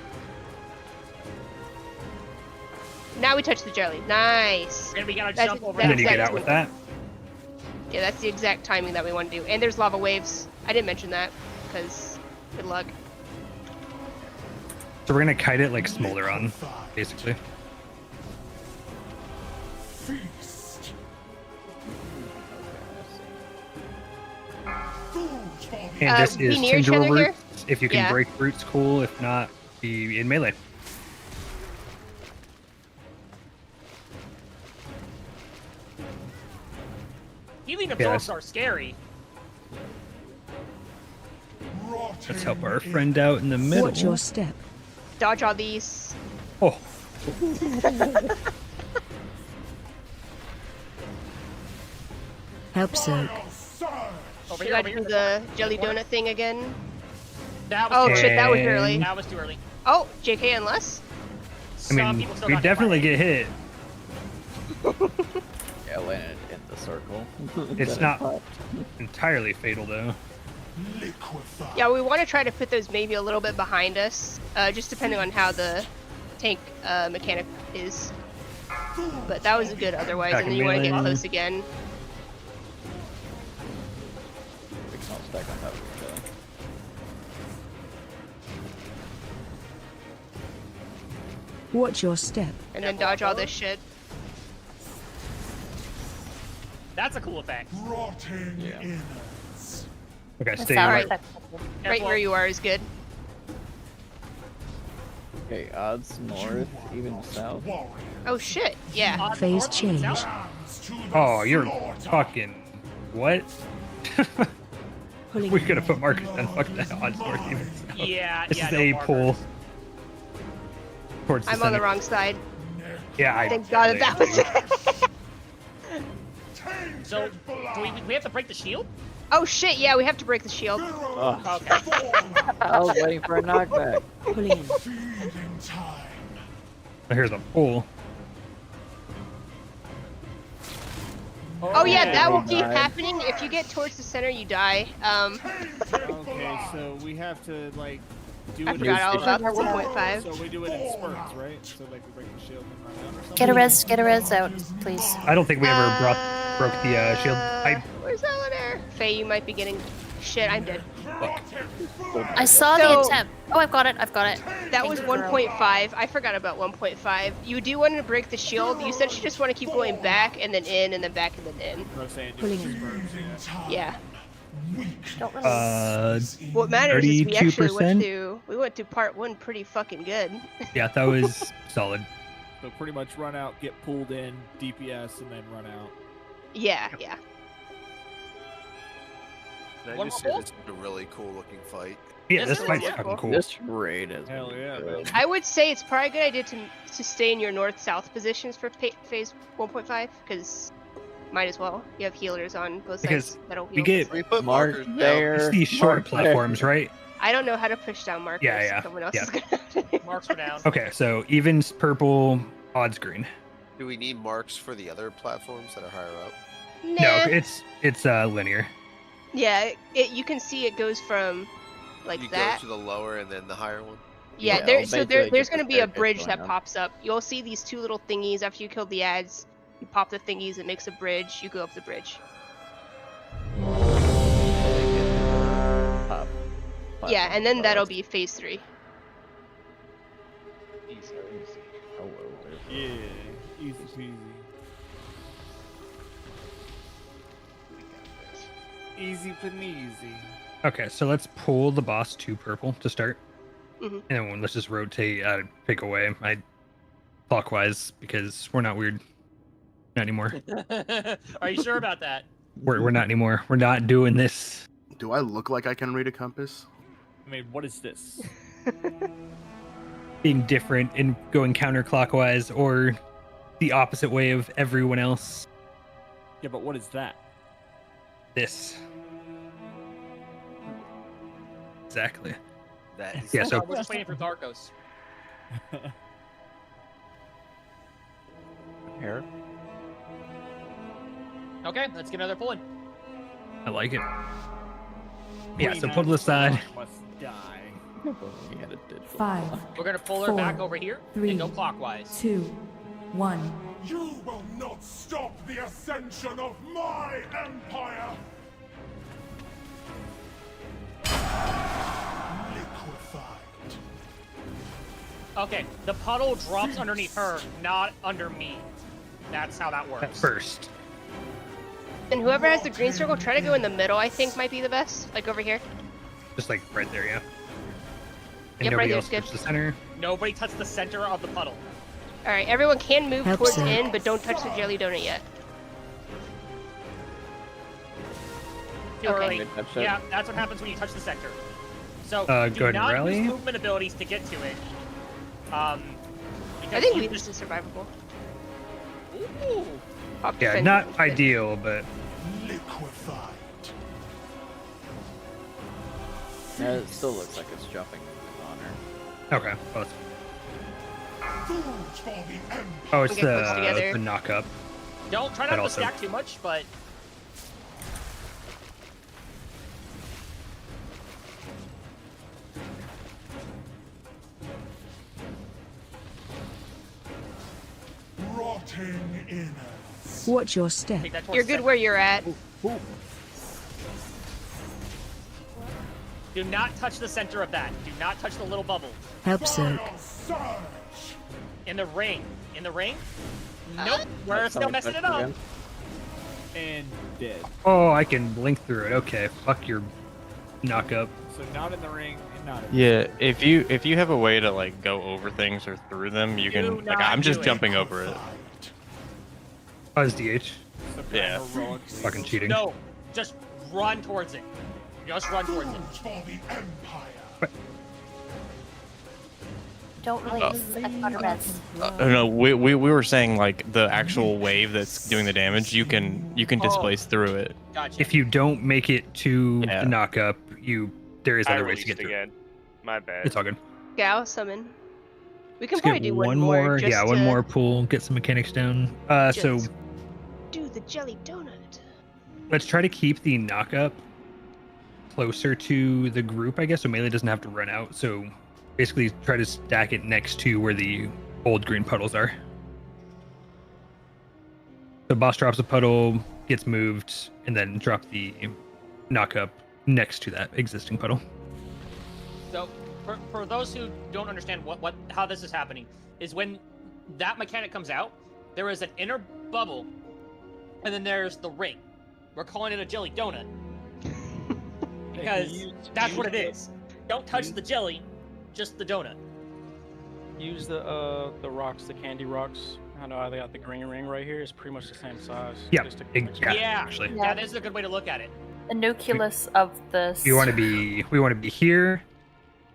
Now we touch the jelly. Nice. And we gotta jump over. And then you get out with that. Yeah, that's the exact timing that we want to do. And there's lava waves. I didn't mention that because good luck. So we're gonna kite it like Smolder on, basically. Feast. And this is near each other Tinder here? Roots. If you can Yeah. break roots, cool. If not, be in melee. Healing absorbs are scary. Let's help our friend out in the middle. Watch your step. Dodge all these. Oh. Help soak. Over Should I do the jelly donut thing again? That Oh was shit, that was too early. That was too early. Oh, JK unless? I mean, we definitely get hit. Yeah, landed in the circle. It's not entirely fatal though. Yeah, we want to try to put those maybe a little bit behind us, just depending on how the tank mechanic is. But that was good otherwise, Back and then in you want to get melee. close again. We can all stack on top of each other. Watch your step. And then dodge all this shit. That's a cool effect. Okay, stay Alright. right. Right where you are is good. Okay, odds north, even south. Oh shit, yeah. Phase change. Oh, you're fucking what? We could have put markers on. Fuck that odds north even. south. Yeah, This yeah, is no a markers. pull. Towards the I'm on the center. wrong side. Yeah, I. Thank God that was. So, do we have to break the shield? Oh shit, yeah, we have to break the shield. Oh. Okay. I was waiting for a knockback. Pulling in. Here's a pull. Oh yeah, that will keep Nice. happening. If you get towards the center, you die. Okay, so we have to like do I it. forgot all about that So 1.5. we do it in spurts, right? So like we break the shield and run out or something. Get a res out, please. I don't think we ever broke the shield. Where's Eleanor? Faye, you might be getting. Shit, I'm dead. I saw the So- attempt. Oh, I've got it. I've got it. That was 1.5. I forgot about 1.5. You do want to break the shield. You essentially just want to keep going back and then in and then back and then in. I was saying, do Pulling it in in. spurts, Yeah. Don't really. What matters is we actually 32%. went through part 1 pretty fucking good. Yeah, that was solid. So pretty much run out, get pulled in, DPS, and then run out. Yeah, yeah. Can I One just more say this is a really cool looking fight? Yeah, This this is fight's really fucking cool. This raid is Hell yeah, man. I would say it's probably a good idea to stay in your north-south positions for phase 1.5 because might as well. You have healers on both Because sides. That'll we heal. get We put Mark markers there. it's these short platforms, right? I don't know how to push down markers. Yeah, yeah, Someone else yeah. is gonna. Marks are down. Okay, so evens purple, odds green. Do we need marks for the other platforms that are higher up? Nah. No, it's linear. Yeah, you can see it goes from like You that. go to the lower and then the higher one? Yeah, Yeah, there's basically there's just going to a be a staircase bridge going that up. pops up. You'll see these two little thingies after you kill the ads. You pop the thingies, it makes a bridge. You go up the bridge. Pop. Yeah, and then that'll be phase 3. Oh, well, there's- Yeah, easy peasy. Easy peasy. Okay, so let's pull the boss to purple to start. Mhm. And then let's just rotate, pick away. Clockwise, because we're not weird. Not anymore. Are you sure about that? We're not anymore. We're not doing this. Do I look like I can read a compass? I mean, what is this? Being different and going counterclockwise or the opposite way of everyone else. Yeah, but what is that? This. Exactly. That is Yeah, so We're just waiting for Tharkos. Here. Okay, let's get another pull in. I like it. Yeah, so pull to the side. Must die. 5. We're gonna pull her 4, back over here 3, and go clockwise. 2, 1. You will not stop the ascension of my empire! Liquefied. Okay, the puddle drops underneath her, not under me. That's how that works. At first. And whoever has the green circle, try to go in the middle. I think might be the best. Like over here. Just like right there, yeah. And Yep, right nobody there's else good. touch the center. Nobody touch the center of the puddle. All right, everyone can move Help towards sir. in, but don't touch the jelly donut yet. Okay. Yeah, that's what happens when you touch the center. So Go ahead do and not rally. use movement abilities to get to it. I because think you Weavers is survivable. Ooh. Yeah, not ideal, but Liquefied. Yeah, it still looks like it's jumping on her. okay. Well, Food for the empire. oh, it's Get close together. the knock up. Don't try But not to also- stack too much, but Rotting innards. Watch your step. take that towards You're the good center. where you're at. Do not touch the center of that. Do not touch the little bubble. Help soak. Vile surge. In the ring. In the ring? Nope. We're still messing it up. And dead. Oh, I can blink through it. Okay, fuck your knock up. So not in the ring and not in Yeah, if you have a way to like go over things or through them, you can. Like, I'm just jumping over it. Oh, it's DH. some kind Yeah. of heroic Fucking cheating. No. Just run towards it. Just run towards it. Food for the empire. Don't really use a butter mess. No, we were saying like the actual wave that's doing the damage. You can displace through it. Gotcha. If you don't make it to Yeah. the knock up, there is I other ways to released get through. again. My bad. It's all good. Gal summon. We can Let's probably get do one more. more. Just Yeah, to one more pull. Get some mechanics down. So Just- do the jelly donut. let's try to keep the knock up closer to the group, I guess, so melee doesn't have to run out. So basically, try to stack it next to where the old green puddles are. The boss drops a puddle, gets moved, and then drop the knock up next to that existing puddle. So, for those who don't understand how this is happening, is when that mechanic comes out, there is an inner bubble, and then there's the ring. We're calling it a jelly donut because that's what it is. Don't touch the jelly, just the donut. Use the rocks, the candy rocks. I know how they got the green ring right here. It's pretty much the same size. Yeah, Just to Yeah, actually. yeah, this is a good way to look at it. The nucleus of this. We want to be here,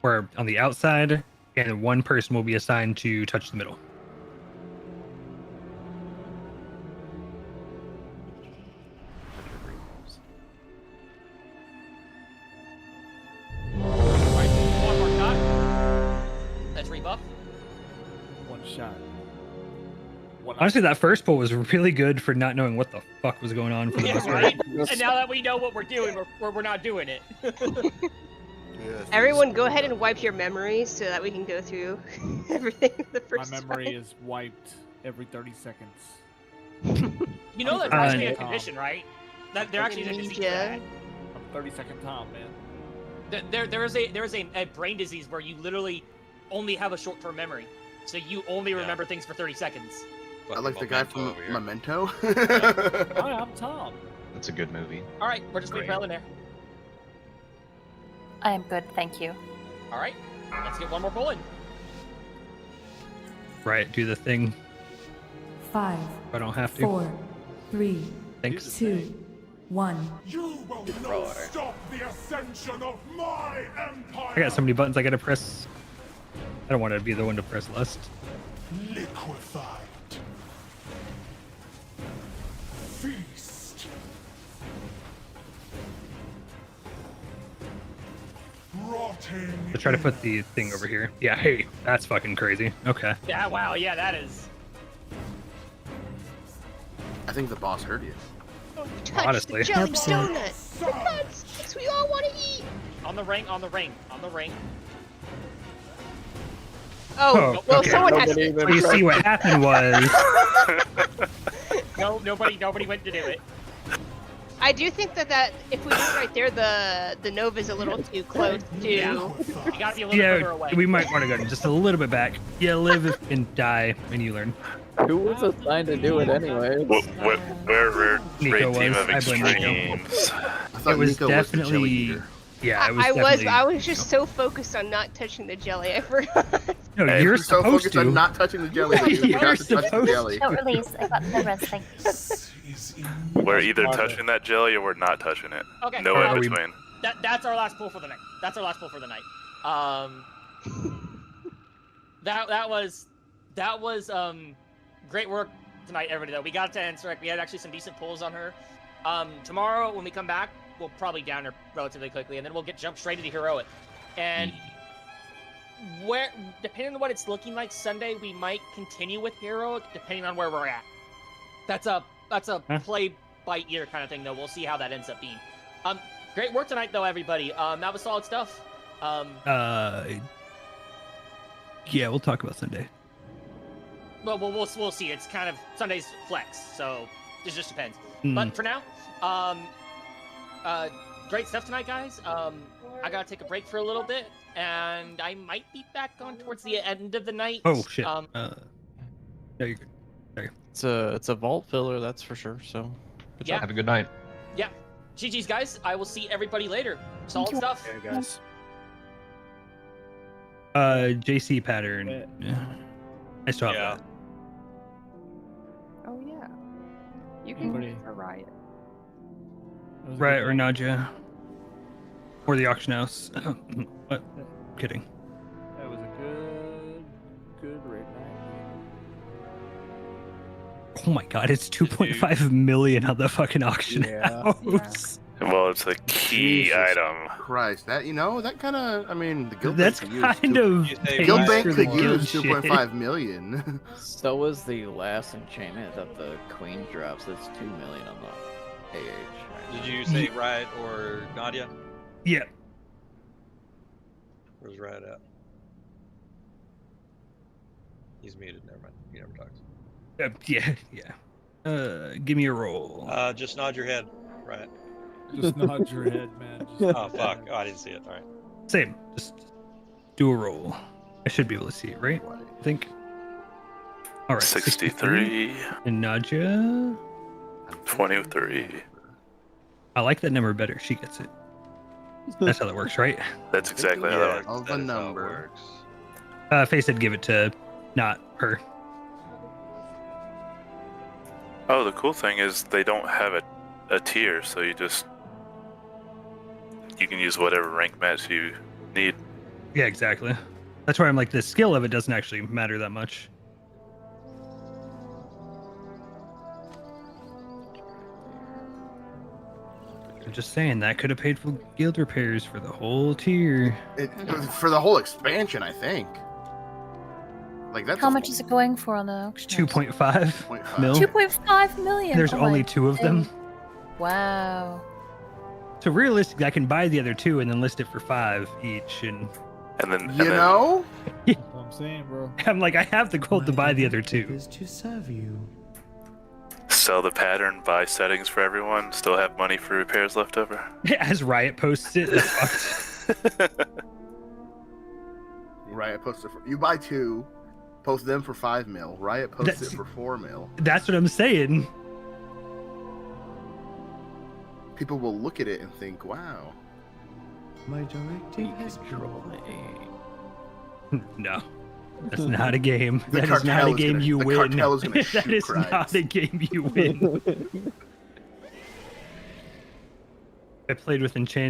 or on the outside, and one person will be assigned to touch the middle. One more shot. Let's rebuff. one shot. Honestly, that first pull was really good for not knowing what the fuck was going on for the Yeah, most part. right? And now that we know what we're doing, we're not doing it. Everyone, go ahead and wipe your memories so that we can go through everything the My first memory time. is wiped every 30 seconds. You know that's actually a condition, right? That there actually is a disease for that. I'm 32nd Tom, man. There is a brain disease where you literally only have a short-term memory, so you only remember things for 30 seconds. I like the guy from Memento. Hi, I'm Tom. That's a good movie. All right, we're just waiting for in there. I am good, thank you. All right, let's get one more pull in. Right, do the thing. 5, I don't have to. 4, 3, Thanks. 2, 1. You will not stop the ascension of my empire. I got so many buttons I gotta press. I don't want to be the one to press lust. Liquefied. Feast. Rotting. Let's try to put the thing over here. Yeah, hey, that's fucking crazy. Okay. Yeah, wow, yeah, that is. I think the boss heard you. Don't touch Honestly. the jelly Help, sir. donut. For God's sakes, we all want to eat. On the ring, on the ring, on the ring. Oh, well, okay. someone has Nobody to. even You see what happened was No, nobody went to do it. I do think that if we do it right there, the Nova's a little too close to. Yeah. You gotta be a little further away. we might want to go just a little bit back. Yeah, live and die, and you learn. Who was assigned to do it anyway? We're Nico great team was. of I blame Nico. extremes. I thought It was Nico was the jelly definitely. eater. Yeah, it was I definitely. was just so focused on not touching the jelly, I forgot. No, Hey, you're You're so supposed focused to. on not touching the jelly that you You're forgot to touch the supposed jelly. Don't release. I got the rest. Thank you. We're either touching that jelly or we're not touching it. Okay. No Are in we- between. That's our last pull for the night. That's our last pull for the night. That was great work tonight, everybody. Though we got to Ansarek. We had actually some decent pulls on her. Tomorrow when we come back, we'll probably down her relatively quickly, and then we'll jump straight into Heroic. And where, depending on what it's looking like Sunday, we might continue with Heroic, depending on where we're at. That's a play by ear kind of thing, though. We'll see how that ends up being. Great work tonight, though, everybody. That was solid stuff. Yeah, we'll talk about Sunday. Well, we'll see. It's kind of Sunday's flex, so it just depends. Mm. But for now, great stuff tonight, guys. I gotta take a break for a little bit, and I might be back on towards the end of the night. Oh shit. Um, No, you're good. Sorry. It's a vault filler, that's for sure. So good Yeah. job. Have a good night. Yeah. GG's, guys. I will see everybody later. Solid stuff. Okay, guys. JC pattern. Yeah. I still have Yeah. that. Oh yeah. You can Anybody- for Riot. That was a Right, good or night. Nadja. Or the auction house. What? Kidding. That was a good raid night. Oh my god, it's 2.5 million on the fucking auction Yeah. house. Well, it's a key Jesus item. Christ, that that kind of, I mean, the guild That's bank could kind use of You say Guild Right. bank for the could guild use shit. 2.5 million. So was the last enchantment that the queen drops. That's 2 million on the AH. Right Did now. you say Riot or Nadia? Yeah. Where's Riot at? He's muted. Never mind. He never talks. Yeah. Give me a roll. Just nod your head. Riot. Just nod your head, man. Just Oh fuck! Oh, I didn't see it. All right. Same. Just do a roll. I should be able to see it, right? I think. All right. 63, And Nadja. 23. I like that number better. She gets it. That's how that works, right? That's exactly how that Yeah, works. Of that a is how it number. works. Faye said give it to not her. Oh, the cool thing is they don't have a tier, so you can use whatever rank match you need. Yeah, exactly. That's why I'm like, the skill of it doesn't actually matter that much. I'm just saying that could have paid for guild repairs for the whole tier. For the whole expansion, I think. Like that's How much is it going for on the auction? 2.5 mil. 2.5 million. There's Oh my only 2 of them. thing. Wow. So realistically, I can buy the other 2 and then list it for 5 each. And You know? That's what I'm saying, bro. I'm like, I have the gold to buy the other 2. Is to serve you. Sell the pattern, buy settings for everyone, still have money for repairs left over. As Riot posts it, that's fucked. Riot posts it for, you buy 2, post them for 5 mil. Riot posts That's- it for 4 mil. That's what I'm saying. People will look at it and think, wow. My directing has No. That's not a game. The That is not cartel a is game gonna- you the win. cartel is gonna That shoot is Christ. not a game you win. I played with Enchant.